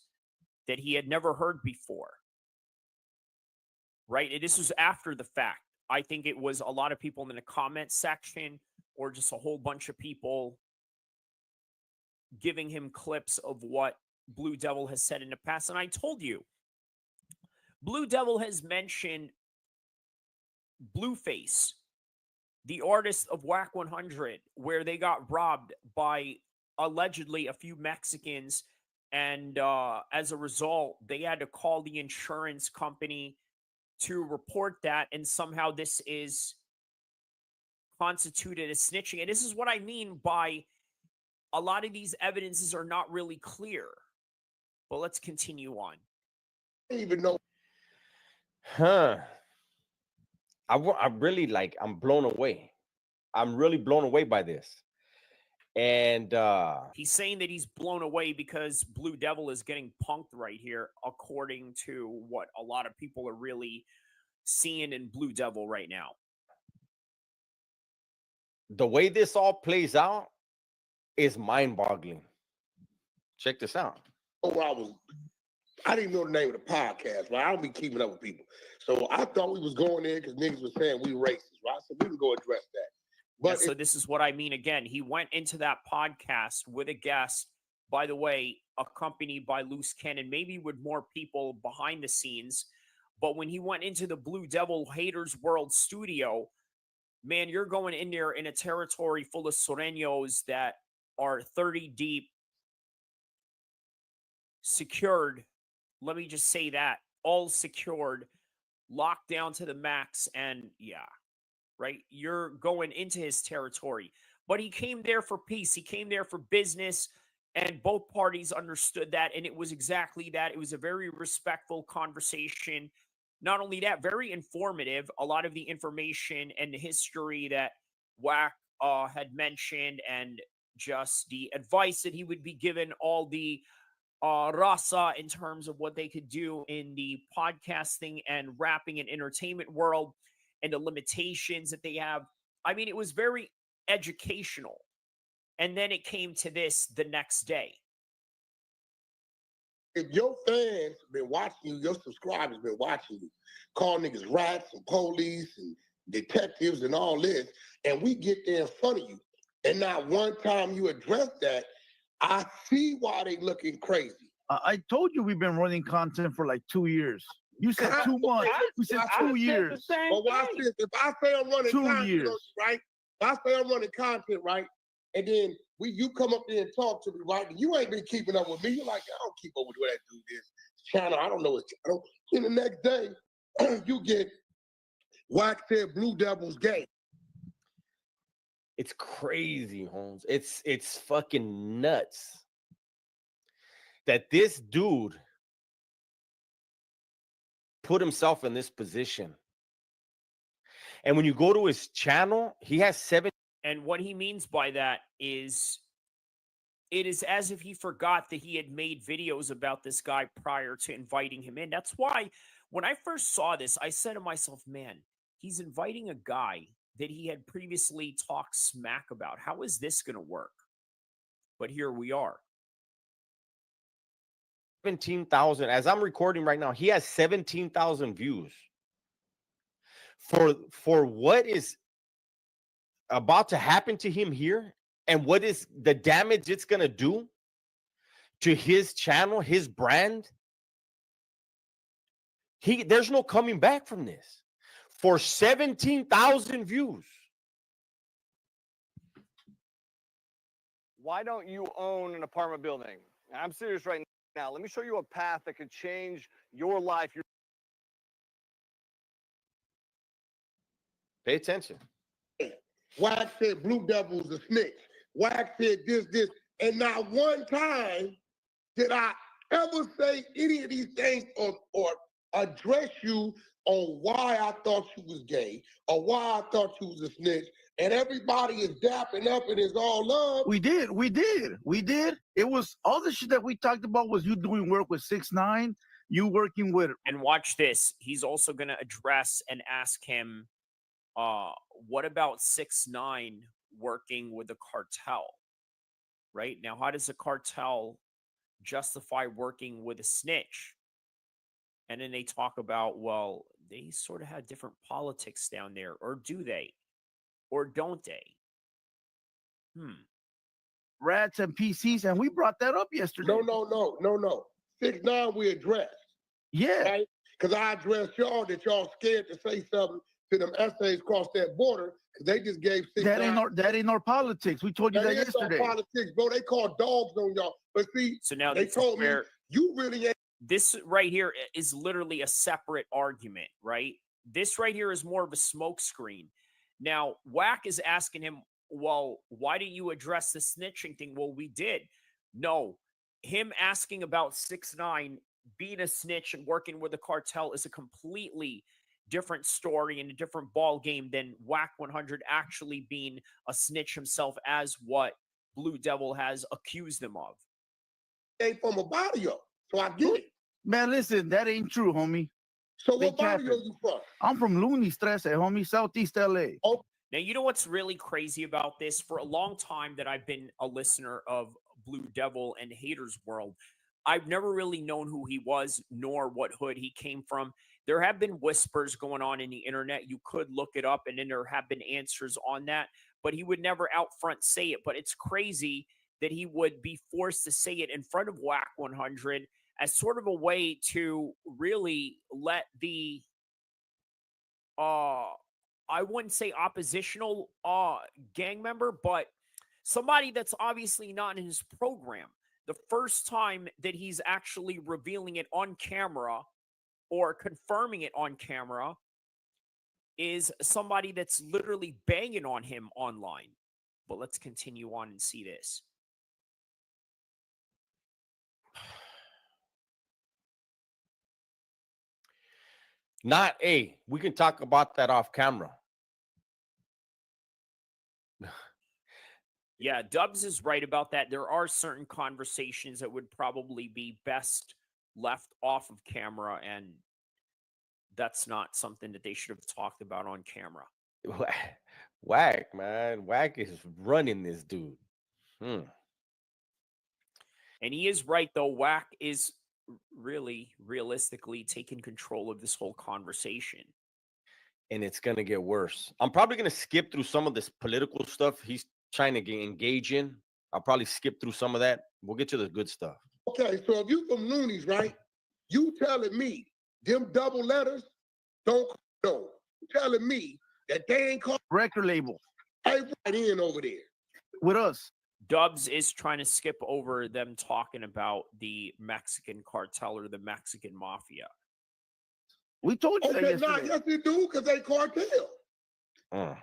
that he had never heard before. Right? And this was after the fact. I think it was a lot of people in the comment section or just a whole bunch of people giving him clips of what Blue Devil has said in the past. And I told you, Blue Devil has mentioned Blueface, the artist of WAC 100, where they got robbed by allegedly a few Mexicans. And as a result, they had to call the insurance company to report that. And somehow this is constituted as snitching. And this is what I mean by a lot of these evidences are not really clear. But let's continue on. I don't even know. I really I'm blown away. I'm really blown away by this. And he's saying that he's blown away because Blue Devil is getting punked right here, according to what a lot of people are really seeing in Blue Devil right now. The way this all plays out is mind-boggling. Check this out. I didn't know the name of the podcast, but I don't be keeping up with people. So I thought we was going there because niggas was saying we racist, right? So we can go address that. But yeah, so this is what I mean. Again, he went into that podcast with a guest, by the way, accompanied by Loose Cannon, maybe with more people behind the scenes. But when he went into the Blue Devil Haters World studio, man, you're going in there in a territory full of Sureños that are 30 deep, secured. Let me just say that. All secured, locked down to the max. And yeah, right? You're going into his territory. But he came there for peace. He came there for business. And both parties understood that. And it was exactly that. It was a very respectful conversation. Not only that, very informative. A lot of the information and the history that WAC had mentioned and just the advice that he would be given all the Raza in terms of what they could do in the podcasting and rapping and entertainment world and the limitations that they have. I mean, it was very educational. And then it came to this the next day. If your fans been watching you, your subscribers been watching you, call niggas rats and police and detectives and all this, and we get there in front of you, and not one time you address that, I see why they looking crazy. I told you we've been running content for like 2 years. You said 2 months. We said 2 years. But watch this. If I say I'm running 2 content, years, right? If I say I'm running content, right? And then you come up there and talk to me, right? And you ain't been keeping up with me. You're like, I don't keep up with what that dude is. Channel, I don't know his channel. Then the next day, you get WAC said Blue Devil's gay. It's crazy, Holmes. It's fucking nuts. that this dude put himself in this position. And when you go to his channel, he has 7. And what he means by that is it is as if he forgot that he had made videos about this guy prior to inviting him in. That's why when I first saw this, I said to myself, man, he's inviting a guy that he had previously talked smack about. How is this going to work? But here we are. 17,000. As I'm recording right now, he has 17,000 views. For what is about to happen to him here and what is the damage it's going to do to his channel, his brand, there's no coming back from this. For 17,000 views. Why don't you own an apartment building? I'm serious right now. Let me show you a path that could change your life. Pay attention. Wax said Blue Devil's a snitch. Wax said this. And not one time did I ever say any of these things or address you on why I thought you was gay or why I thought you was a snitch. And everybody is dapping up and it's all love. We did. It was all the shit that we talked about was you doing work with 6ix9ine, you working with. And watch this. He's also going to address and ask him, what about 6ix9ine working with a cartel? Right? Now, how does a cartel justify working with a snitch? And then they talk about, well, they sort of had different politics down there. Or do they? Or don't they? Rats and PCs, and we brought that up yesterday. No. 6ix9ine we addressed. Yeah. Right? Because I addressed y'all that y'all scared to say something to them essays across that border because they just gave 6ix9ine. That ain't our politics. We told you that yesterday. Our politics, bro. They called dogs on y'all. But see, so now they told me you really ain't. This right here is literally a separate argument, right? This right here is more of a smokescreen. Now, Wack is asking him, well, why didn't you address the snitching thing? Well, we did. No, him asking about 6ix9ine being a snitch and working with a cartel is a completely different story and a different ball game than Wack 100 actually being a snitch himself, as what Blue Devil has accused him of. Ain't from a barrio, so I get it. Man, listen, that ain't true, homie. So what barrio you from? I'm from Looney Stress, homie, Southeast LA. Oh. Now, you know what's really crazy about this? For a long time that I've been a listener of Blue Devil and Haters World, I've never really known who he was, nor what hood he came from. There have been whispers going on in the internet. You could look it up, and then there have been answers on that, but he would never out front say it. But it's crazy that he would be forced to say it in front of Wack 100 as sort of a way to really let the, I wouldn't say oppositional gang member, but somebody that's obviously not in his program. The first time that he's actually revealing it on camera or confirming it on camera is somebody that's literally banging on him online. But let's continue on and see this. We can talk about that off camera. Yeah, Dubs is right about that. There are certain conversations that would probably be best left off of camera, and that's not something that they should have talked about on camera. Wack, man. Wack is running this dude. And he is right, though. Wack is really, realistically taking control of this whole conversation. And it's going to get worse. I'm probably going to skip through some of this political stuff he's trying to engage in. I'll probably skip through some of that. We'll get to the good stuff. Okay, so if you from Loonies, right? You telling me them double letters don't know. You telling me that they ain't called record label. Hey, right in over there. With us. Dubs is trying to skip over them talking about the Mexican cartel or the Mexican mafia. We told you that yesterday. Yes, they do, because they cartel.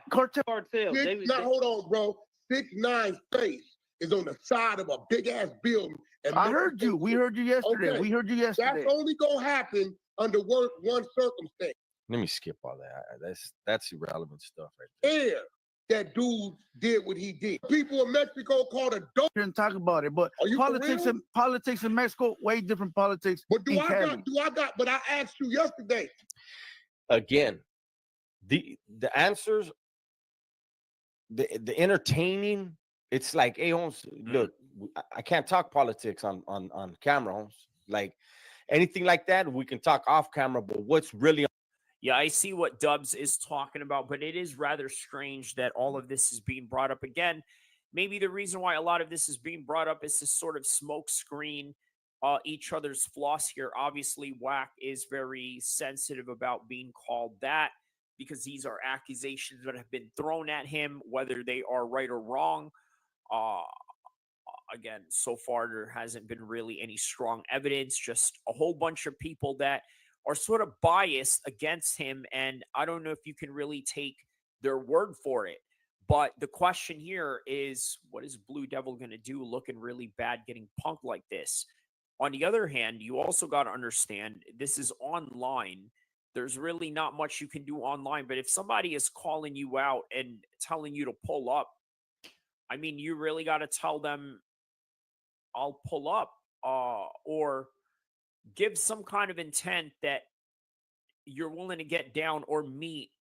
Cartel. Now, hold on, bro. 6ix9ine's face is on the side of a big-ass building, And I heard you. We heard you yesterday. Okay. We heard you yesterday. That's only gonna happen under one circumstance. Let me skip all that. That's irrelevant stuff right there. Air that dude did what he did. People in Mexico called a dope. Didn't talk about it, but politics in Mexico, way different politics. But but I asked you yesterday. Again, the answers, the entertaining, it's like, hey, Holmes, look, I can't talk politics on camera, Holmes. Like anything like that, we can talk off camera, but what's really Yeah, I see what Dubs is talking about, but it is rather strange that all of this is being brought up again. Maybe the reason why a lot of this is being brought up is to sort of smoke screen each other's flaws here. Obviously, Wack is very sensitive about being called that because these are accusations that have been thrown at him, whether they are right or wrong. Again, so far there hasn't been really any strong evidence, just a whole bunch of people that are sort of biased against him, and I don't know if you can really take their word for it. But the question here is, what is Blue Devil going to do looking really bad getting punked like this? On the other hand, you also got to understand, this is online. There's really not much you can do online, but if somebody is calling you out and telling you to pull up, I mean, you really got to tell them, I'll pull up, or give some kind of intent that you're willing to get down or meet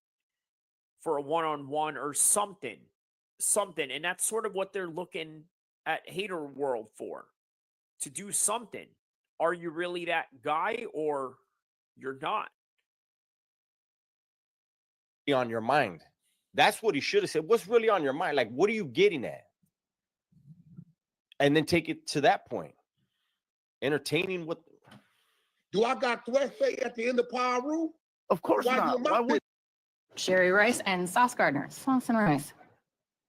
for a one-on-one or something. And that's sort of what they're looking at Hater World for, to do something. Are you really that guy or you're not? on your mind? That's what he should have said. What's really on your mind? Like, what are you getting at? And then take it to that point. Entertaining what? Do I got threats at the end of Power Rule? Of course not. Why would Sherry Rice and Sauce Gardner. Sauce and Rice.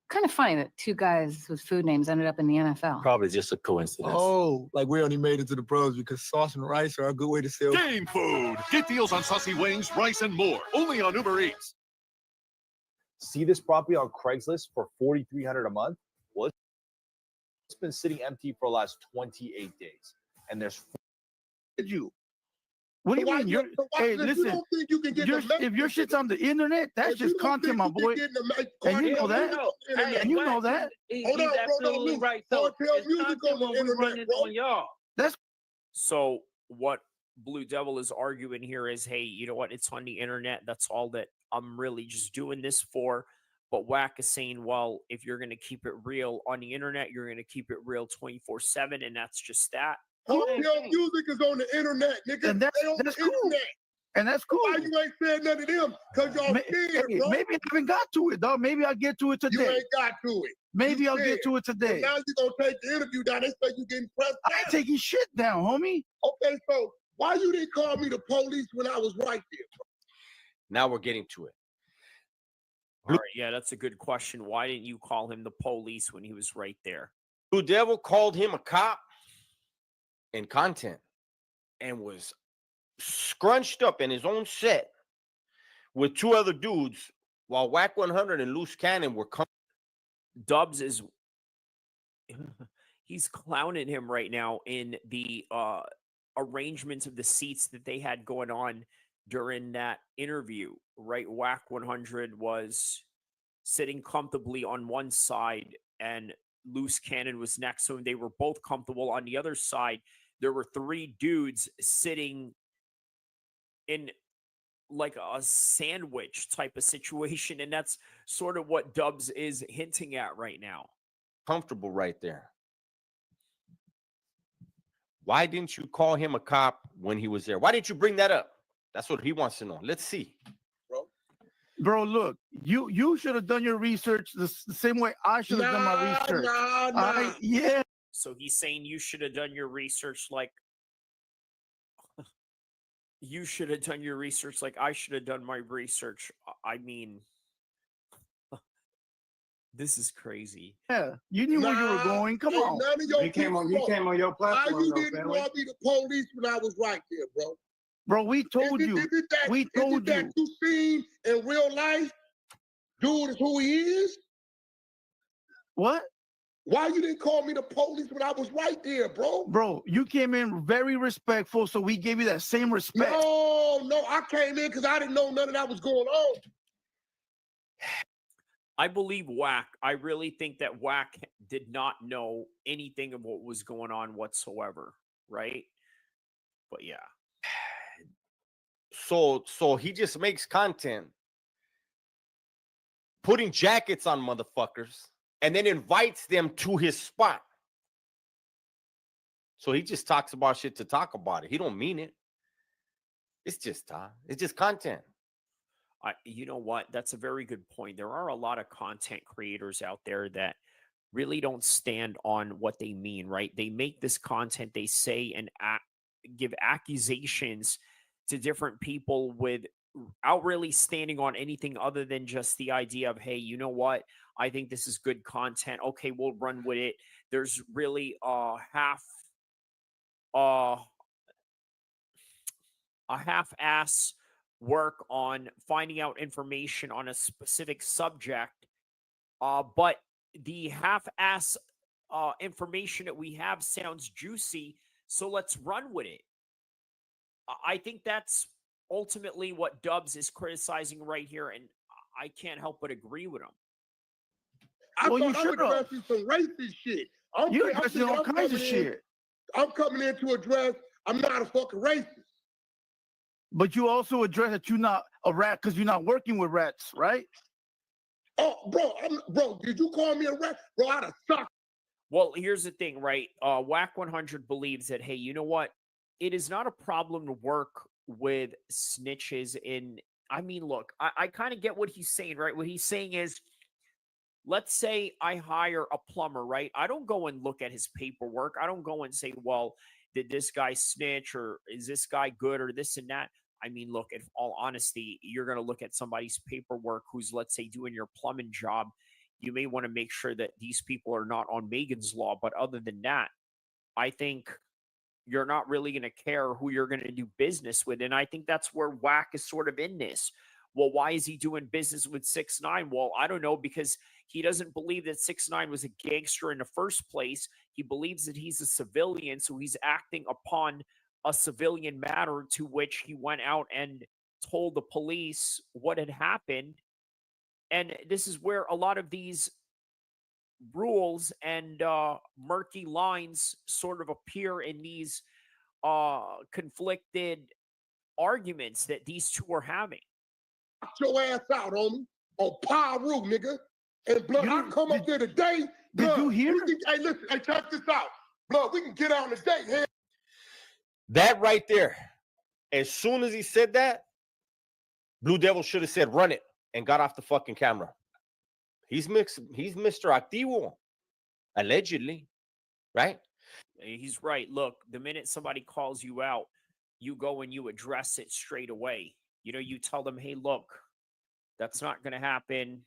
Kind of funny that two guys with food names ended up in the NFL. Probably just a coincidence. Oh, like we only made it to the pros because sauce and rice are a good way to sell. Game food. Get deals on saucy wings, rice, and more. Only on Uber Eats. See this property on Craigslist for $4,300 a month? Well, it's been sitting empty for the last 28 days. And there's What do you mean? Hey, listen. If your shit's on the internet, that's just content, my boy. And you know that. And you know that. Hold on, absolutely right. So music on the internet, bro. That's so. What Blue Devil is arguing here is, hey, you know what? It's on the internet. That's all that I'm really just doing this for. But Wack is saying, well, if you're going to keep it real on the internet, you're going to keep it real 24/7, and that's just that. Hotel music is on the internet, nigga. And that's cool. Internet. And that's cool. Why you ain't saying none of them? Because y'all scared, bro. Maybe I haven't got to it, dog. Maybe I'll get to it today. You ain't got to it. Maybe I'll get to it today. So now you're going to take the interview down. They say you getting pressed down. I ain't taking shit down, homie. Okay, so why you didn't call me the police when I was right there, bro? Now we're getting to it. All right, yeah, that's a good question. Why didn't you call him the police when he was right there? Blue Devil called him a cop in content and was scrunched up in his own set with two other dudes while Wack 100 and Loose Cannon were coming. Dubs is he's clowning him right now in the arrangements of the seats that they had going on during that interview, right? Wack 100 was sitting comfortably on one side and Loose Cannon was next to him. They were both comfortable. On the other side, there were three dudes sitting in like a sandwich type of situation. And that's sort of what Dubs is hinting at right now. Comfortable right there. Why didn't you call him a cop when he was there? Why didn't you bring that up? That's what he wants to know. Let's see. Bro, look, you should have done your research the same way I should have done my research. Yeah. So he's saying you should have done your research like you should have done your research like I should have done my research. I mean, this is crazy. Yeah, you knew where you were going. Come on. None of your You came on your platform. Why you didn't call me the police when I was right there, bro? Bro, we told you. We told you. That you seen in real life, dude is who he is? What? Why you didn't call me the police when I was right there, bro? Bro, you came in very respectful, so we gave you that same respect. No, I came in because I didn't know none of that was going on. I believe Whack. I really think that Whack did not know anything of what was going on whatsoever, right? But yeah. So he just makes content, putting jackets on motherfuckers, and then invites them to his spot. So he just talks about shit to talk about it. He don't mean it. It's just content. You know what? That's a very good point. There are a lot of content creators out there that really don't stand on what they mean, right? They make this content, they say and give accusations to different people without really standing on anything other than just the idea of, hey, you know what? I think this is good content. Okay, we'll run with it. There's really a half-ass work on finding out information on a specific subject, but the half-ass information that we have sounds juicy, so let's run with it. I think that's ultimately what Dubs is criticizing right here, and I can't help but agree with him. I thought I'm addressing some racist shit. You're addressing all kinds of shit. I'm coming in to address, I'm not a fucking racist. But you also address that you're not a rat because you're not working with rats, right? Oh, bro, did you call me a rat? Bro, I'd have sucked. Well, here's the thing, right? Whack 100 believes that, hey, you know what? It is not a problem to work with snitches I mean, look, I kind of get what he's saying, right? What he's saying is, let's say I hire a plumber, right? I don't go and look at his paperwork. I don't go and say, well, did this guy snitch or is this guy good or this and that? I mean, look, in all honesty, you're going to look at somebody's paperwork who's, let's say, doing your plumbing job. You may want to make sure that these people are not on Megan's Law. But other than that, I think you're not really going to care who you're going to do business with. And I think that's where Whack is sort of in this. Well, why is he doing business with 6ix9ine? Well, I don't know, because he doesn't believe that 6ix9ine was a gangster in the first place. He believes that he's a civilian, so he's acting upon a civilian matter, to which he went out and told the police what had happened. And this is where a lot of these rules and murky lines sort of appear in these conflicted arguments that these two are having. Knock your ass out, homie, on Pyru, nigga. And blood, I come up there today. Did you hear? Hey, listen, hey, check this out. Blood, we can get out today. Hey. That right there, as soon as he said that, Blue Devil should have said, run it, and got off the fucking camera. He's Mr. Activo, allegedly, right? He's right. Look, the minute somebody calls you out, you go and you address it straight away. You know, you tell them, hey, look, that's not going to happen.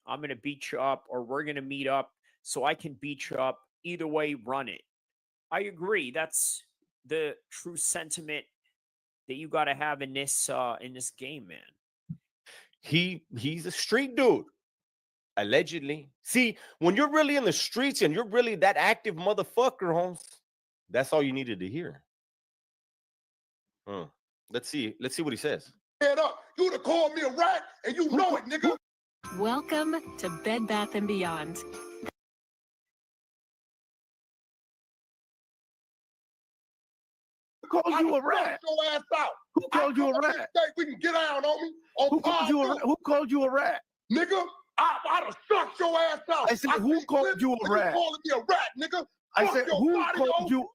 I'm going to beat you up, or we're going to meet up so I can beat you up. Either way, run it. I agree. That's the true sentiment that you got to have in this game, man. He's a street dude, allegedly. See, when you're really in the streets and you're really that active motherfucker, Holmes, that's all you needed to hear. Let's see what he says. Head up. You would have called me a rat, and you know it, nigga. Welcome to Bed Bath & Beyond. Who called you a rat? Your ass out. Who called you a rat? We can get out, homie. Who called you a rat? Nigga, I'd have sucked your ass out. I said, who called you a rat? You calling me a rat, nigga. I said, who called you?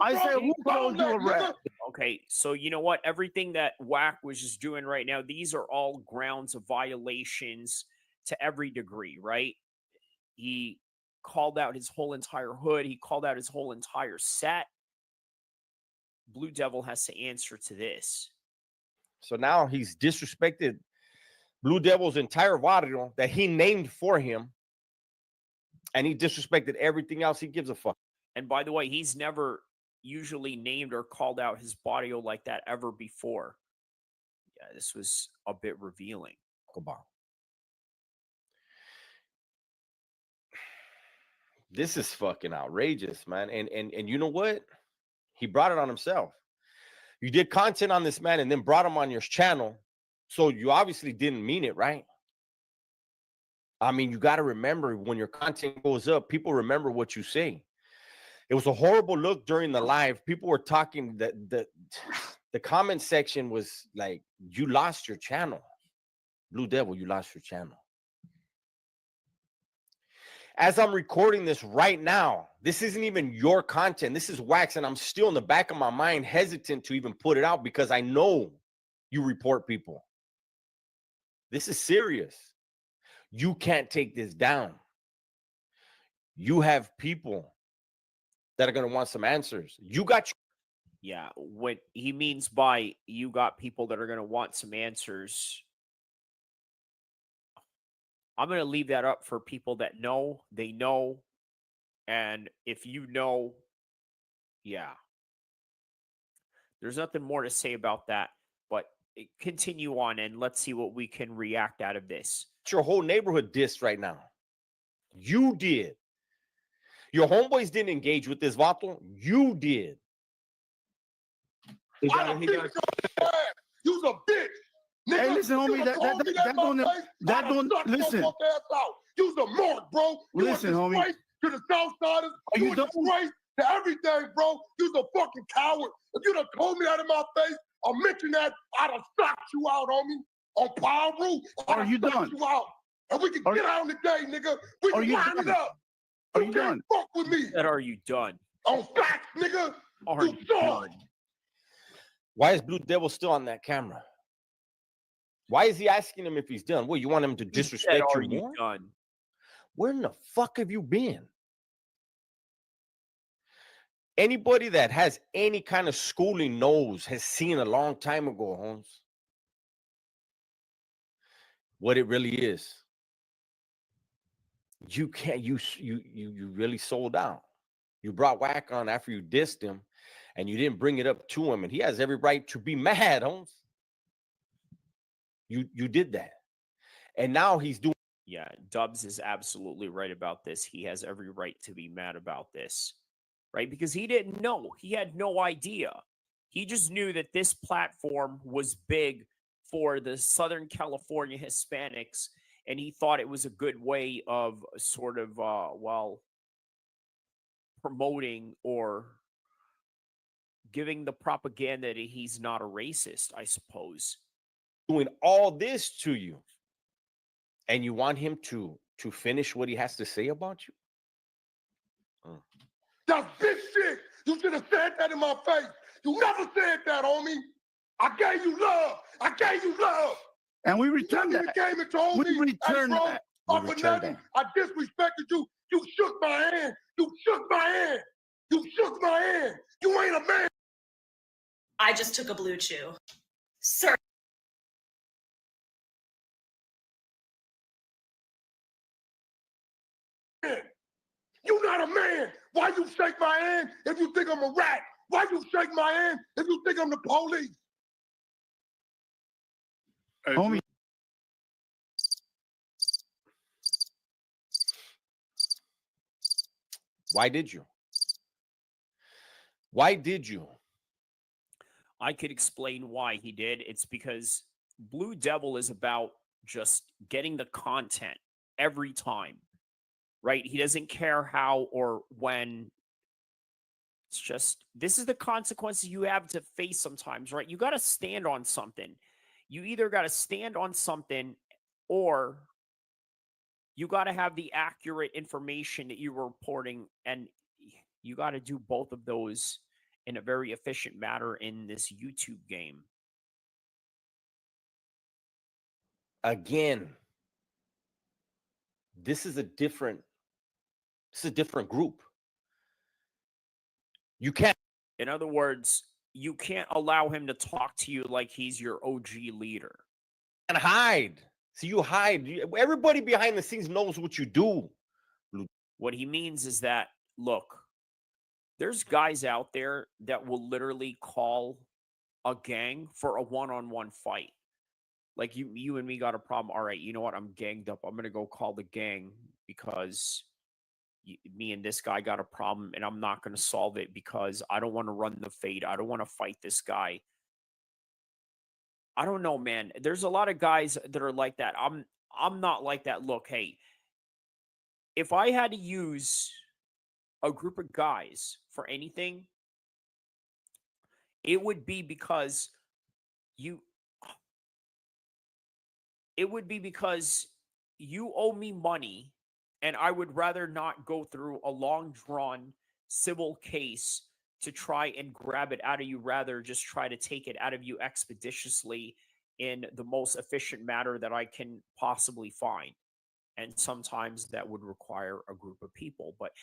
I said, who called you a rat? Okay, so you know what? Everything that Whack was just doing right now, these are all grounds of violations to every degree, right? He called out his whole entire hood. He called out his whole entire set. Blue Devil has to answer to this. So now he's disrespected Blue Devil's entire barrio that he named for him. And he disrespected everything else. He gives a fuck. And by the way, he's never usually named or called out his barrio like that ever before. Yeah, this was a bit revealing. This is fucking outrageous, man. And you know what? He brought it on himself. You did content on this man and then brought him on your channel. So you obviously didn't mean it, right? I mean, you got to remember when your content goes up, people remember what you say. It was a horrible look during the live. People were talking that the comment section was like, you lost your channel. Blue Devil, you lost your channel. As I'm recording this right now, this isn't even your content. This is wax, and I'm still in the back of my mind hesitant to even put it out because I know you report people. This is serious. You can't take this down. You have people that are going to want some answers. You got Yeah, what he means by you got people that are going to want some answers, I'm going to leave that up for people that know, they know. And if you know, yeah. There's nothing more to say about that, but continue on and let's see what we can react out of this. your whole neighborhood dissed right now. You did. Your homeboys didn't engage with this, Vato. You did. You's a bitch. Nigga, Hey, listen, homie, that don't listen. You's a mark, bro. You Listen, a homie. disgrace to the Southsiders. You a disgrace to everything, bro. You's a fucking coward. If you'd have told me that in my face or mentioned that, I'd have stopped you out, homie. On Power Rule, Are you done? You out. And we can get out today, nigga. We can line it up. Are you done? Fuck with me. That are you done? On facts, nigga. Are you done? Why is Blue Devil still on that camera? Why is he asking him if he's done? Well, you want him to disrespect Are you more? you done? Where in the fuck have you been? Anybody that has any kind of schooling knows, has seen a long time ago, Holmes, what it really is. You can't, you really sold out. You brought Whack on after you dissed him and you didn't bring it up to him, and he has every right to be mad, Holmes. You did that. And now he's doing. Yeah, Dubs is absolutely right about this. He has every right to be mad about this, right? Because he didn't know. He had no idea. He just knew that this platform was big for the Southern California Hispanics, and he thought it was a good way of sort of, promoting or giving the propaganda that he's not a racist, I suppose. Doing all this to you, and you want him to finish what he has to say about you? That's bitch shit. You should have said that in my face. You never said that, homie. I gave you love. I gave you love. And we returned that. You came and told me, returned hey, bro, that. off of nothing, I disrespected you. You shook my hand. You shook my hand. You shook my hand. You ain't a man. I just took a blue chew. Sir. You not a man. Why you shake my hand if you think I'm a rat? Why you shake my hand if you think I'm the police? Hey, homie. Why did you? Why did you? I could explain why he did. It's because Blue Devil is about just getting the content every time, right? He doesn't care how or when. It's just, this is the consequences you have to face sometimes, right? You got to stand on something. You either got to stand on something or you got to have the accurate information that you're reporting, and you got to do both of those in a very efficient manner in this YouTube game. Again, this is a different group. You can't. In other words, you can't allow him to talk to you like he's your OG leader. And hide. So you hide. Everybody behind the scenes knows what you do. What he means is that, look, there's guys out there that will literally call a gang for a one-on-one fight. Like you and me got a problem. All right, you know what? I'm ganged up. I'm going to go call the gang because me and this guy got a problem and I'm not going to solve it because I don't want to run the fade. I don't want to fight this guy. I don't know, man. There's a lot of guys that are like that. I'm not like that. Look, hey, if I had to use a group of guys for anything, it would be because you owe me money, and I would rather not go through a long drawn civil case to try and grab it out of you, rather just try to take it out of you expeditiously in the most efficient manner that I can possibly find. And sometimes that would require a group of people. But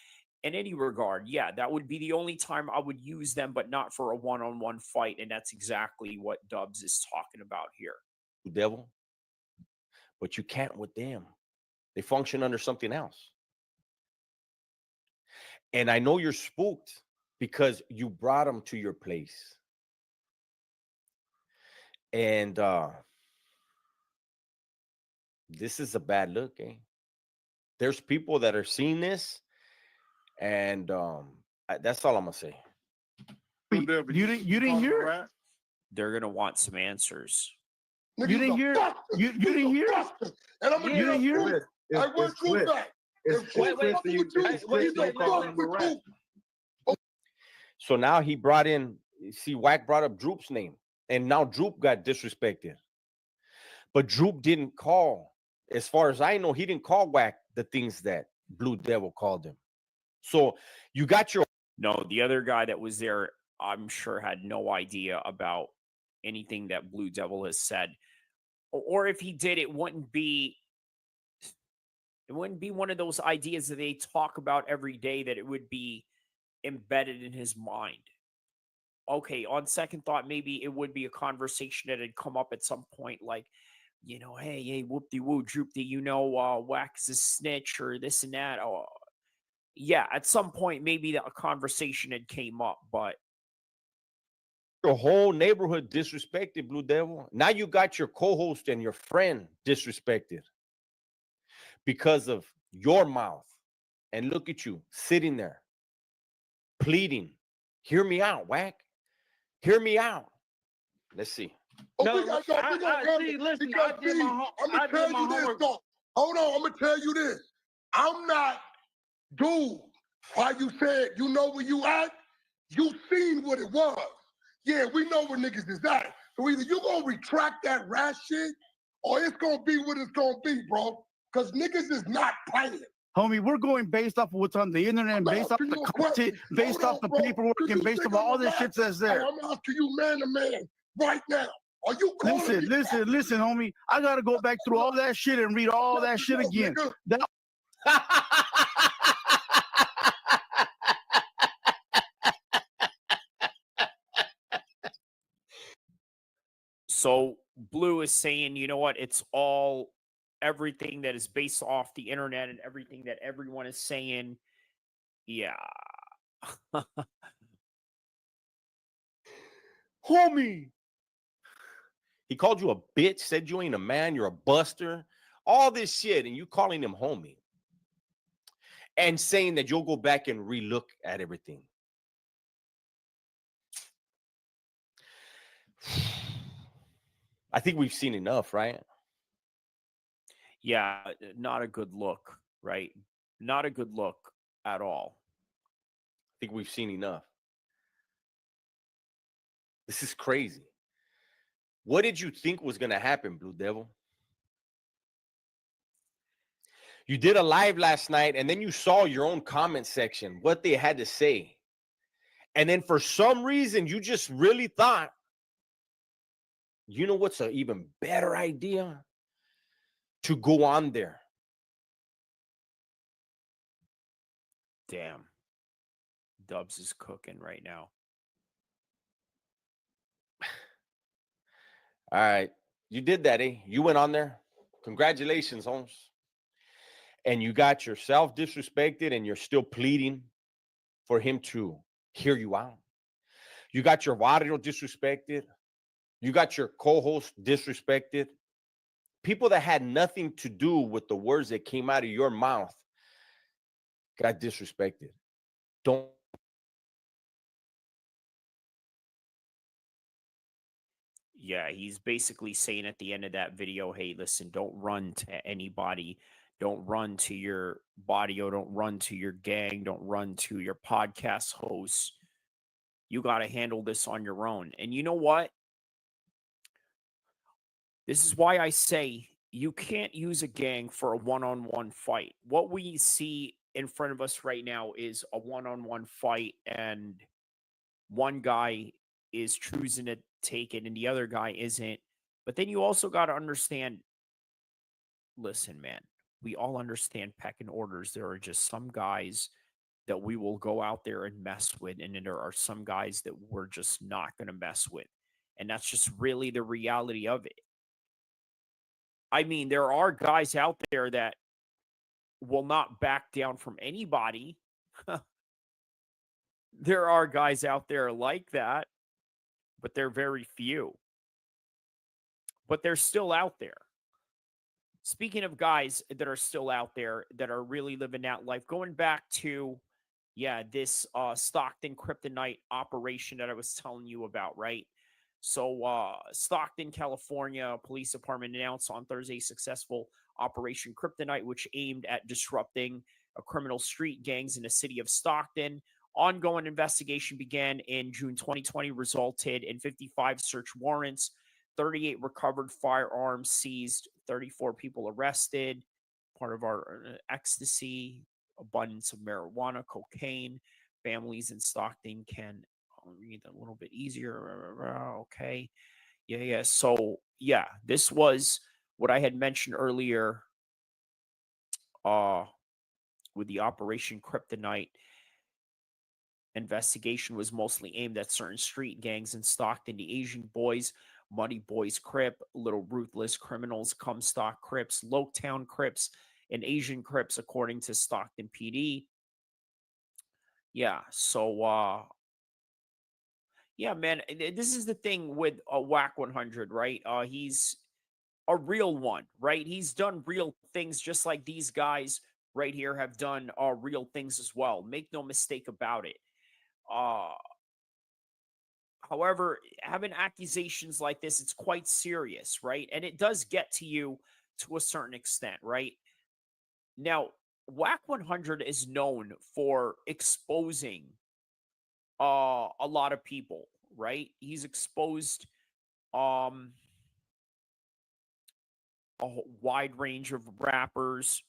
in any regard, yeah, that would be the only time I would use them, but not for a one-on-one fight. And that's exactly what Dubs is talking about here. Devil. But you can't with them. They function under something else. And I know you're spooked because you brought them to your place. And this is a bad look, eh? There's people that are seeing this, and that's all I'm gonna say. You didn't hear it? They're gonna want some answers. You didn't hear it? You didn't hear it? And I'm You didn't hear it? I went through that. So now he brought in, see, Wack brought up Droop's name, and now Droop got disrespected. But Droop didn't call, as far as I know, he didn't call Wack the things that Blue Devil called him. So you got your... No, the other guy that was there, I'm sure, had no idea about anything that Blue Devil has said. Or if he did, it wouldn't be one of those ideas that they talk about every day, that it would be embedded in his mind. Okay, on second thought, maybe it would be a conversation that had come up at some point, like, you know, hey, whoop-de-woo, droop-de, you know, Wax is a snitch or this and that. Oh, yeah, at some point, maybe a conversation had came up, but your whole neighborhood disrespected, Blue Devil. Now you got your co-host and your friend disrespected because of your mouth. And look at you sitting there pleading. Hear me out, Wack. Hear me out. Let's see. I'm gonna tell you this, dog. Hold on, I'm gonna tell you this. I'm not, dude. Why you said you know where you at? You seen what it was. Yeah, we know where niggas is at. So either you gonna retract that rat shit, or it's gonna be what it's gonna be, bro. Because niggas is not playing. Homie, we're going based off of what's on the internet, and based off the content, based off the paperwork, and based off all this shit that's there. I'm asking you man to man right now. Are you calling Listen, homie. I gotta go back through all that shit and read all that shit again. So Blue is saying, you know what? It's all everything that is based off the internet and everything that everyone is saying. Yeah. Homie. He called you a bitch, said you ain't a man, you're a buster, all this shit, and you calling him homie. And saying that you'll go back and relook at everything. I think we've seen enough, right? Yeah, not a good look, right? Not a good look at all. I think we've seen enough. This is crazy. What did you think was going to happen, Blue Devil? You did a live last night, and then you saw your own comment section, what they had to say. And then for some reason, you just really thought, you know what's an even better idea? To go on there. Damn. Dubs is cooking right now. All right. You did that, eh? You went on there. Congratulations, Holmes. And you got yourself disrespected, and you're still pleading for him to hear you out. You got your barrio disrespected. You got your co-host disrespected. People that had nothing to do with the words that came out of your mouth got disrespected. Don't. Yeah, he's basically saying at the end of that video, hey, listen, don't run to anybody. Don't run to your body, or don't run to your gang. Don't run to your podcast hosts. You got to handle this on your own. And you know what? This is why I say you can't use a gang for a one-on-one fight. What we see in front of us right now is a one-on-one fight, and one guy is choosing to take it and the other guy isn't. But then you also got to understand, listen, man, we all understand pecking orders. There are just some guys that we will go out there and mess with, and then there are some guys that we're just not going to mess with. And that's just really the reality of it. I mean, there are guys out there that will not back down from anybody. There are guys out there like that, but they're very few. But they're still out there. Speaking of guys that are still out there that are really living that life, going back to, this Stockton Kryptonite operation that I was telling you about, right? So Stockton, California Police Department announced on Thursday successful Operation Kryptonite, which aimed at disrupting criminal street gangs in the city of Stockton. Ongoing investigation began in June 2020, resulted in 55 search warrants, 38 recovered firearms seized, 34 people arrested, part of our ecstasy, abundance of marijuana, cocaine. Families in Stockton can read a little bit easier. Okay. Yeah. So, this was what I had mentioned earlier with the Operation Kryptonite. Investigation was mostly aimed at certain street gangs in Stockton: the Asian Boys, Muddy Boys Crip, Little Ruthless Criminals, Comstock Crips, Loketown Crips, and Asian Crips, according to Stockton PD. So man, this is the thing with Whack 100, right? He's a real one, right? He's done real things just like these guys right here have done real things as well. Make no mistake about it. However, having accusations like this, it's quite serious, right? And it does get to you to a certain extent, right? Now, Whack 100 is known for exposing a lot of people, right? He's exposed a wide range of rappers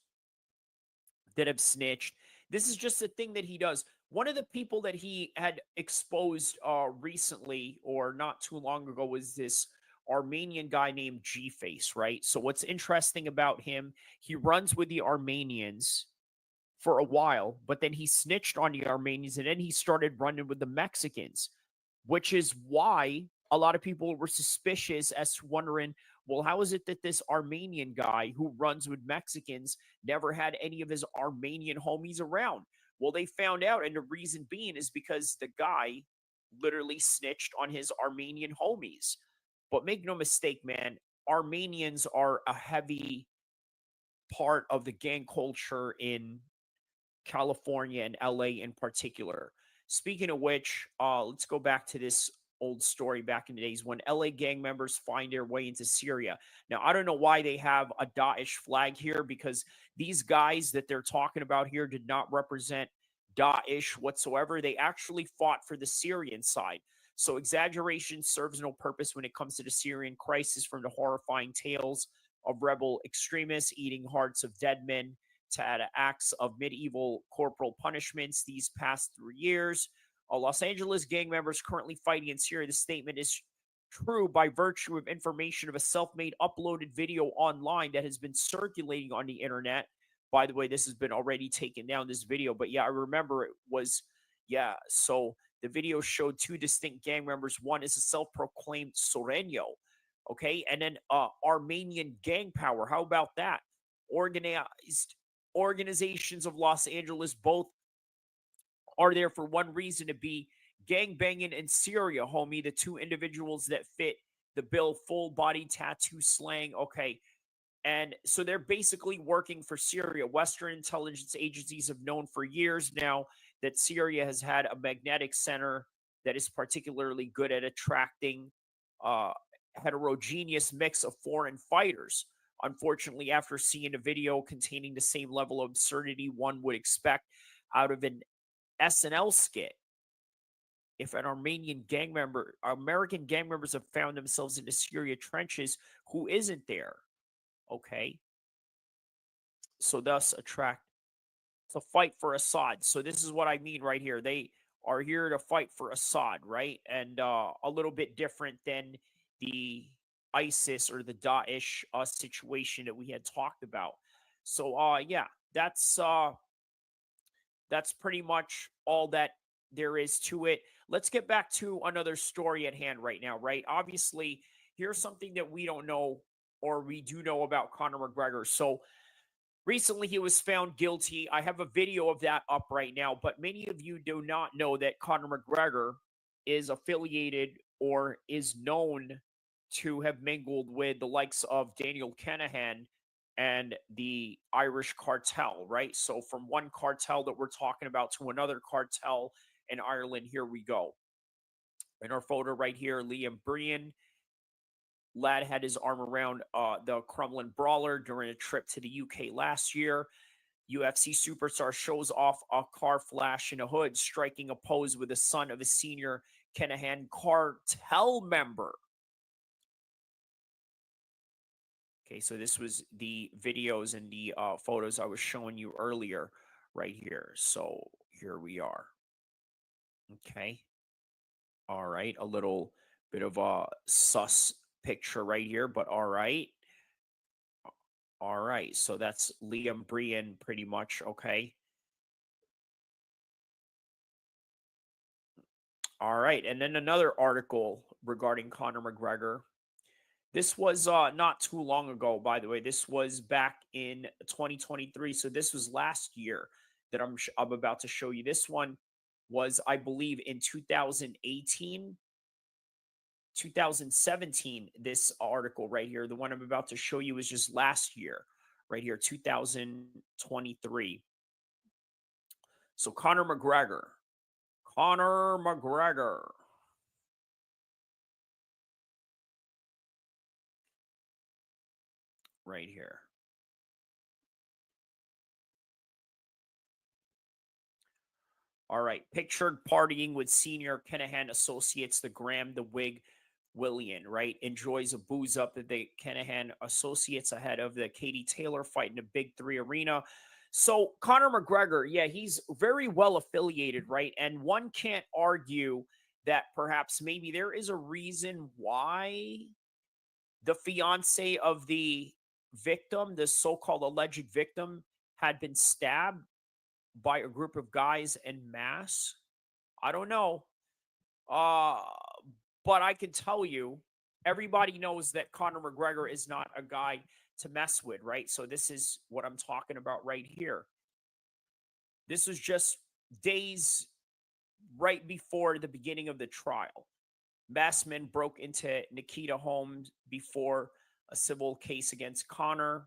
that have snitched. This is just a thing that he does. One of the people that he had exposed recently, or not too long ago, was this Armenian guy named G-Face, right? So what's interesting about him, he runs with the Armenians for a while, but then he snitched on the Armenians, and then he started running with the Mexicans, which is why a lot of people were suspicious, as to wondering, well, how is it that this Armenian guy who runs with Mexicans never had any of his Armenian homies around? Well, they found out, and the reason being is because the guy literally snitched on his Armenian homies. But make no mistake, man, Armenians are a heavy part of the gang culture in California and LA in particular. Speaking of which, let's go back to this old story back in the days when LA gang members find their way into Syria. Now, I don't know why they have a Daesh flag here, because these guys that they're talking about here did not represent Daesh whatsoever. They actually fought for the Syrian side. So exaggeration serves no purpose when it comes to the Syrian crisis, from the horrifying tales of rebel extremists eating hearts of dead men to acts of medieval corporal punishments these past 3 years. Los Angeles gang members currently fighting in Syria. The statement is true by virtue of information of a self-made uploaded video online that has been circulating on the internet. By the way, this has been already taken down, this video, but I remember it was, so the video showed two distinct gang members. One is a self-proclaimed Sureño, okay, and then Armenian gang power. How about that? Organized organizations of Los Angeles both are there for one reason: to be gang banging in Syria, homie. The two individuals that fit the bill, full body tattoo slang. Okay, And so they're basically working for Syria. Western intelligence agencies have known for years now that Syria has had a magnetic center that is particularly good at attracting heterogeneous mix of foreign fighters. Unfortunately, after seeing a video containing the same level of absurdity one would expect out of an SNL skit, if an American gang members have found themselves in the Syria trenches, who isn't there? Okay. So thus attract to fight for Assad. So this is what I mean right here. They are here to fight for Assad, right? And a little bit different than the ISIS or the Daesh situation that we had talked about. So yeah, that's pretty much all that there is to it. Let's get back to another story at hand right now, right? Obviously, here's something that we don't know, or we do know, about Conor McGregor. So recently he was found guilty. I have a video of that up right now, but many of you do not know that Conor McGregor is affiliated or is known to have mingled with the likes of Daniel Kinahan and the Irish cartel, right? So from one cartel that we're talking about to another cartel in Ireland, here we go. In our photo right here, Liam Bryan. Lad had his arm around the Crumlin brawler during a trip to the UK last year. UFC superstar shows off a car flash in a hood, striking a pose with the son of a senior Kinahan cartel member. Okay, so this was the videos and the photos I was showing you earlier right here. So here we are. Okay. All right, a little bit of a sus picture right here, but all right. All right, so that's Liam Bryan pretty much, okay. All right, and then another article regarding Conor McGregor. This was not too long ago, by the way. This was back in 2023, so this was last year that I'm about to show you. This one was, I believe, in 2018. 2017, this article right here, the one I'm about to show you, is just last year, right here, 2023. So Conor McGregor. Right here. All right, pictured partying with senior Kinahan associates, the Graham, the Wig, Willian, right? Enjoys a booze up at the Kinahan associates ahead of the Katie Taylor fight in the Big Three arena. So Conor McGregor, yeah, he's very well affiliated, right? And one can't argue that perhaps maybe there is a reason why the fiance of the victim, the so-called alleged victim, had been stabbed by a group of guys en masse. I don't know. But I can tell you, everybody knows that Conor McGregor is not a guy to mess with, right? So this is what I'm talking about right here. This was just days right before the beginning of the trial. Masked men broke into Nikita homes before a civil case against Conor.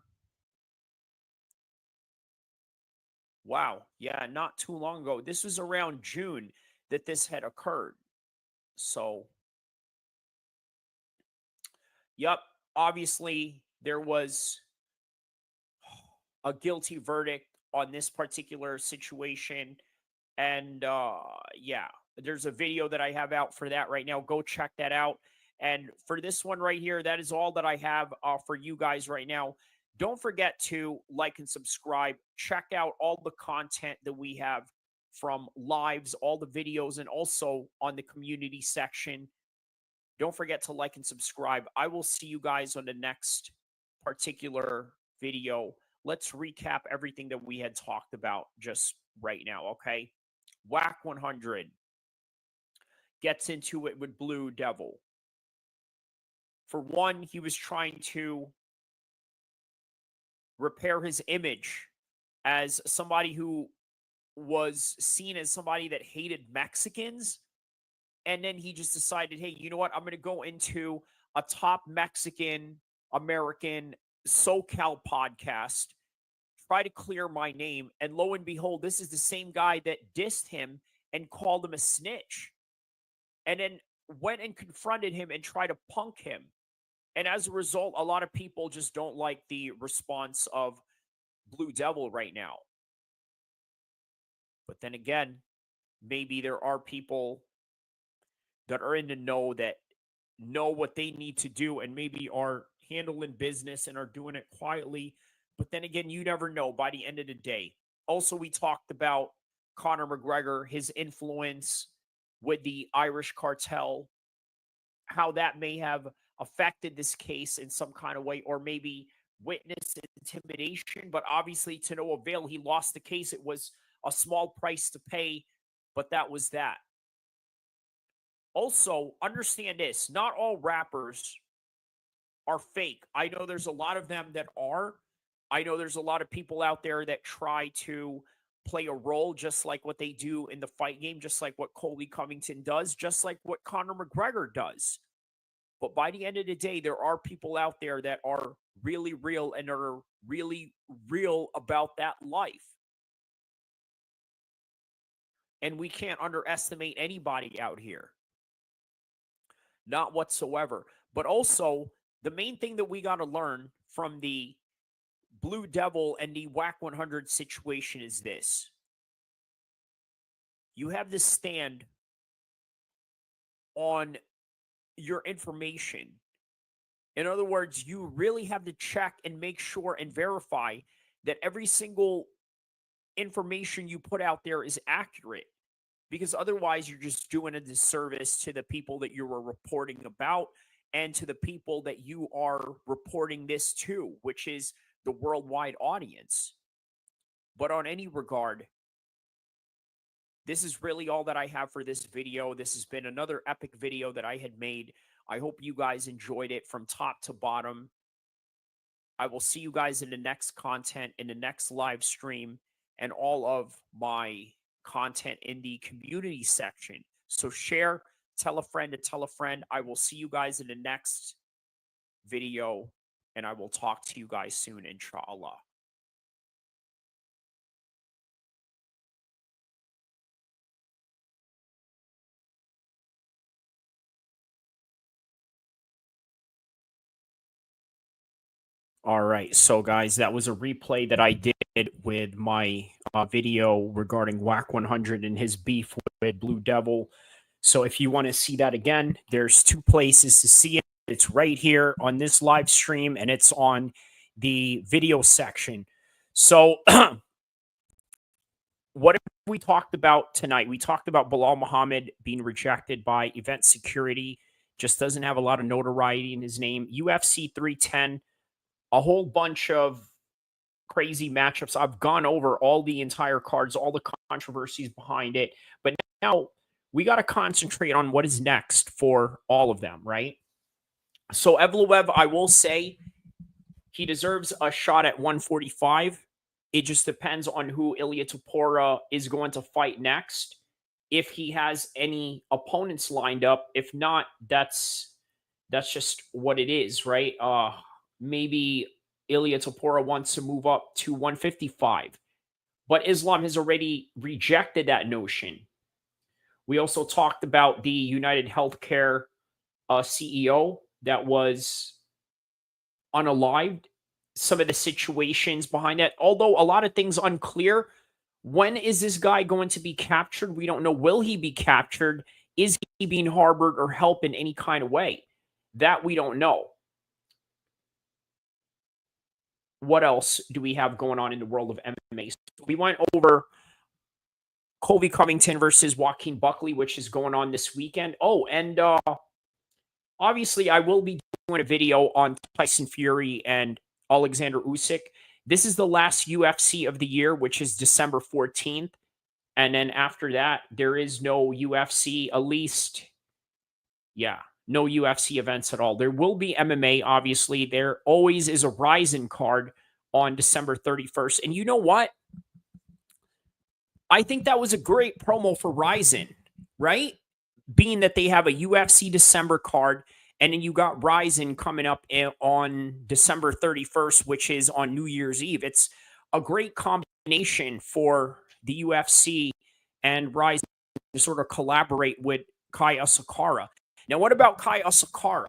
Wow. Yeah, not too long ago. This was around June that this had occurred. So, yep, obviously there was a guilty verdict on this particular situation. And yeah, there's a video that I have out for that right now. Go check that out. And for this one right here, that is all that I have for you guys right now. Don't forget to like and subscribe. Check out all the content that we have from lives, all the videos, and also on the community section. Don't forget to like and subscribe. I will see you guys on the next particular video. Let's recap everything that we had talked about just right now, okay? Whack 100 gets into it with Blue Devil. For one, he was trying to repair his image as somebody who was seen as somebody that hated Mexicans. And then he just decided, hey, you know what? I'm going to go into a top Mexican American SoCal podcast, try to clear my name, and lo and behold, this is the same guy that dissed him and called him a snitch, and then went and confronted him and tried to punk him. And as a result, a lot of people just don't like the response of Blue Devil right now. But then again, maybe there are people that are in the know that know what they need to do and maybe are handling business and are doing it quietly. But then again, you never know by the end of the day. Also, we talked about Conor McGregor, his influence with the Irish cartel, how that may have affected this case in some kind of way, or maybe witness intimidation, but obviously to no avail. He lost the case. It was a small price to pay, but that was that. Also, understand this, not all rappers are fake. I know there's a lot of them that are. I know there's a lot of people out there that try to play a role just like what they do in the fight game, just like what Colby Covington does, just like what Conor McGregor does. But by the end of the day, there are people out there that are really real and are really real about that life. And we can't underestimate anybody out here. Not whatsoever. But also, the main thing that we got to learn from the Blue Devil and the WAC 100 situation is this. You have to stand on your information. In other words, you really have to check and make sure and verify that every single information you put out there is accurate. Because otherwise, you're just doing a disservice to the people that you were reporting about and to the people that you are reporting this to, which is the worldwide audience. But on any regard, this is really all that I have for this video. This has been another epic video that I had made. I hope you guys enjoyed it from top to bottom. I will see you guys in the next content, in the next live stream, and all of my content in the community section. So share, tell a friend to tell a friend. I will see you guys in the next video, and I will talk to you guys soon, inshallah. All right, so guys, that was a replay that I did with my video regarding WAC 100 and his beef with Blue Devil. So if you want to see that again, there's two places to see it. It's right here on this live stream, and it's on the video section. So what have we talked about tonight? We talked about Belal Muhammad being rejected by Event Security. Just doesn't have a lot of notoriety in his name. UFC 310. A whole bunch of crazy matchups. I've gone over all the entire cards, all the controversies behind it. But now we got to concentrate on what is next for all of them, right? So Evloev, I will say, he deserves a shot at 145. It just depends on who Ilia Topuria is going to fight next. If he has any opponents lined up. If not, that's just what it is, right? Maybe Ilia Topuria wants to move up to 155. But Islam has already rejected that notion. We also talked about the United Healthcare CEO that was unalived. Some of the situations behind that. Although a lot of things unclear. When is this guy going to be captured? We don't know. Will he be captured? Is he being harbored or helped in any kind of way? That we don't know. What else do we have going on in the world of MMA? So we went over Colby Covington versus Joaquin Buckley, which is going on this weekend. Oh, and obviously I will be doing a video on Tyson Fury and Alexander Usyk. This is the last UFC of the year, which is December 14th. And then after that, there is no UFC, at least, yeah. No UFC events at all. There will be MMA, obviously. There always is a Ryzen card on December 31st. And you know what? I think that was a great promo for Ryzen, right? Being that they have a UFC December card And then you got Ryzen coming up on December 31st, which is on New Year's Eve. It's a great combination for the UFC and Ryzen to sort of collaborate with Kai Asakara. Now, what about Kai Asakara?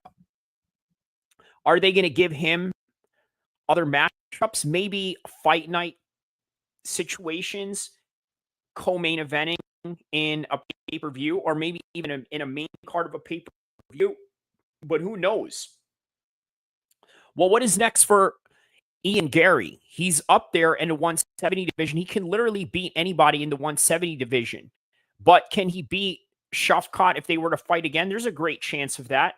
Are they going to give him other matchups? Maybe fight night situations, co-main eventing in a pay-per-view, or maybe even in a main card of a pay-per-view. But who knows? Well, what is next for Ian Gary? He's up there in the 170 division. He can literally beat anybody in the 170 division. But can he beat Shafkat if they were to fight again? There's a great chance of that.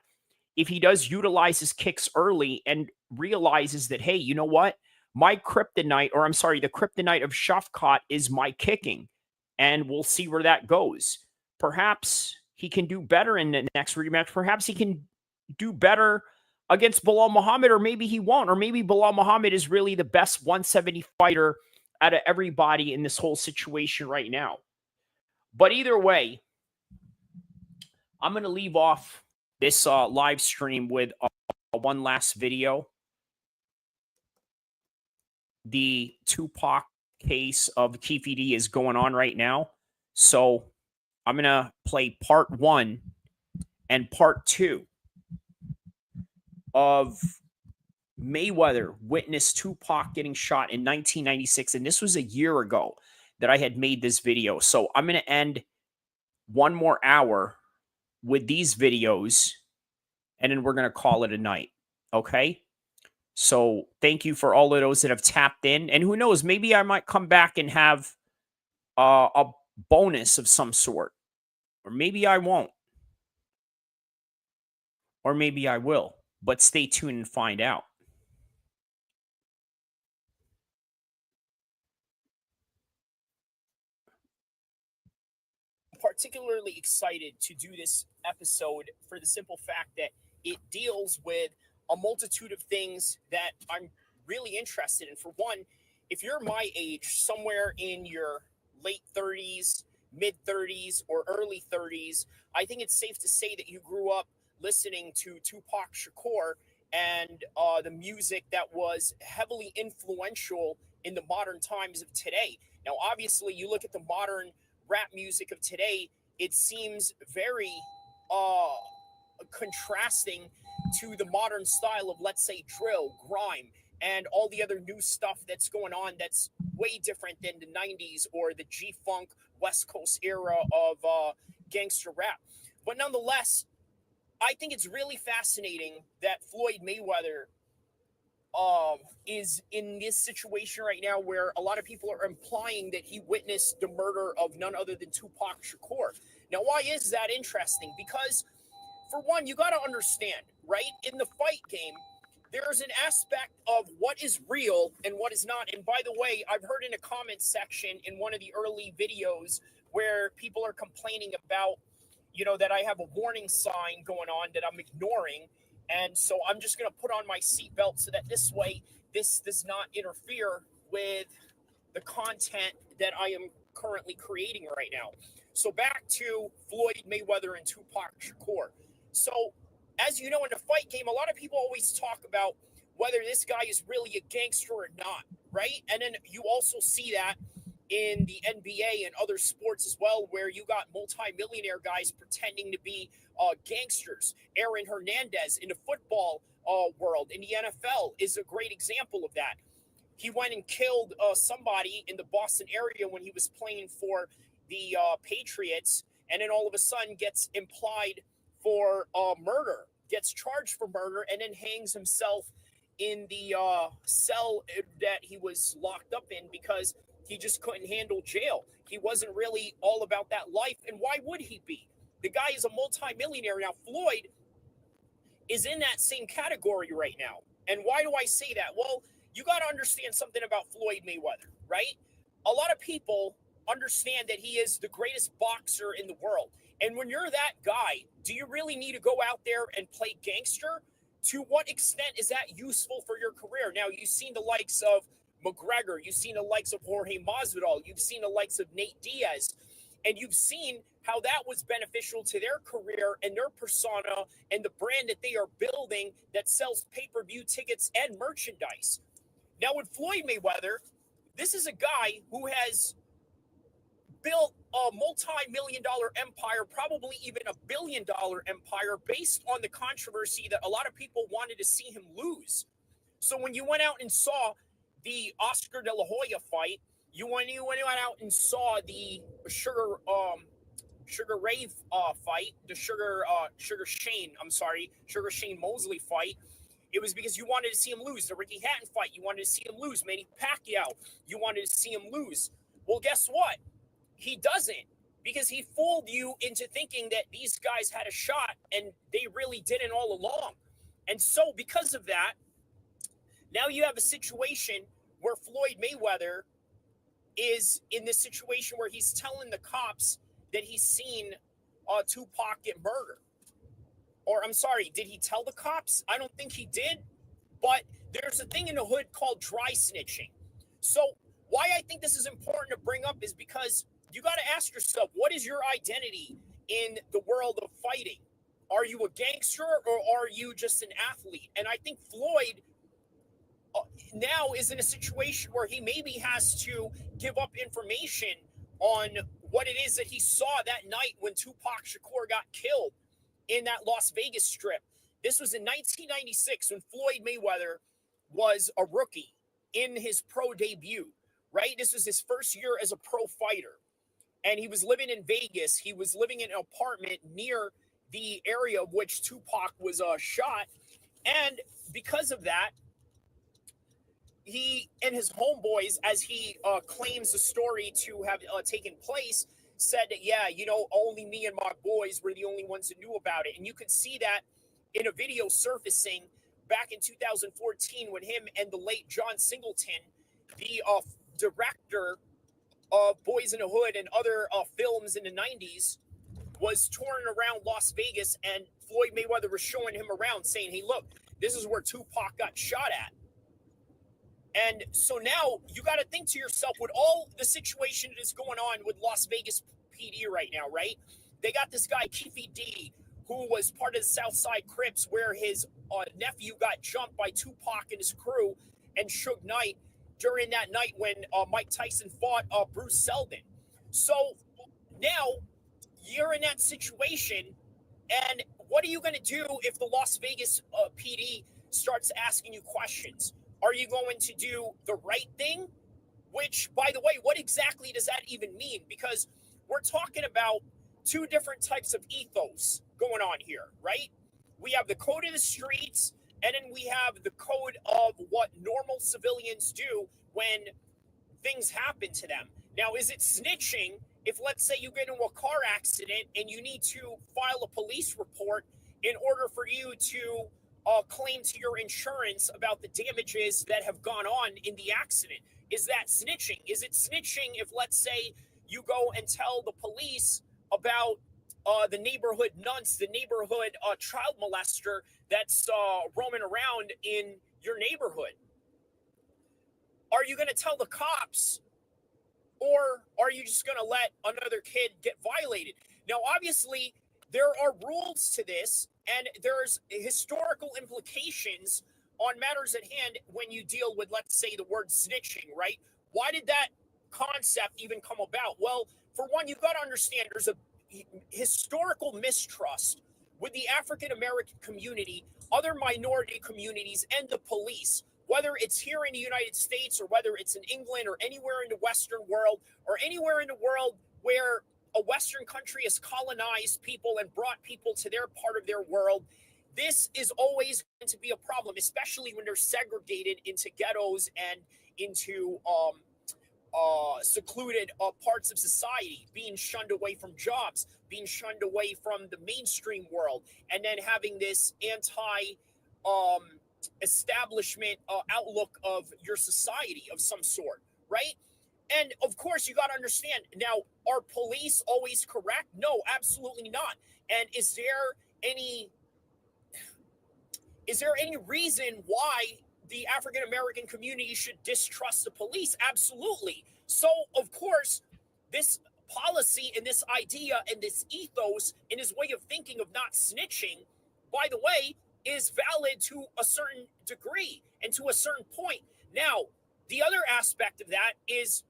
If he does utilize his kicks early and realizes that, hey, you know what? My kryptonite, or I'm sorry, the kryptonite of Shafkat is my kicking. And we'll see where that goes. Perhaps he can do better in the next rematch. Perhaps he can do better against Belal Muhammad, or maybe he won't. Or maybe Belal Muhammad is really the best 170 fighter out of everybody in this whole situation right now. But either way, I'm going to leave off this live stream with one last video. The Tupac case of Keefe D is going on right now. So I'm going to play part 1 and part 2 of Mayweather witnessed Tupac getting shot in 1996. And this was a year ago that I had made this video. So I'm going to end one more hour with these videos, and then we're going to call it a night. Okay? So thank you for all of those that have tapped in. And who knows, maybe I might come back and have a bonus of some sort. Or maybe I won't. Or maybe I will. But stay tuned and find out. Particularly excited to do this episode for the simple fact that it deals with a multitude of things that I'm really interested in. For one, if you're my age, somewhere in your late 30s, mid 30s, or early 30s, I think it's safe to say that you grew up listening to Tupac Shakur and the music that was heavily influential in the modern times of today. Now, obviously, you look at the modern rap music of today, it seems very contrasting to the modern style of, let's say, drill, grime, and all the other new stuff that's going on that's way different than the 90s or the G-Funk West Coast era of gangster rap. But nonetheless, I think it's really fascinating that Floyd Mayweather is in this situation right now where a lot of people are implying that he witnessed the murder of none other than Tupac Shakur. Now, why is that interesting? Because, for one, you got to understand, right? In the fight game, there's an aspect of what is real and what is not. And by the way, I've heard in a comment section in one of the early videos where people are complaining about, you know, that I have a warning sign going on that I'm ignoring. And so I'm just going to put on my seatbelt so that this way, this does not interfere with the content that I am currently creating right now. So back to Floyd Mayweather and Tupac Shakur. So as you know, in the fight game, a lot of people always talk about whether this guy is really a gangster or not, right? And then you also see that in the NBA and other sports as well, where you got multi-millionaire guys pretending to be gangsters. Aaron Hernandez in the football world, in the NFL, is a great example of that. He went and killed somebody in the Boston area when he was playing for the Patriots, and then all of a sudden gets implied for murder, gets charged for murder, and then hangs himself in the cell that he was locked up in because he just couldn't handle jail. He wasn't really all about that life. And why would he be? The guy is a multimillionaire. Now, Floyd is in that same category right now. And why do I say that? Well, you got to understand something about Floyd Mayweather, right? A lot of people understand that he is the greatest boxer in the world. And when you're that guy, do you really need to go out there and play gangster? To what extent is that useful for your career? Now, you've seen the likes of McGregor, you've seen the likes of Jorge Masvidal, you've seen the likes of Nate Diaz. And you've seen how that was beneficial to their career and their persona and the brand that they are building that sells pay-per-view tickets and merchandise. Now, with Floyd Mayweather, this is a guy who has built a multi-million-dollar empire, probably even a billion-dollar empire, based on the controversy that a lot of people wanted to see him lose. So when you went out and saw the Oscar De La Hoya fight, you went out and saw the Sugar Ray fight, the Sugar Shane Mosley fight. It was because you wanted to see him lose. The Ricky Hatton fight, you wanted to see him lose. Manny Pacquiao, you wanted to see him lose. Well, guess what? He doesn't, because he fooled you into thinking that these guys had a shot, and they really didn't all along. And so because of that, now you have a situation where Floyd Mayweather is in this situation where he's telling the cops that he's seen Tupac get murdered. Or I'm sorry, did he tell the cops? I don't think he did. But there's a thing in the hood called dry snitching. So why I think this is important to bring up is because you got to ask yourself, what is your identity in the world of fighting? Are you a gangster or are you just an athlete? And I think Floyd now is in a situation where he maybe has to give up information on what it is that he saw that night when Tupac Shakur got killed in that Las Vegas Strip. This was in 1996 when Floyd Mayweather was a rookie in his pro debut, right? This was his first year as a pro fighter. And he was living in Vegas. He was living in an apartment near the area of which Tupac was shot. And because of that, he and his homeboys, as he claims the story to have taken place, said that, yeah, you know, only me and my boys were the only ones who knew about it. And you can see that in a video surfacing back in 2014 when him and the late John Singleton, the director of Boys in the Hood and other films in the 90s, was touring around Las Vegas, and Floyd Mayweather was showing him around saying, hey, look, this is where Tupac got shot at. And so now you got to think to yourself, with all the situation that is going on with Las Vegas PD right now, right? They got this guy, Keefe D, who was part of the Southside Crips, where his nephew got jumped by Tupac and his crew and Suge Knight during that night when Mike Tyson fought Bruce Seldon. So now you're in that situation, and what are you going to do if the Las Vegas PD starts asking you questions? Are you going to do the right thing? Which, by the way, what exactly does that even mean? Because we're talking about two different types of ethos going on here, right? We have the code of the streets, and then we have the code of what normal civilians do when things happen to them. Now, is it snitching if, let's say, you get into a car accident and you need to file a police report in order for you to claim to your insurance about the damages that have gone on in the accident? Is that snitching? Is it snitching if, let's say, you go and tell the police about the neighborhood nunts, the neighborhood child molester that's roaming around in your neighborhood? Are you going to tell the cops, or are you just going to let another kid get violated? Now, obviously, there are rules to this, and there's historical implications on matters at hand when you deal with, let's say, the word snitching, right? Why did that concept even come about? Well, for one, you've got to understand there's a historical mistrust with the African-American community, other minority communities, and the police, whether it's here in the United States or whether it's in England or anywhere in the Western world or anywhere in the world where a Western country has colonized people and brought people to their part of their world. This is always going to be a problem, especially when they're segregated into ghettos and into secluded parts of society, being shunned away from jobs, being shunned away from the mainstream world, and then having this establishment outlook of your society of some sort, right? And of course, you got to understand now, are police always correct? No, absolutely not. And is there any reason why the African-American community should distrust the police? Absolutely. So, of course, this policy and this idea and this ethos and his way of thinking of not snitching, by the way, is valid to a certain degree and to a certain point. Now, the other aspect of that is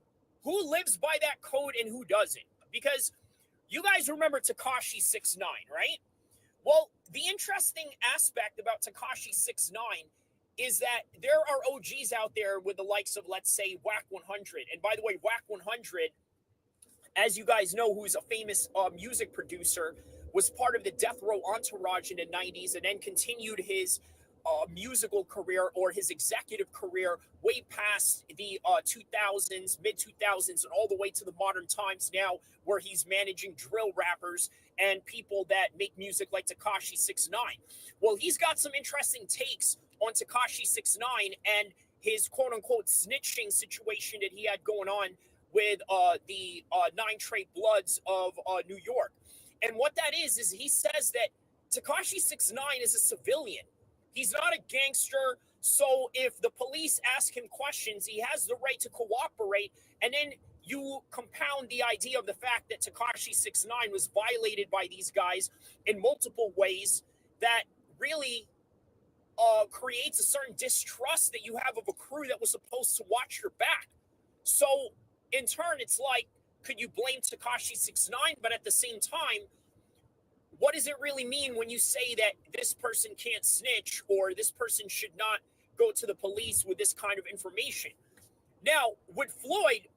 who lives by that code and who doesn't. Because you guys remember Tekashi 6ix9ine, right? Well, the interesting aspect about Tekashi 6ix9ine is that there are OGs out there with the likes of, let's say, Whack 100. And by the way, Whack 100, as you guys know, who's a famous music producer, was part of the Death Row entourage in the 90s and then continued his musical career or his executive career way past the 2000s, mid 2000s, and all the way to the modern times now, where he's managing drill rappers and people that make music like Tekashi 6ix9ine. Well, he's got some interesting takes on Tekashi 6ix9ine and his quote unquote snitching situation that he had going on with the 9 Trey Bloods of New York. And what that is he says that Tekashi 6ix9ine is a civilian. He's not a gangster. So if the police ask him questions, he has the right to cooperate. And then you compound the idea of the fact that Tekashi 6ix9ine was violated by these guys in multiple ways that really creates a certain distrust that you have of a crew that was supposed to watch your back. So in turn, it's like, could you blame Tekashi 6ix9ine? But at the same time, what does it really mean when you say that this person can't snitch or this person should not go to the police with this kind of information? Now, with Floyd,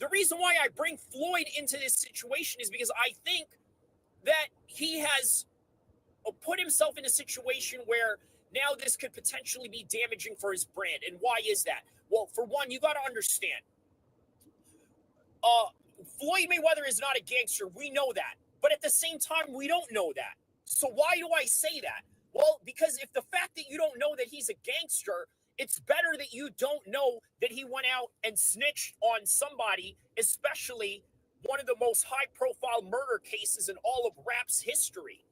the reason why I bring Floyd into this situation is because I think that he has put himself in a situation where now this could potentially be damaging for his brand. And why is that? Well, for one, you got to understand, Floyd Mayweather is not a gangster. We know that. But at the same time, we don't know that. So why do I say that? Well, because if the fact that you don't know that he's a gangster, it's better that you don't know that he went out and snitched on somebody, especially one of the most high-profile murder cases in all of rap's history.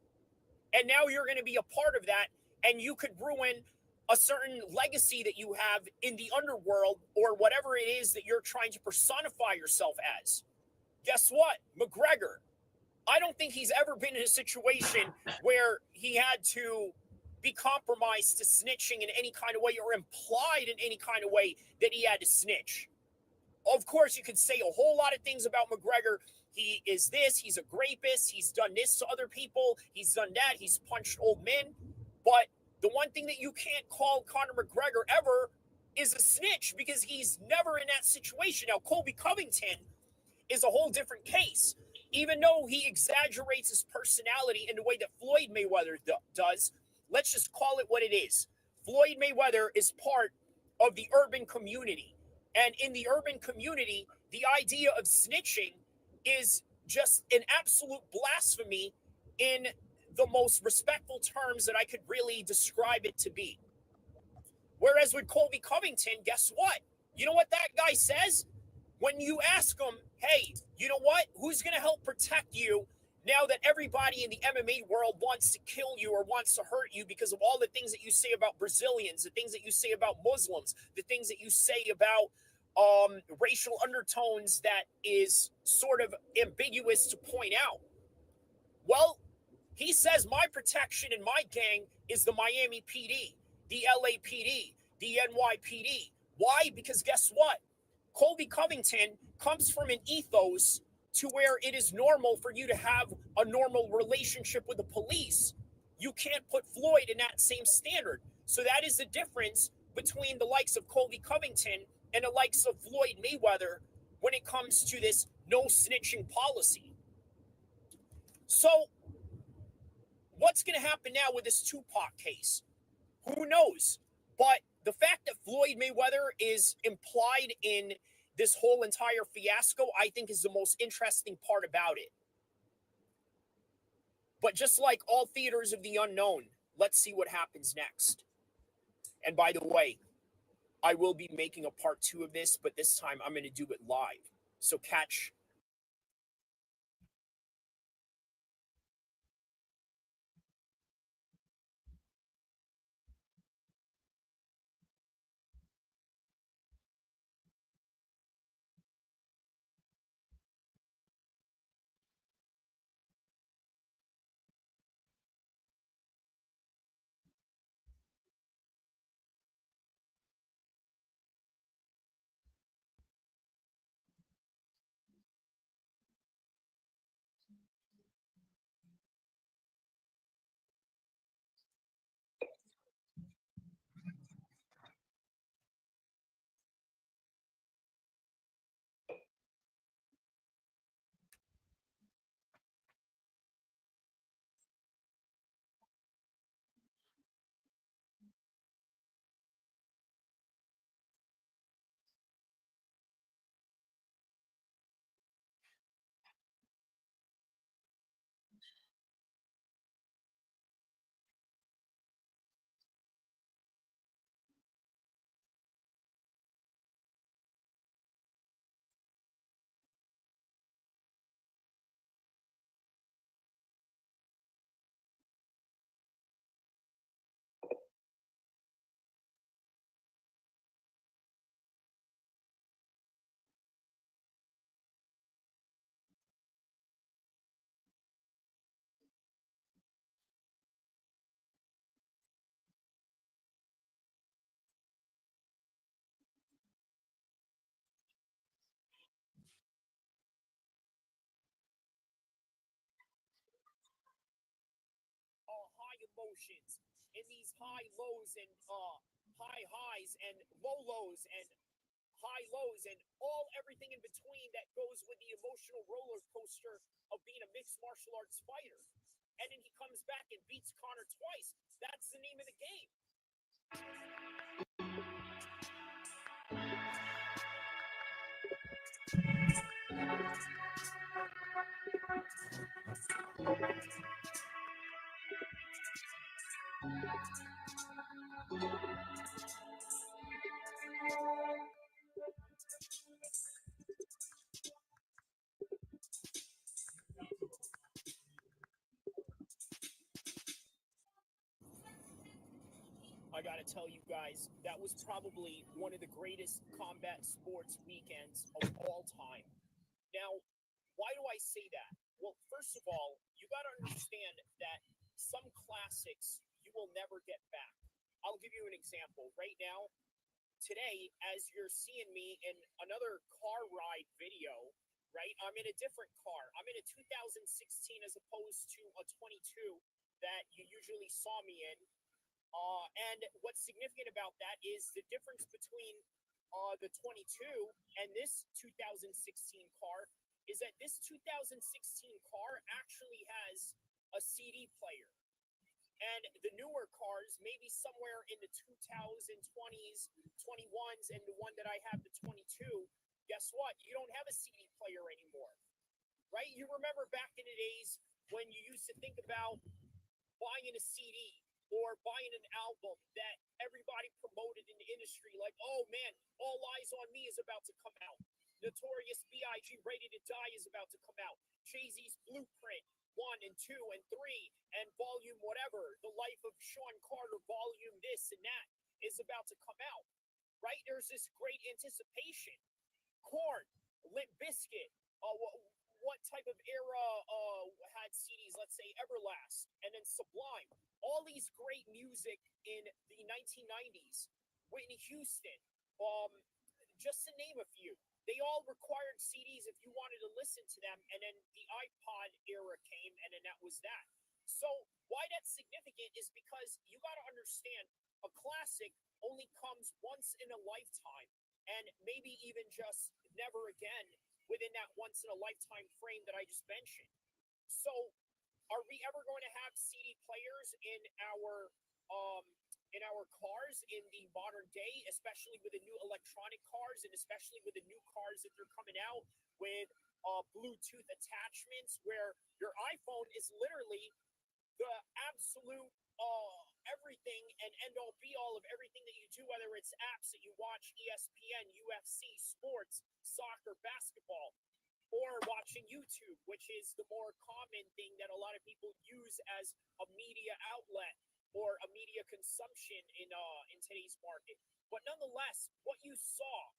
And now you're going to be a part of that, and you could ruin a certain legacy that you have in the underworld or whatever it is that you're trying to personify yourself as. Guess what? McGregor, I don't think he's ever been in a situation where he had to be compromised to snitching in any kind of way or implied in any kind of way that he had to snitch. Of course, you could say a whole lot of things about McGregor. He is this, he's a rapist, he's done this to other people, he's done that, he's punched old men. But the one thing that you can't call Conor McGregor ever is a snitch because he's never in that situation. Now, Colby Covington is a whole different case. Even though he exaggerates his personality in the way that Floyd Mayweather does, let's just call it what it is. Floyd Mayweather is part of the urban community. And in the urban community, the idea of snitching is just an absolute blasphemy in the most respectful terms that I could really describe it to be. Whereas with Colby Covington, guess what? You know what that guy says? When you ask him, hey, you know what? Who's going to help protect you now that everybody in the MMA world wants to kill you or wants to hurt you because of all the things that you say about Brazilians, the things that you say about Muslims, the things that you say about racial undertones that is sort of ambiguous to point out? Well, he says my protection and my gang is the Miami PD, the LAPD, the NYPD. Why? Because guess what? Colby Covington comes from an ethos to where it is normal for you to have a normal relationship with the police. You can't put Floyd in that same standard. So that is the difference between the likes of Colby Covington and the likes of Floyd Mayweather when it comes to this no snitching policy. So what's going to happen now with this Tupac case? Who knows? But the fact that Floyd Mayweather is implied in this whole entire fiasco, I think, is the most interesting part about it. But just like all theaters of the unknown, let's see what happens next. And by the way, I will be making a part 2 of this, but this time I'm going to do it live. So catch emotions and these high lows and high highs and low lows and high lows and everything in between that goes with the emotional roller coaster of being a mixed martial arts fighter. And then he comes back and beats Connor twice. That's the name of the game. I gotta tell you guys, that was probably one of the greatest combat sports weekends of all time. Now, why do I say that? Well, first of all, you gotta understand that some classics you will never get back. I'll give you an example. Right now, today, as you're seeing me in another car ride video, right? I'm in a different car. I'm in a 2016 as opposed to a 22 that you usually saw me in. And what's significant about that is the difference between the 22 and this 2016 car is that this 2016 car actually has a CD player. And the newer cars, maybe somewhere in the 2020s, 21s, and the one that I have, the 22, guess what? You don't have a CD player anymore, right? You remember back in the days when you used to think about buying a CD or buying an album that everybody promoted in the industry, like, oh man, All Eyes on Me is about to come out. Notorious B.I.G. Ready to Die is about to come out. Jay-Z's Blueprint 1 and 2 and 3 and volume whatever, The Life of Sean Carter volume this and that is about to come out, right? There's this great anticipation. Korn, Limp Bizkit, what type of era had CDs? Let's say Everlast, and then Sublime. All these great music in the 1990s. Whitney Houston, just to name a few. They all required CDs if you wanted to listen to them, and then the iPod era came, and then that was that. So why that's significant is because you got to understand a classic only comes once in a lifetime, and maybe even just never again within that once in a lifetime frame that I just mentioned. So are we ever going to have CD players in our cars in the modern day, especially with the new electronic cars and especially with the new cars that they're coming out with Bluetooth attachments where your iPhone is literally the absolute everything and end all be all of everything that you do, whether it's apps that you watch, ESPN, UFC, sports, soccer, basketball, or watching YouTube, which is the more common thing that a lot of people use as a media outlet or a media consumption in today's market. But nonetheless, what you saw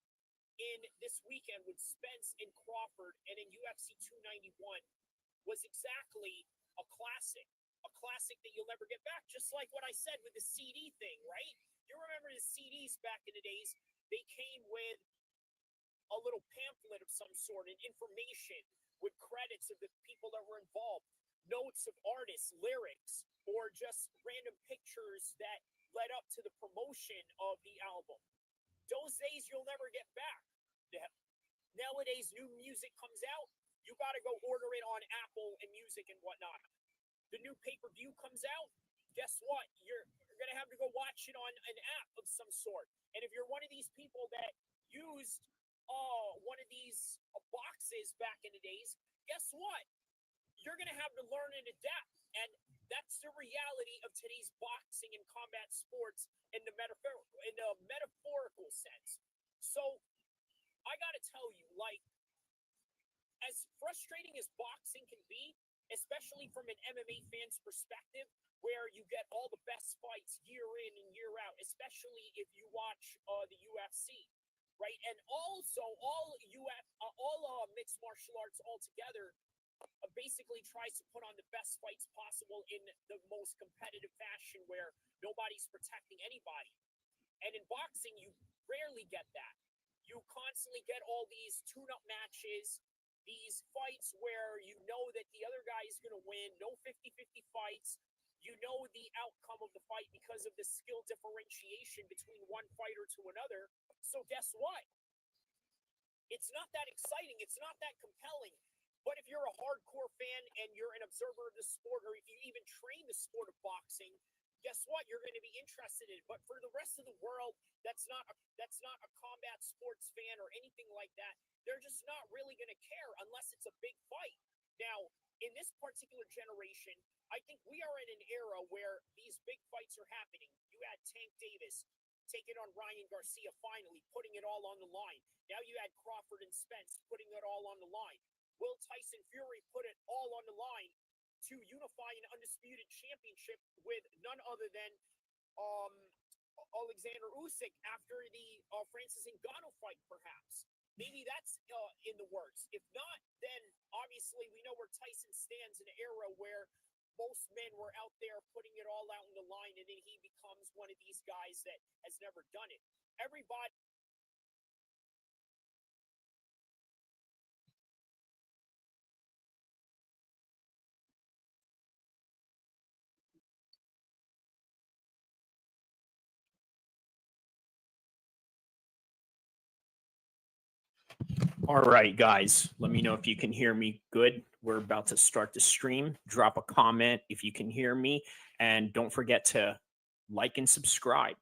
in this weekend with Spence and Crawford and in UFC 291 was exactly a classic that you'll never get back. Just like what I said with the CD thing, right? You remember the CDs back in the days, they came with a little pamphlet of some sort and information with credits of the people that were involved, notes of artists, lyrics, or just random pictures that led up to the promotion of the album. Those days you'll never get back. Nowadays, new music comes out, you got to go order it on Apple and Music and whatnot. The new pay-per-view comes out, guess what? You're going to have to go watch it on an app of some sort. And if you're one of these people that used one of these boxes back in the days, guess what? You're going to have to learn and adapt. And that's the reality of today's boxing and combat sports in the metaphorical sense. So I got to tell you, like, as frustrating as boxing can be, especially from an MMA fan's perspective, where you get all the best fights year in and year out, especially if you watch the UFC, right? And also all mixed martial arts altogether basically tries to put on the best fights possible in the most competitive fashion where nobody's protecting anybody. And in boxing, you rarely get that. You constantly get all these tune-up matches, these fights where you know that the other guy is going to win, no 50-50 fights. You know the outcome of the fight because of the skill differentiation between one fighter to another. So guess what? It's not that exciting. It's not that compelling. But if you're a hardcore fan and you're an observer of the sport, or if you even train the sport of boxing, guess what? You're going to be interested in it. But for the rest of the world, that's not a combat sports fan or anything like that. They're just not really going to care unless it's a big fight. Now, in this particular generation, I think we are in an era where these big fights are happening. You had Tank Davis taking on Ryan Garcia, finally putting it all on the line. Now you had Crawford and Spence putting it all on the line. Will Tyson Fury put it all on the line to unify an undisputed championship with none other than Alexander Usyk after the Francis Ngannou fight, perhaps. Maybe that's in the works. If not, then obviously we know where Tyson stands in an era where most men were out there putting it all out on the line, and then he becomes one of these guys that has never done it. Everybody. All right, guys, let me know if you can hear me good. We're about to start the stream. Drop a comment if you can hear me, and don't forget to like and subscribe.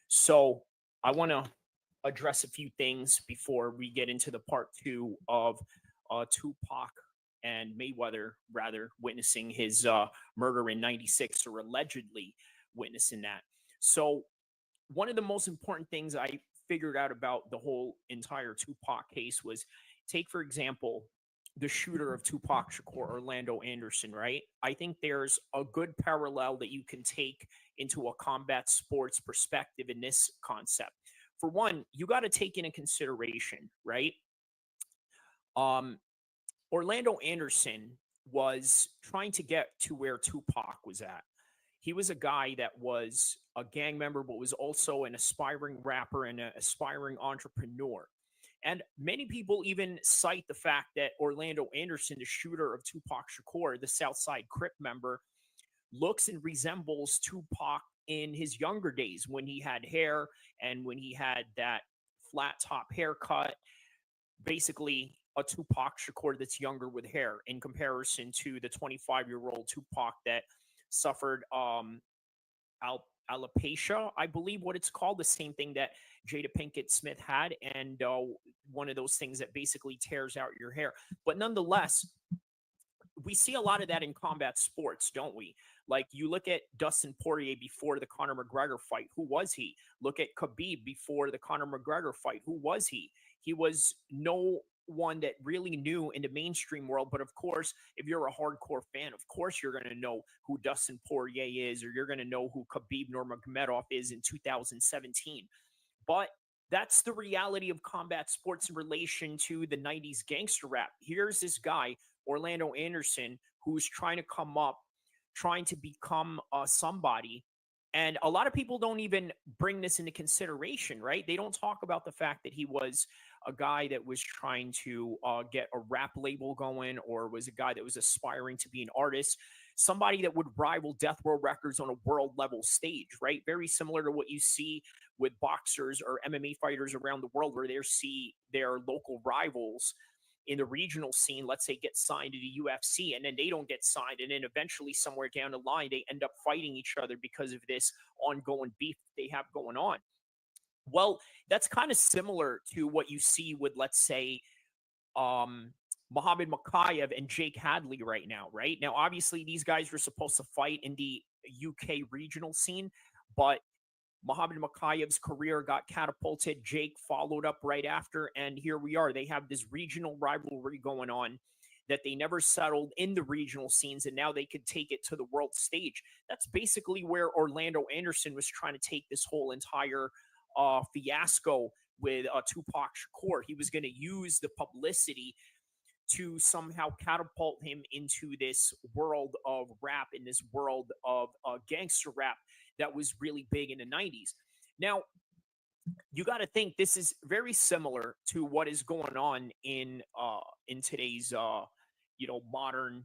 So I want to address a few things before we get into the part 2 of Tupac and Mayweather, rather, witnessing his murder in '96, or allegedly witnessing that. So one of the most important things I figured out about the whole entire Tupac case was, take, for example, the shooter of Tupac Shakur, Orlando Anderson, right? I think there's a good parallel that you can take into a combat sports perspective in this concept. For one, you got to take into consideration, right? Orlando Anderson was trying to get to where Tupac was at. He was a guy that was a gang member, but was also an aspiring rapper and an aspiring entrepreneur. And many people even cite the fact that Orlando Anderson, the shooter of Tupac Shakur, the Southside Crip member, looks and resembles Tupac in his younger days, when he had hair and when he had that flat top haircut. Basically, a Tupac Shakur that's younger with hair, in comparison to the 25-year-old Tupac that suffered alopecia, I believe what it's called, the same thing that Jada Pinkett Smith had, and one of those things that basically tears out your hair. But nonetheless, we see a lot of that in combat sports, don't we? Like, you look at Dustin Poirier before the Conor McGregor fight. Who was he? Look at Khabib before the Conor McGregor fight. Who was he? He was no one that really knew in the mainstream world. But of course, if you're a hardcore fan, of course you're going to know who Dustin Poirier is, or you're going to know who Khabib Nurmagomedov is in 2017. But that's the reality of combat sports in relation to the 90s gangster rap. Here's this guy, Orlando Anderson, who's trying to come up, trying to become somebody. And a lot of people don't even bring this into consideration, right? They don't talk about the fact that he was a guy that was trying to get a rap label going, or was a guy that was aspiring to be an artist, somebody that would rival Death Row Records on a world level stage, right? Very similar to what you see with boxers or MMA fighters around the world, where they see their local rivals in the regional scene, let's say, get signed to the UFC, and then they don't get signed, and then eventually somewhere down the line they end up fighting each other because of this ongoing beef they have going on. Well, that's kind of similar to what you see with, let's say, Muhammad Makayev and Jake Hadley right now, right? Now, obviously, these guys were supposed to fight in the UK regional scene, but Muhammad Makayev's career got catapulted. Jake followed up right after, and here we are. They have this regional rivalry going on that they never settled in the regional scenes, and now they could take it to the world stage. That's basically where Orlando Anderson was trying to take this whole entire fiasco with Tupac Shakur. He was going to use the publicity to somehow catapult him into this world of rap, in this world of gangster rap that was really big in the 90s. Now, you got to think this is very similar to what is going on in today's modern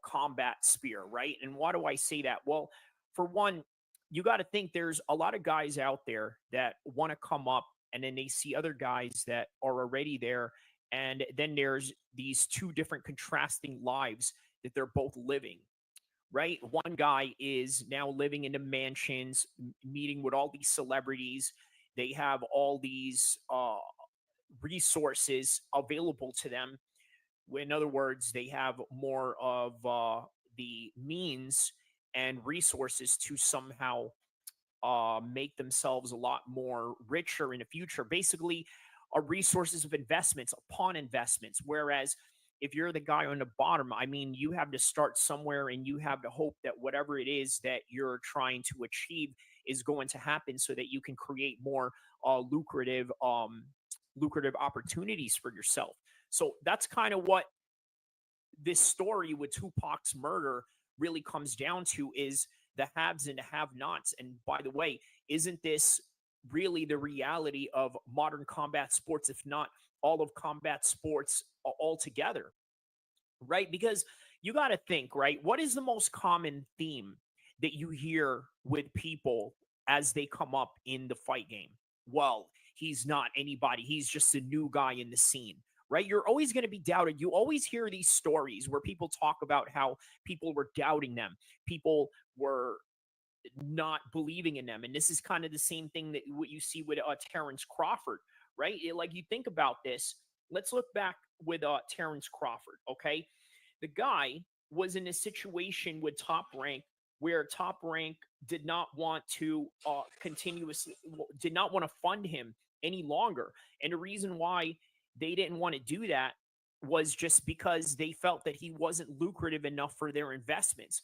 combat sphere, right? And why do I say that? Well, for one, you got to think there's a lot of guys out there that want to come up, and then they see other guys that are already there. And then there's these two different contrasting lives that they're both living, right? One guy is now living in the mansions, meeting with all these celebrities. They have all these resources available to them. In other words, they have more of the means and resources to somehow make themselves a lot more richer in the future. Basically, resources of investments upon investments. Whereas if you're the guy on the bottom, I mean, you have to start somewhere, and you have to hope that whatever it is that you're trying to achieve is going to happen, so that you can create more lucrative opportunities for yourself. So that's kind of what this story with Tupac's murder really comes down to, is the haves and the have-nots. And by the way, isn't this really the reality of modern combat sports, if not all of combat sports altogether? Right? Because you got to think, right? What is the most common theme that you hear with people as they come up in the fight game? Well, he's not anybody. He's just a new guy in the scene, right? You're always going to be doubted. You always hear these stories where people talk about how people were doubting them. People were not believing in them. And this is kind of the same thing that what you see with Terrence Crawford, right? Like, you think about this. Let's look back with Terrence Crawford, okay? The guy was in a situation with Top Rank where Top Rank did not want to did not want to fund him any longer. And the reason why they didn't want to do that was just because they felt that he wasn't lucrative enough for their investments.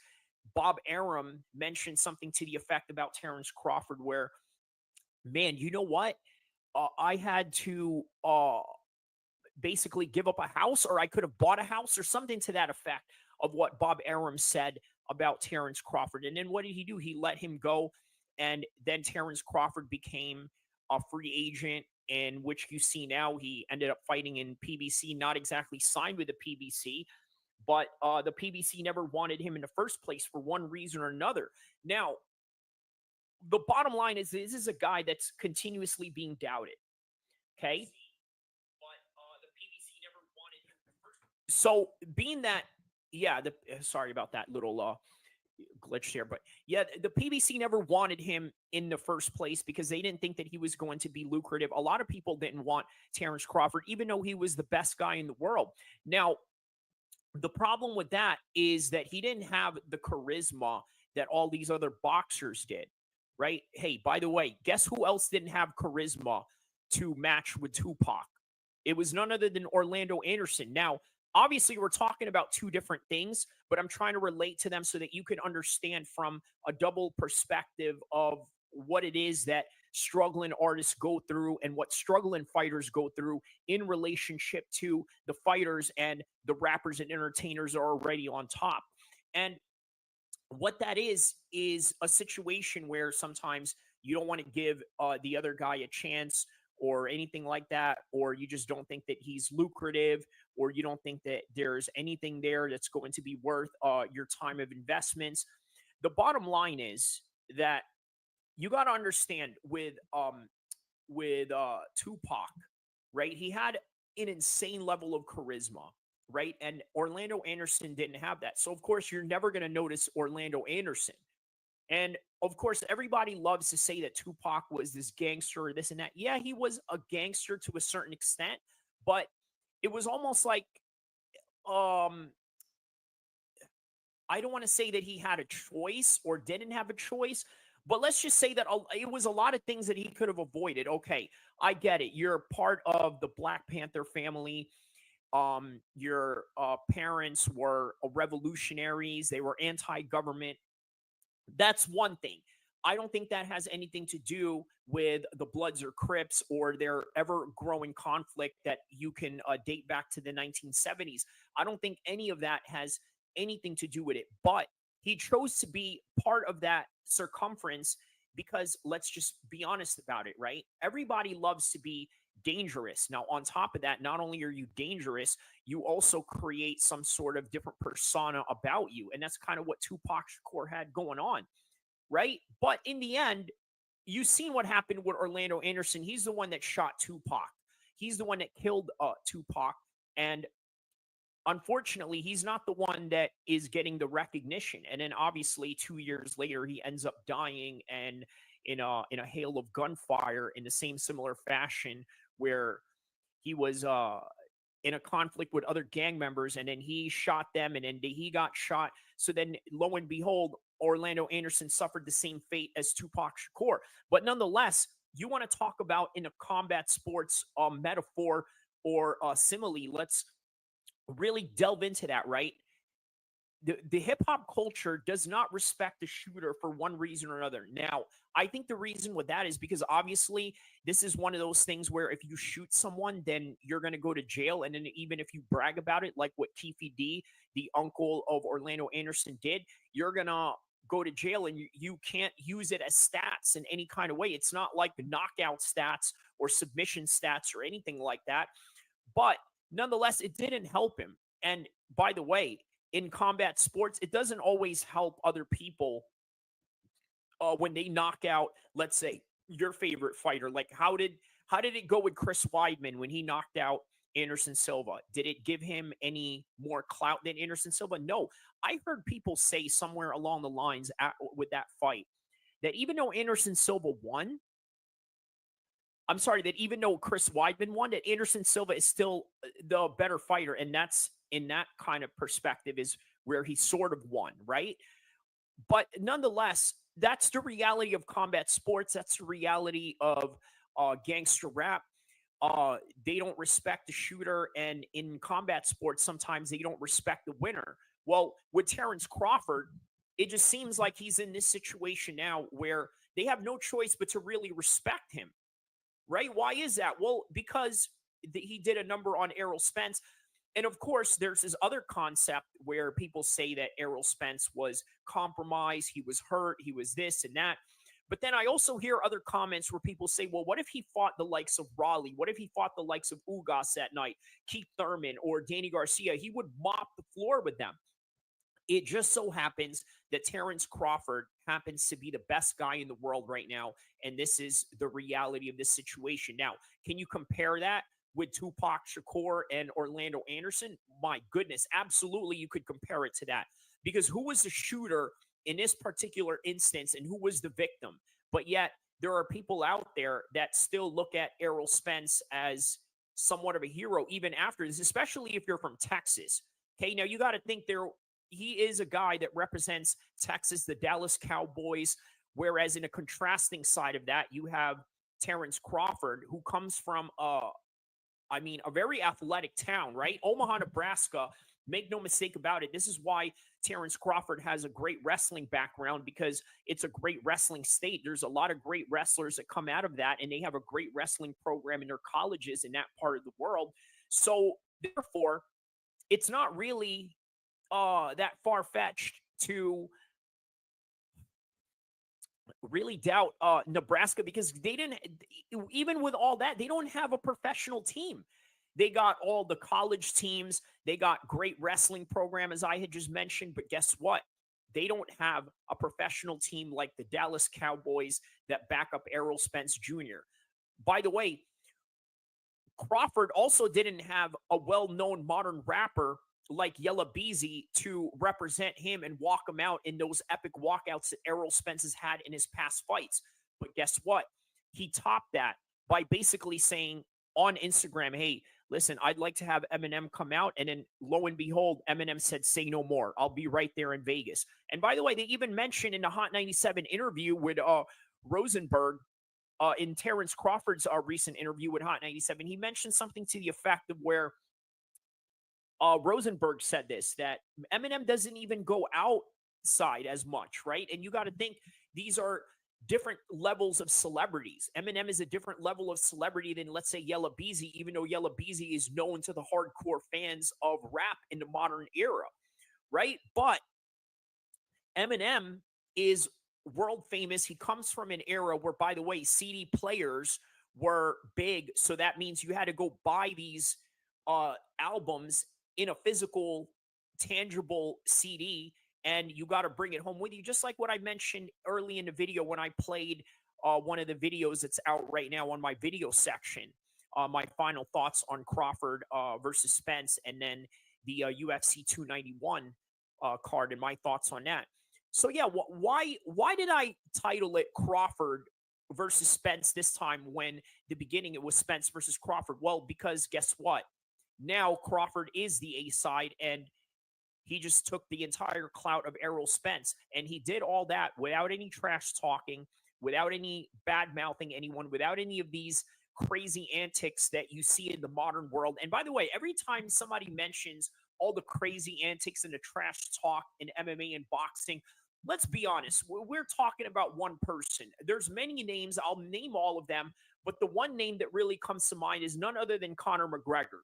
Bob Arum mentioned something to the effect about Terrence Crawford where, man, you know what? I had to basically give up a house, or I could have bought a house, or something to that effect of what Bob Arum said about Terrence Crawford. And then what did he do? He let him go. And then Terrence Crawford became a free agent, in which you see now he ended up fighting in PBC, not exactly signed with the PBC, but the PBC never wanted him in the first place for one reason or another. Now, the bottom line is this is a guy that's continuously being doubted, okay? So being that, yeah, sorry about that little glitch here, but yeah, the PBC never wanted him in the first place because they didn't think that he was going to be lucrative. A lot of people didn't want Terrence Crawford, even though he was the best guy in the world. Now, the problem with that is that he didn't have the charisma that all these other boxers did, right? Hey, by the way, guess who else didn't have charisma to match with Tupac? It was none other than Orlando Anderson. Now, obviously, we're talking about two different things, but I'm trying to relate to them so that you can understand from a double perspective of what it is that struggling artists go through and what struggling fighters go through in relationship to the fighters and the rappers and entertainers are already on top. And what that is a situation where sometimes you don't want to give the other guy a chance or anything like that, or you just don't think that he's lucrative, or you don't think that there's anything there that's going to be worth your time of investments. The bottom line is that you got to understand with Tupac, right? He had an insane level of charisma, right? And Orlando Anderson didn't have that. So of course, you're never going to notice Orlando Anderson. And of course, everybody loves to say that Tupac was this gangster or this and that. Yeah, he was a gangster to a certain extent, but it was almost like, I don't want to say that he had a choice or didn't have a choice, but let's just say that it was a lot of things that he could have avoided. Okay, I get it. You're part of the Black Panther family. Your parents were revolutionaries. They were anti-government. That's one thing. I don't think that has anything to do with the Bloods or Crips or their ever-growing conflict that you can date back to the 1970s. I don't think any of that has anything to do with it. But he chose to be part of that circumference because let's just be honest about it, right? Everybody loves to be dangerous. Now, on top of that, not only are you dangerous, you also create some sort of different persona about you. And that's kind of what Tupac Shakur had going on. right? But in the end, you've seen what happened with Orlando Anderson. He's the one that shot Tupac. He's the one that killed Tupac. And unfortunately, he's not the one that is getting the recognition. And then obviously 2 years later, he ends up dying and in a hail of gunfire in the same similar fashion where he was in a conflict with other gang members, and then he shot them, and then he got shot. So then, lo and behold, Orlando Anderson suffered the same fate as Tupac Shakur. But nonetheless, you want to talk about in a combat sports metaphor or simile, let's really delve into that, right? The hip-hop culture does not respect the shooter for one reason or another. Now, I think the reason with that is because obviously this is one of those things where if you shoot someone, then you're going to go to jail. And then even if you brag about it, like what Keefe D, the uncle of Orlando Anderson, did, you're going to go to jail and you can't use it as stats in any kind of way. It's not like the knockout stats or submission stats or anything like that. But nonetheless, it didn't help him. And by the way, in combat sports, it doesn't always help other people when they knock out, let's say, your favorite fighter. Like how did it go with Chris Weidman when he knocked out Anderson Silva? Did it give him any more clout than Anderson Silva? No. I heard people say somewhere along the lines with that fight that even though Anderson Silva won, I'm sorry, that even though Chris Weidman won, that Anderson Silva is still the better fighter. And that's in that kind of perspective is where he sort of won, right? But nonetheless, that's the reality of combat sports. That's the reality of gangster rap. They don't respect the shooter. And in combat sports, sometimes they don't respect the winner. Well, with Terrence Crawford, it just seems like he's in this situation now where they have no choice but to really respect him. Right? Why is that? Well, because he did a number on Errol Spence. And of course, there's this other concept where people say that Errol Spence was compromised, he was hurt, he was this and that. But then I also hear other comments where people say, well, what if he fought the likes of Raleigh? What if he fought the likes of Ugas that night, Keith Thurman or Danny Garcia? He would mop the floor with them. It just so happens that Terrence Crawford happens to be the best guy in the world right now. And this is the reality of this situation. Now, can you compare that with Tupac Shakur and Orlando Anderson? My goodness, absolutely you could compare it to that. Because who was the shooter in this particular instance and who was the victim? But yet there are people out there that still look at Errol Spence as somewhat of a hero even after this, especially if you're from Texas. Okay, now you got to think he is a guy that represents Texas, the Dallas Cowboys, whereas in a contrasting side of that, you have Terrence Crawford, who comes from a very athletic town, right? Omaha, Nebraska. Make no mistake about it. This is why Terrence Crawford has a great wrestling background, because it's a great wrestling state. There's a lot of great wrestlers that come out of that, and they have a great wrestling program in their colleges in that part of the world. So therefore, it's not really that far-fetched to really doubt Nebraska, because they didn't, even with all that, they don't have a professional team. They got all the college teams. They got great wrestling program, as I had just mentioned. But guess what? They don't have a professional team like the Dallas Cowboys that back up Errol Spence Jr. By the way, Crawford also didn't have a well-known modern rapper like Yella Beezy to represent him and walk him out in those epic walkouts that Errol Spence has had in his past fights. But guess what? He topped that by basically saying on Instagram, hey, listen, I'd like to have Eminem come out. And then lo and behold, Eminem said, say no more. I'll be right there in Vegas. And by the way, they even mentioned in the Hot 97 interview with Rosenberg, in Terrence Crawford's recent interview with Hot 97, he mentioned something to the effect of where Rosenberg said this, that Eminem doesn't even go outside as much, right? And you got to think these are different levels of celebrities. Eminem is a different level of celebrity than, let's say, Yella Beezy, even though Yella Beezy is known to the hardcore fans of rap in the modern era, right? But Eminem is world famous. He comes from an era where, by the way, CD players were big. So that means you had to go buy these albums in a physical, tangible CD. and you got to bring it home with you. Just like what I mentioned early in the video when I played one of the videos that's out right now on my video section, my final thoughts on Crawford versus Spence, and then the UFC 291 card and my thoughts on that. So yeah, why did I title it Crawford versus Spence this time when the beginning it was Spence versus Crawford? Well, because guess what? Now Crawford is the A side, and he just took the entire clout of Errol Spence, and he did all that without any trash talking, without any bad mouthing anyone, without any of these crazy antics that you see in the modern world. And by the way, every time somebody mentions all the crazy antics and the trash talk in MMA and boxing, let's be honest, we're talking about one person. There's many names. I'll name all of them, but the one name that really comes to mind is none other than Conor McGregor.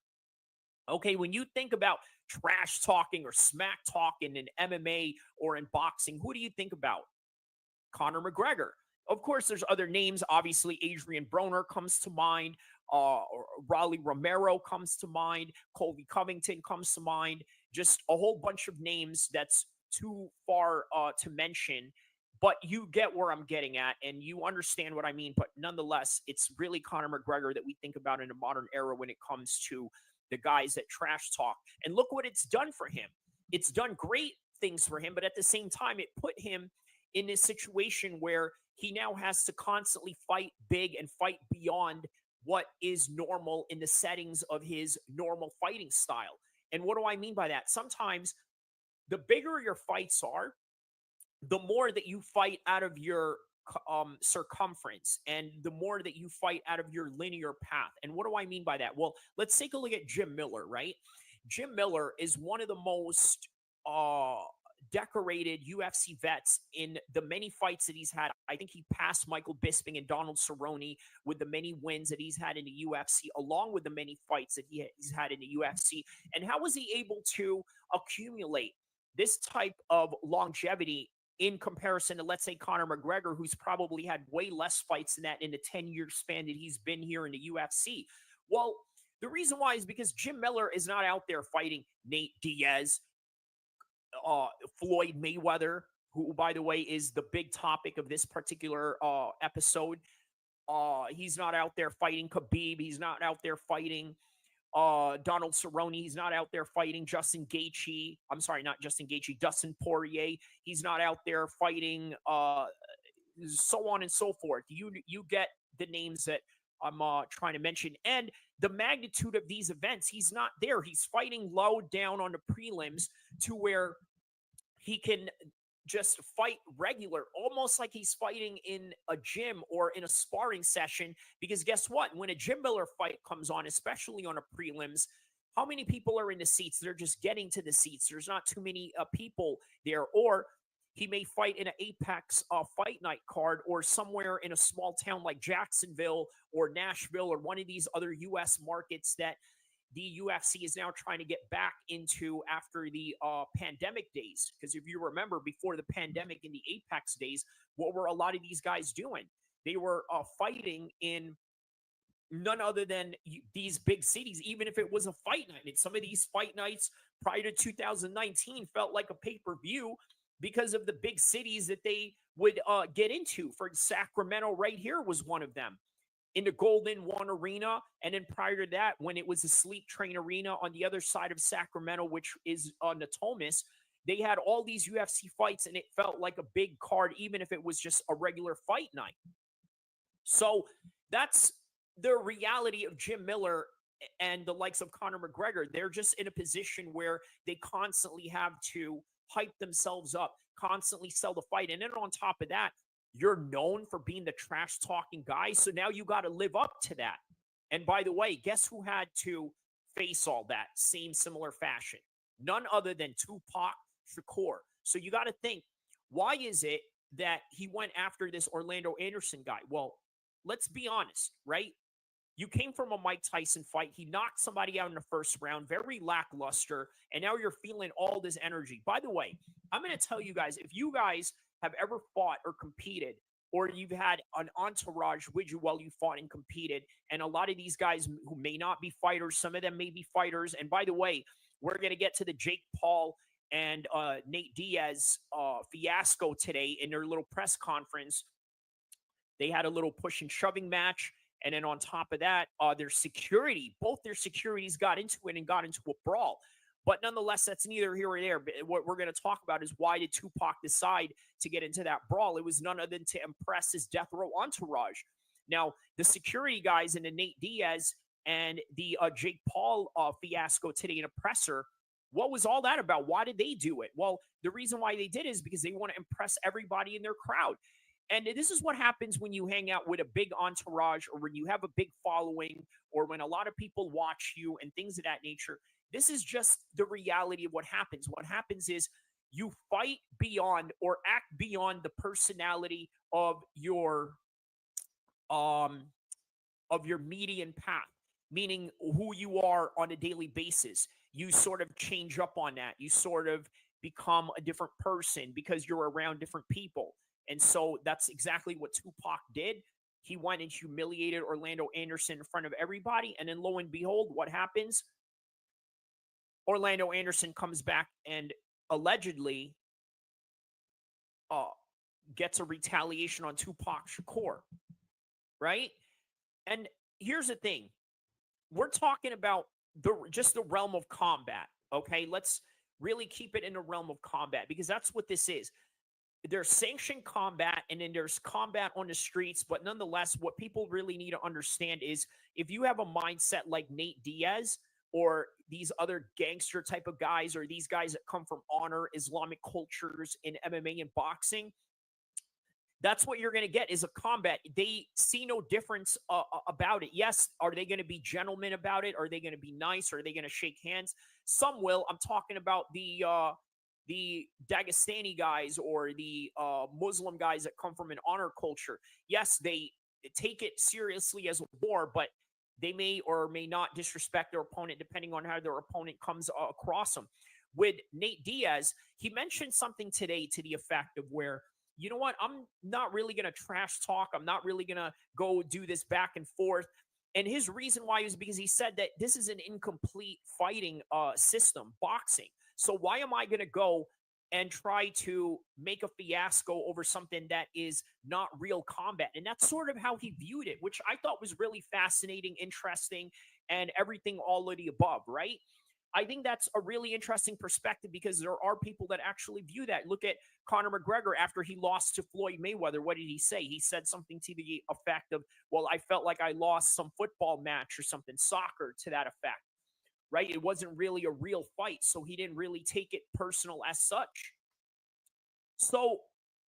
Okay, when you think about trash talking or smack talking in MMA or in boxing, who do you think about? Conor McGregor. Of course, there's other names. Obviously, Adrian Broner comes to mind. Raleigh Romero comes to mind. Colby Covington comes to mind. Just a whole bunch of names that's too far to mention. But you get where I'm getting at, and you understand what I mean. But nonetheless, it's really Conor McGregor that we think about in the modern era when it comes to the guys that trash talk. And look what it's done for him. It's done great things for him, but at the same time, it put him in this situation where he now has to constantly fight big and fight beyond what is normal in the settings of his normal fighting style. And what do I mean by that? Sometimes the bigger your fights are, the more that you fight out of your circumference, and the more that you fight out of your linear path. And what do I mean by that? Well, let's take a look at Jim Miller, right? Jim Miller is one of the most decorated UFC vets in the many fights that he's had. I think he passed Michael Bisping and Donald Cerrone with the many wins that he's had in the UFC, along with the many fights that he's had in the UFC. And how was he able to accumulate this type of longevity in comparison to, let's say, Conor McGregor, who's probably had way less fights than that in the 10-year span that he's been here in the UFC? Well, the reason why is because Jim Miller is not out there fighting Nate Diaz, Floyd Mayweather, who, by the way, is the big topic of this particular episode. He's not out there fighting Khabib. He's not out there fighting Donald Cerrone. He's not out there fighting Justin Gaethje. I'm sorry, not Justin Gaethje, Dustin Poirier. He's not out there fighting so on and so forth. You get the names that I'm trying to mention. And the magnitude of these events, he's not there. He's fighting low down on the prelims to where he can just fight regular, almost like he's fighting in a gym or in a sparring session. Because guess what? When a Jim Miller fight comes on, especially on a prelims, how many people are in the seats? They're just getting to the seats. There's not too many people there. Or he may fight in an Apex fight night card, or somewhere in a small town like Jacksonville or Nashville or one of these other U.S. markets that the UFC is now trying to get back into after the pandemic days. Because if you remember, before the pandemic in the Apex days, what were a lot of these guys doing? They were fighting in none other than these big cities, even if it was a fight night. And some of these fight nights prior to 2019 felt like a pay-per-view because of the big cities that they would get into. For Sacramento right here was one of them, in the Golden One Arena. And then prior to that, when it was the Sleep Train Arena on the other side of Sacramento, which is Natomas, they had all these UFC fights, and it felt like a big card, even if it was just a regular fight night. So that's the reality of Jim Miller and the likes of Conor McGregor. They're just in a position where they constantly have to hype themselves up, constantly sell the fight. And then on top of that, you're known for being the trash talking guy. So now you got to live up to that. And by the way, guess who had to face all that same similar fashion? None other than Tupac Shakur. So you got to think, why is it that he went after this Orlando Anderson guy? Well, let's be honest, right? You came from a Mike Tyson fight. He knocked somebody out in the first round, very lackluster, and now you're feeling all this energy. By the way, I'm going to tell you guys, if you guys have ever fought or competed, or you've had an entourage with you while you fought and competed, and a lot of these guys who may not be fighters, some of them may be fighters, and by the way, we're going to get to the Jake Paul and Nate Diaz fiasco today in their little press conference. They had a little push and shoving match. And then on top of that, both their securities got into it and got into a brawl. But nonetheless, that's neither here or there. But what we're going to talk about is why did Tupac decide to get into that brawl? It was none other than to impress his death row entourage. Now, the security guys in the Nate Diaz and the Jake Paul fiasco today in a presser, what was all that about? Why did they do it? Well, the reason why they did is because they want to impress everybody in their crowd. And this is what happens when you hang out with a big entourage, or when you have a big following, or when a lot of people watch you and things of that nature. This is just the reality of what happens. What happens is you fight beyond or act beyond the personality of your median path, meaning who you are on a daily basis. You sort of change up on that. You sort of become a different person because you're around different people. And so that's exactly what Tupac did. He went and humiliated Orlando Anderson in front of everybody. And then lo and behold, what happens? Orlando Anderson comes back and allegedly gets a retaliation on Tupac Shakur, right? And here's the thing. We're talking about just the realm of combat, okay? Let's really keep it in the realm of combat, because that's what this is. There's sanctioned combat, and then there's combat on the streets. But nonetheless, what people really need to understand is if you have a mindset like Nate Diaz or these other gangster type of guys, or these guys that come from honor Islamic cultures in MMA and boxing, that's what you're going to get is a combat. They see no difference about it. Yes, are they going to be gentlemen about it? Are they going to be nice? Are they going to shake hands? Some will. I'm talking about the Dagestani guys or the Muslim guys that come from an honor culture. Yes, they take it seriously as a war, but they may or may not disrespect their opponent depending on how their opponent comes across them. With Nate Diaz, he mentioned something today to the effect of where, you know what, I'm not really going to trash talk. I'm not really going to go do this back and forth. And his reason why is because he said that this is an incomplete fighting system, boxing. So why am I going to go and try to make a fiasco over something that is not real combat? And that's sort of how he viewed it, which I thought was really fascinating, interesting, and everything all of the above, right? I think that's a really interesting perspective because there are people that actually view that. Look at Conor McGregor after he lost to Floyd Mayweather. What did he say? He said something to the effect of, well, I felt like I lost some football match or something, soccer, to that effect. Right? It wasn't really a real fight, so he didn't really take it personal as such. So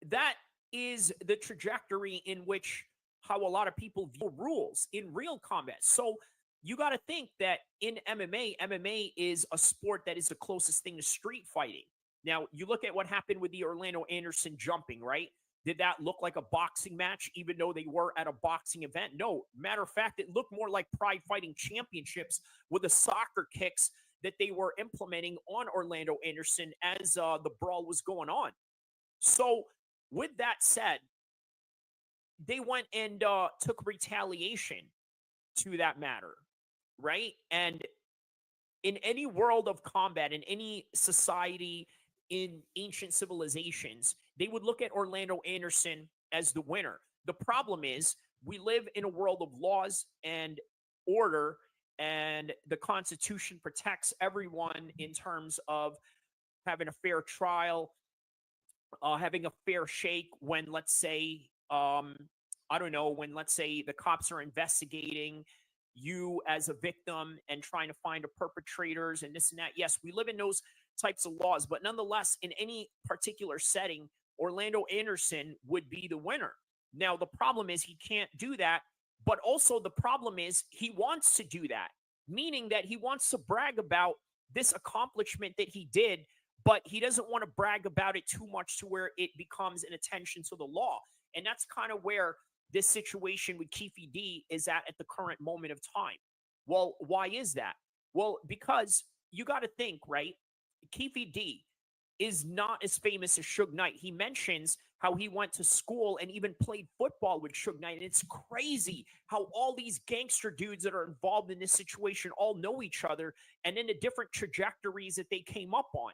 that is the trajectory in which how a lot of people view rules in real combat. So you got to think that in MMA is a sport that is the closest thing to street fighting. Now, you look at what happened with the Orlando Anderson jumping, right? Did that look like a boxing match, even though they were at a boxing event? No. Matter of fact, it looked more like Pride Fighting Championships with the soccer kicks that they were implementing on Orlando Anderson as the brawl was going on. So with that said, they went and took retaliation to that matter, right? And in any world of combat, in any society, in ancient civilizations, they would look at Orlando Anderson as the winner. The problem is we live in a world of laws and order, and the Constitution protects everyone in terms of having a fair trial, having a fair shake when, let's say, when, let's say, the cops are investigating you as a victim and trying to find the perpetrators and this and that. Yes, we live in those types of laws, but nonetheless, in any particular setting, Orlando Anderson would be the winner. Now, the problem is he can't do that, but also the problem is he wants to do that, meaning that he wants to brag about this accomplishment that he did, but he doesn't want to brag about it too much to where it becomes an attention to the law. And that's kind of where this situation with Keefe D is at the current moment of time. Well, why is that? Well, because you got to think, right? Keefe D is not as famous as Suge Knight. He mentions how he went to school and even played football with Suge Knight. And it's crazy how all these gangster dudes that are involved in this situation all know each other and then the different trajectories that they came up on.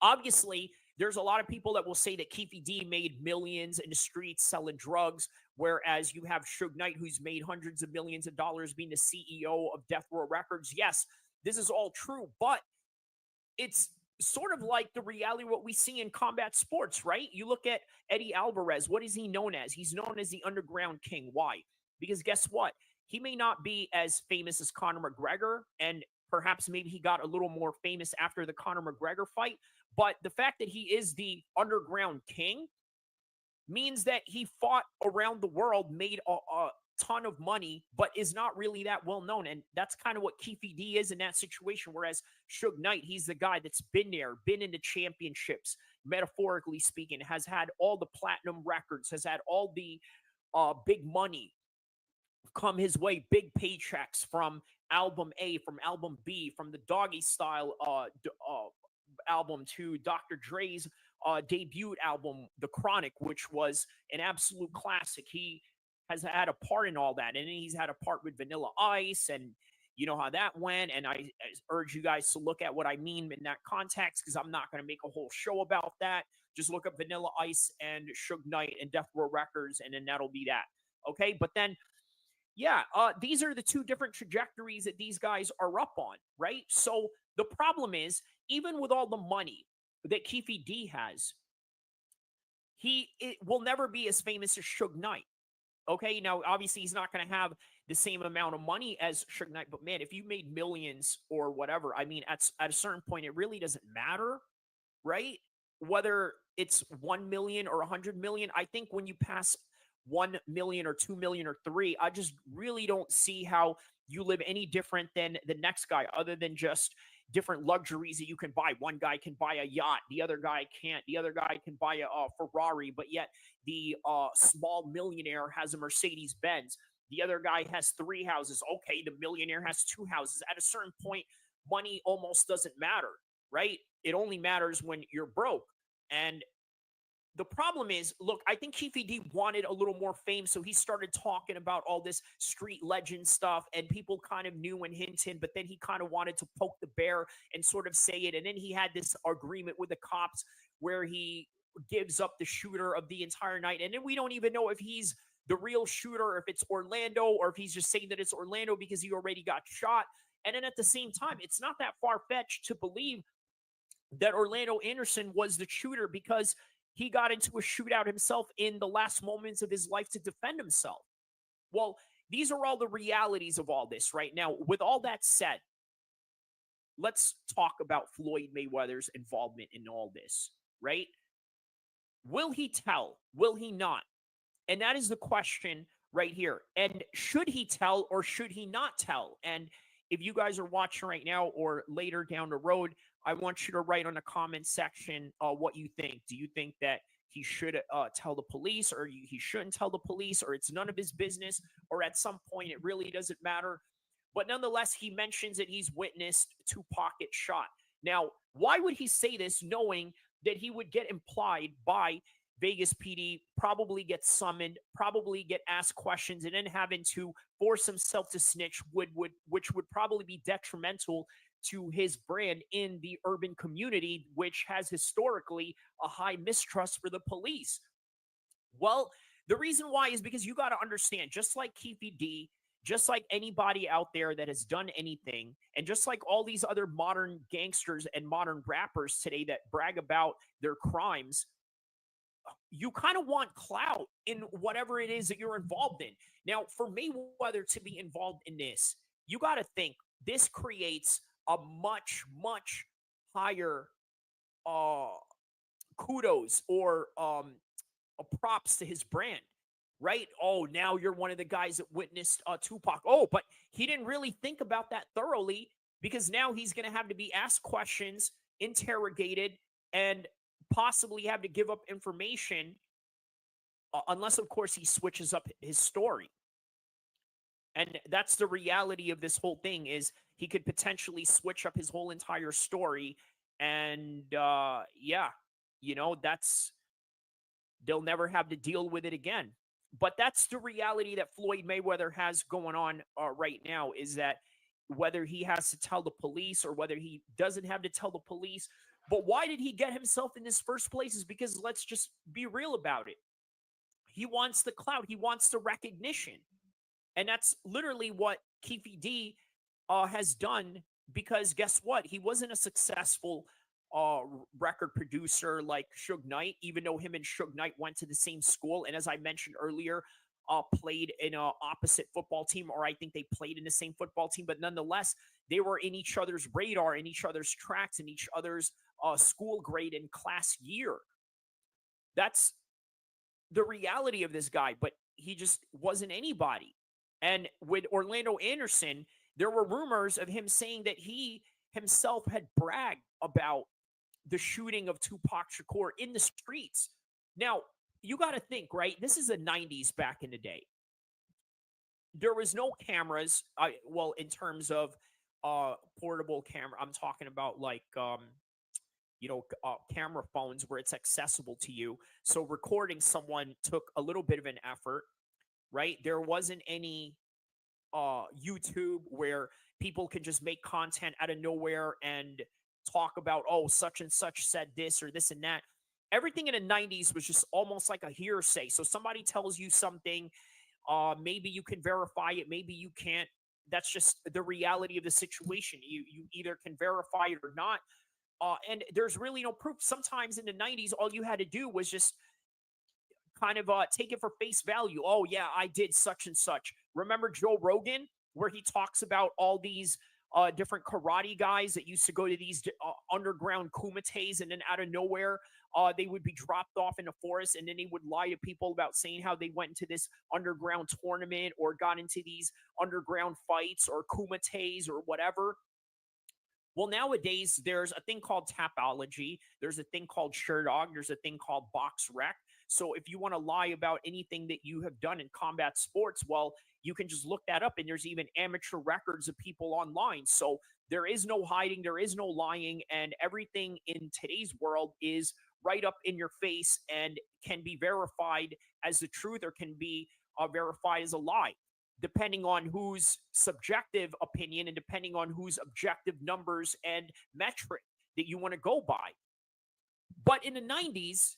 Obviously, there's a lot of people that will say that Keefe D made millions in the streets selling drugs, whereas you have Suge Knight, who's made hundreds of millions of dollars being the CEO of Death Row Records. Yes, this is all true, but it's sort of like the reality of what we see in combat sports, right? You look at Eddie Alvarez. What is he known as? He's known as the Underground King. Why? Because guess what? He may not be as famous as Conor McGregor, and perhaps maybe he got a little more famous after the Conor McGregor fight, but the fact that he is the Underground King means that he fought around the world, made a ton of money, but is not really that well known. And that's kind of what Keefe D is in that situation. Whereas Suge Knight, he's the guy that's been there, been in the championships, metaphorically speaking, has had all the platinum records, has had all the big money come his way, big paychecks from album A, from album B, from the Doggy Style album to Dr. Dre's debut album, The Chronic, which was an absolute classic. He has had a part in all that, and he's had a part with Vanilla Ice, and you know how that went. And I urge you guys to look at what I mean in that context, because I'm not going to make a whole show about that. Just look up Vanilla Ice and Suge Knight and Death Row Records, and then that'll be that. Okay, but then yeah, these are the two different trajectories that these guys are up on, right? So the problem is, even with all the money that Keefe D has, it will never be as famous as Suge Knight. Okay, now obviously he's not going to have the same amount of money as Suge Knight, but man, if you made millions or whatever, I mean, at a certain point, it really doesn't matter, right? Whether it's 1 million or 100 million. I think when you pass 1 million or 2 million or 3, I just really don't see how you live any different than the next guy, other than just different luxuries that you can buy. One guy can buy a yacht, the other guy can't. The other guy can buy a Ferrari, but yet the small millionaire has a Mercedes Benz. The other guy has 3 houses. Okay, the millionaire has 2 houses. At a certain point, money almost doesn't matter, right? It only matters when you're broke. And the problem is, look, I think Keefe D wanted a little more fame, so he started talking about all this street legend stuff, and people kind of knew and hinted, but then he kind of wanted to poke the bear and sort of say it, and then he had this agreement with the cops where he gives up the shooter of the entire night, and then we don't even know if he's the real shooter, or if it's Orlando, or if he's just saying that it's Orlando because he already got shot. And then at the same time, it's not that far-fetched to believe that Orlando Anderson was the shooter, because he got into a shootout himself in the last moments of his life to defend himself. Well, these are all the realities of all this right now. With all that said, let's talk about Floyd Mayweather's involvement in all this, right? Will he tell? Will he not? And that is the question right here. And should he tell or should he not tell? And if you guys are watching right now or later down the road, I want you to write on the comment section what you think. Do you think that he should tell the police, or he shouldn't tell the police, or it's none of his business, or at some point it really doesn't matter? But nonetheless, he mentions that he's witnessed Tupac get shot. Now, why would he say this knowing that he would get implied by Vegas PD, probably get summoned, probably get asked questions, and then having to force himself to snitch, which would probably be detrimental to his brand in the urban community, which has historically a high mistrust for the police? Well, the reason why is because you got to understand, just like Keefe D, just like anybody out there that has done anything, and just like all these other modern gangsters and modern rappers today that brag about their crimes, you kind of want clout in whatever it is that you're involved in. Now, for Mayweather to be involved in this, you got to think this creates a much, much higher kudos or props to his brand, right? Oh, now you're one of the guys that witnessed Tupac. Oh, but he didn't really think about that thoroughly, because now he's going to have to be asked questions, interrogated, and possibly have to give up information, unless, of course, he switches up his story. And that's the reality of this whole thing, is he could potentially switch up his whole entire story. And yeah, you know, they'll never have to deal with it again. But that's the reality that Floyd Mayweather has going on right now, is that whether he has to tell the police or whether he doesn't have to tell the police, But why did he get himself in this first place? Is because let's just be real about it. He wants the clout. He wants the recognition. And that's literally what Keefe D has done, because guess what? He wasn't a successful record producer like Suge Knight, even though him and Suge Knight went to the same school. And as I mentioned earlier, played in an opposite football team, or I think they played in the same football team, but nonetheless, they were in each other's radar, in each other's tracks, in each other's school grade and class year. That's the reality of this guy, but he just wasn't anybody. And with Orlando Anderson, there were rumors of him saying that he himself had bragged about the shooting of Tupac Shakur in the streets. Now, you got to think, right? This is the 90s back in the day. There was no cameras. Well, in terms of portable camera, I'm talking about like, camera phones where it's accessible to you. So recording someone took a little bit of an effort, right? There wasn't any YouTube where people can just make content out of nowhere and talk about, oh, such and such said this or this and that. Everything in the 90s was just almost like a hearsay. So somebody tells you something, maybe you can verify it, maybe you can't. That's just the reality of the situation. You either can verify it or not. And there's really no proof. Sometimes in the 90s, all you had to do was just kind of take it for face value. Oh, yeah, I did such and such. Remember Joe Rogan, where he talks about all these different karate guys that used to go to these underground kumites, and then out of nowhere, they would be dropped off in the forest, and then they would lie to people about saying how they went into this underground tournament or got into these underground fights or kumites or whatever. Well, nowadays, there's a thing called Tapology. There's a thing called Sherdog. There's a thing called BoxRec. So if you want to lie about anything that you have done in combat sports, well, you can just look that up, and there's even amateur records of people online. So there is no hiding, there is no lying, and everything in today's world is right up in your face and can be verified as the truth or can be verified as a lie, depending on whose subjective opinion and depending on whose objective numbers and metric that you want to go by. But in the 90s,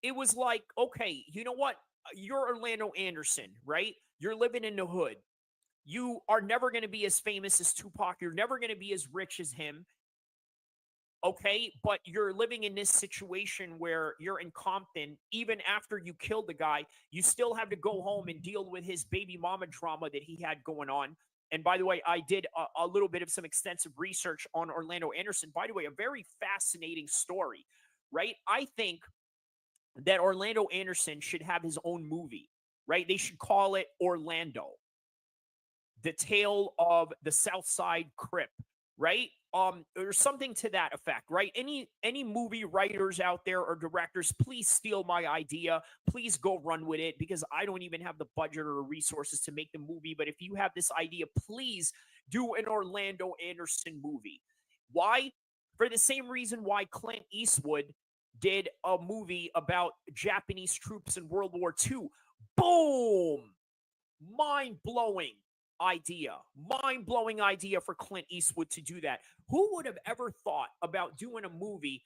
it was like, okay, you know what? You're Orlando Anderson, right? You're living in the hood. You are never going to be as famous as Tupac. You're never going to be as rich as him. Okay, but you're living in this situation where you're in Compton. Even after you killed the guy, you still have to go home and deal with his baby mama drama that he had going on. And by the way, I did a little bit of some extensive research on Orlando Anderson. By the way, a very fascinating story, right? I think that Orlando Anderson should have his own movie, right? They should call it Orlando, the Tale of the South Side Crip, right? Or something to that effect, right? Any movie writers out there or directors, please steal my idea. Please go run with it, because I don't even have the budget or resources to make the movie. But if you have this idea, please do an Orlando Anderson movie. Why? For the same reason why Clint Eastwood did a movie about Japanese troops in World War II. Boom! Mind-blowing idea. Mind-blowing idea for Clint Eastwood to do that. Who would have ever thought about doing a movie,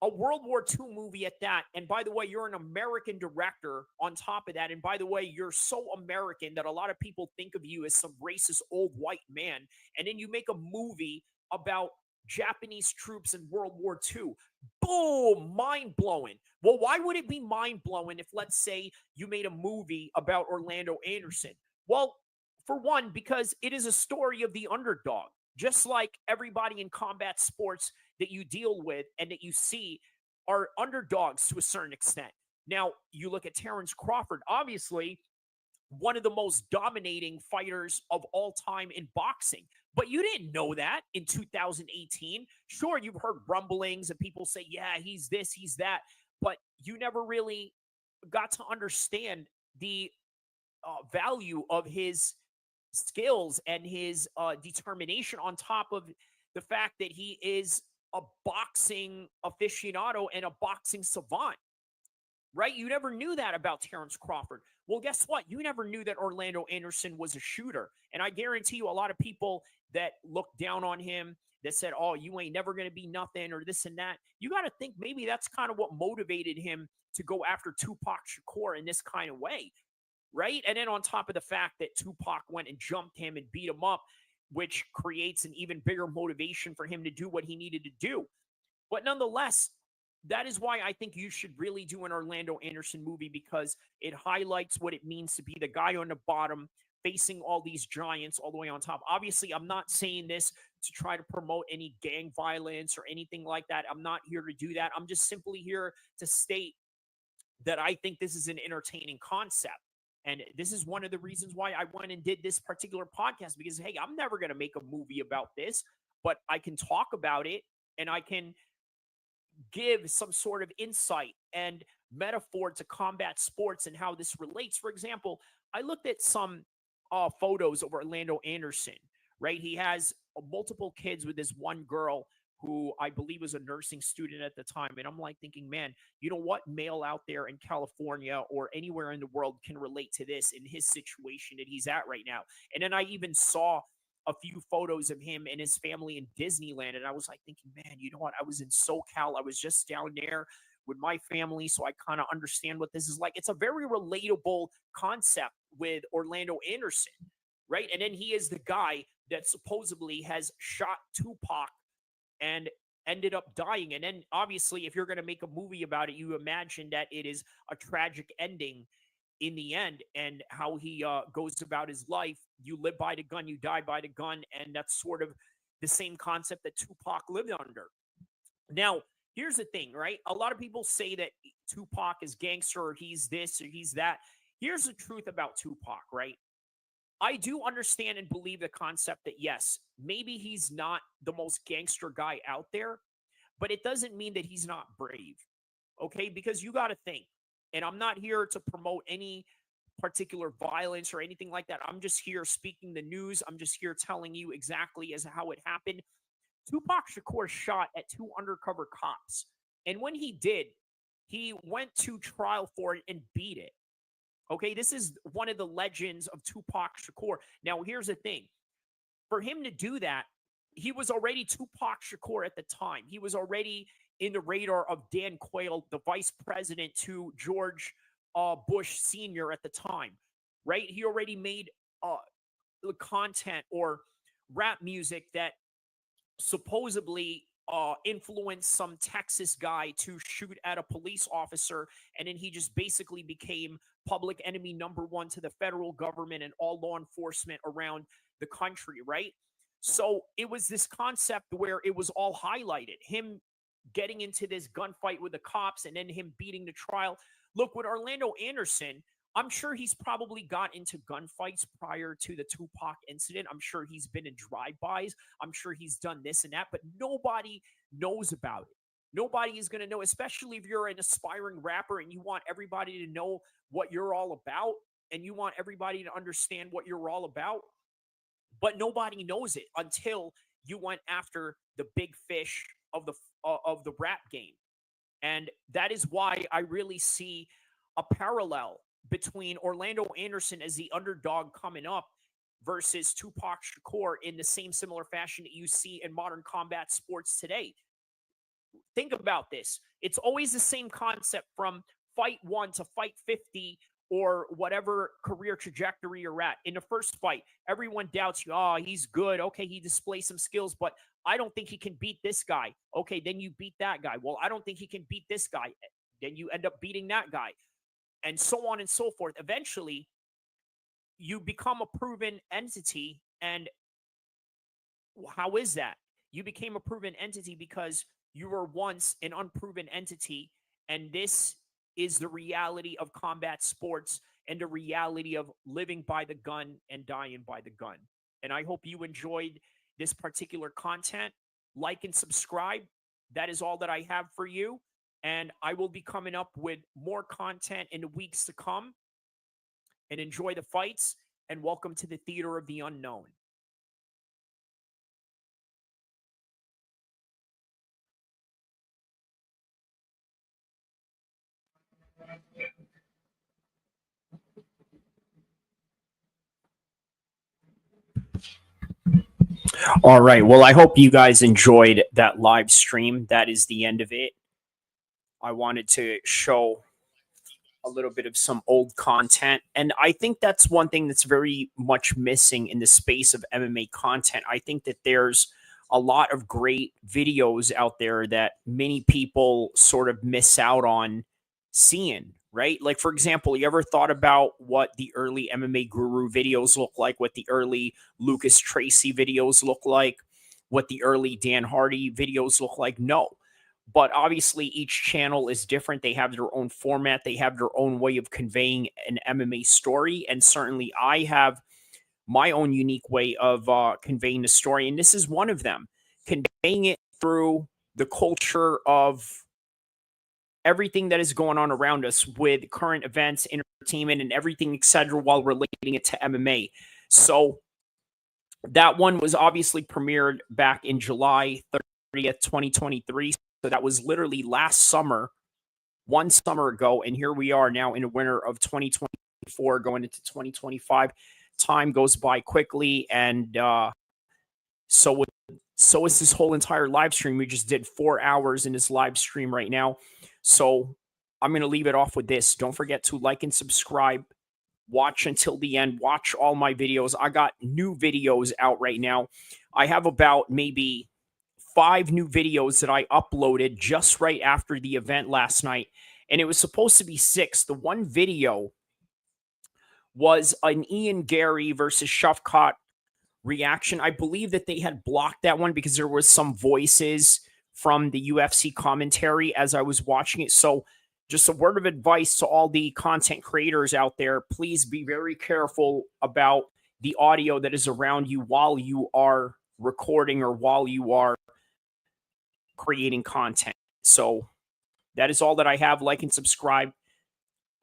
a World War II movie at that? And by the way, you're an American director on top of that. And by the way, you're so American that a lot of people think of you as some racist old white man. And then you make a movie about Japanese troops in World War II. Boom! Mind-blowing. Well, why would it be mind-blowing if, let's say, you made a movie about Orlando Anderson? Well, for one, because it is a story of the underdog. Just like everybody in combat sports that you deal with and that you see are underdogs to a certain extent. Now, you look at Terrence Crawford, obviously one of the most dominating fighters of all time in boxing. But you didn't know that in 2018. Sure, you've heard rumblings and people say, yeah, he's this, he's that. But you never really got to understand the value of his skills and his determination, on top of the fact that he is a boxing aficionado and a boxing savant. right? You never knew that about Terrence Crawford. Well, guess what? You never knew that Orlando Anderson was a shooter. And I guarantee you a lot of people that looked down on him, that said, oh, you ain't never going to be nothing or this and that. You got to think maybe that's kind of what motivated him to go after Tupac Shakur in this kind of way, right? And then on top of the fact that Tupac went and jumped him and beat him up, which creates an even bigger motivation for him to do what he needed to do. But nonetheless, that is why I think you should really do an Orlando Anderson movie, because it highlights what it means to be the guy on the bottom facing all these giants all the way on top. Obviously, I'm not saying this to try to promote any gang violence or anything like that. I'm not here to do that. I'm just simply here to state that I think this is an entertaining concept. And this is one of the reasons why I went and did this particular podcast, because, hey, I'm never going to make a movie about this, but I can talk about it and I can give some sort of insight and metaphor to combat sports and how this relates. For example, I looked at some photos of Orlando Anderson, right? He has multiple kids with this one girl who I believe was a nursing student at the time. And I'm like thinking, man, you know what male out there in California or anywhere in the world can relate to this in his situation that he's at right now? And then I even saw a few photos of him and his family in Disneyland. And I was like thinking, man, you know what? I was in SoCal. I was just down there with my family, so I kind of understand what this is like. It's a very relatable concept with Orlando Anderson, right? And then he is the guy that supposedly has shot Tupac and ended up dying. And then obviously, if you're going to make a movie about it, you imagine that it is a tragic ending in the end, and how he goes about his life. You live by the gun, you die by the gun. And that's sort of the same concept that Tupac lived under. Now, here's the thing, right? A lot of people say that Tupac is gangster, or he's this or he's that. Here's the truth about Tupac, right? I do understand and believe the concept that, yes, maybe he's not the most gangster guy out there, but it doesn't mean that he's not brave, okay? Because you got to think, and I'm not here to promote any particular violence or anything like that. I'm just here speaking the news. I'm just here telling you exactly as how it happened. Tupac Shakur shot at 2 undercover cops. And when he did, he went to trial for it and beat it. Okay, this is one of the legends of Tupac Shakur. Now, here's the thing. For him to do that, he was already Tupac Shakur at the time. He was already in the radar of Dan Quayle, the vice president to George Bush Sr. at the time, right? He already made content or rap music that supposedly influenced some Texas guy to shoot at a police officer, and then he just basically became public enemy #1 to the federal government and all law enforcement around the country, right? So it was this concept where it was all highlighted, him getting into this gunfight with the cops and then him beating the trial. Look, with Orlando Anderson, I'm sure he's probably got into gunfights prior to the Tupac incident. I'm sure he's been in drive-bys. I'm sure he's done this and that, but nobody knows about it. Nobody is going to know, especially if you're an aspiring rapper and you want everybody to know what you're all about and you want everybody to understand what you're all about. But nobody knows it until you went after the big fish of the rap game. And that is why I really see a parallel between Orlando Anderson as the underdog coming up versus Tupac Shakur in the same similar fashion that you see in modern combat sports today. Think about this. It's always the same concept from fight 1 to fight 50 or whatever career trajectory you're at. In the first fight, everyone doubts you. Oh, he's good. Okay, he displays some skills, but I don't think he can beat this guy. Okay, then you beat that guy. Well, I don't think he can beat this guy. Then you end up beating that guy. And so on and so forth. Eventually, you become a proven entity. And how is that? You became a proven entity because you were once an unproven entity. And this is the reality of combat sports and the reality of living by the gun and dying by the gun. And I hope you enjoyed this particular content. Like and subscribe. That is all that I have for you. And I will be coming up with more content in the weeks to come. And enjoy the fights. And welcome to the Theater of the Unknown. All right. Well, I hope you guys enjoyed that live stream. That is the end of it. I wanted to show a little bit of some old content. And I think that's one thing that's very much missing in the space of MMA content. I think that there's a lot of great videos out there that many people sort of miss out on seeing, right? Like, for example, you ever thought about what the early MMA Guru videos look like, what the early Lucas Tracy videos look like, what the early Dan Hardy videos look like? No. But obviously, each channel is different. They have their own format. They have their own way of conveying an MMA story. And certainly, I have my own unique way of conveying the story. And this is one of them, conveying it through the culture of everything that is going on around us with current events, entertainment, and everything, etc., while relating it to MMA. So that one was obviously premiered back in July 30th, 2023. So that was literally last summer, one summer ago. And here we are now in the winter of 2024, going into 2025. Time goes by quickly. And so is this whole entire live stream. We just did 4 hours in this live stream right now. So I'm going to leave it off with this. Don't forget to like and subscribe. Watch until the end. Watch all my videos. I got new videos out right now. I have about maybe 5 new videos that I uploaded just right after the event last night. And it was supposed to be 6. The one video was an Ian Gary versus Shafkat reaction. I believe that they had blocked that one because there was some voices from the UFC commentary as I was watching it. So just a word of advice to all the content creators out there. Please be very careful about the audio that is around you while you are recording or while you are creating content. So that is all that I have. Like and subscribe.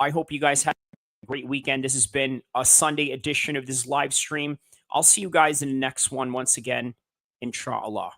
I hope you guys have a great weekend. This has been a Sunday edition of this live stream. I'll see you guys in the next one once again, inshallah.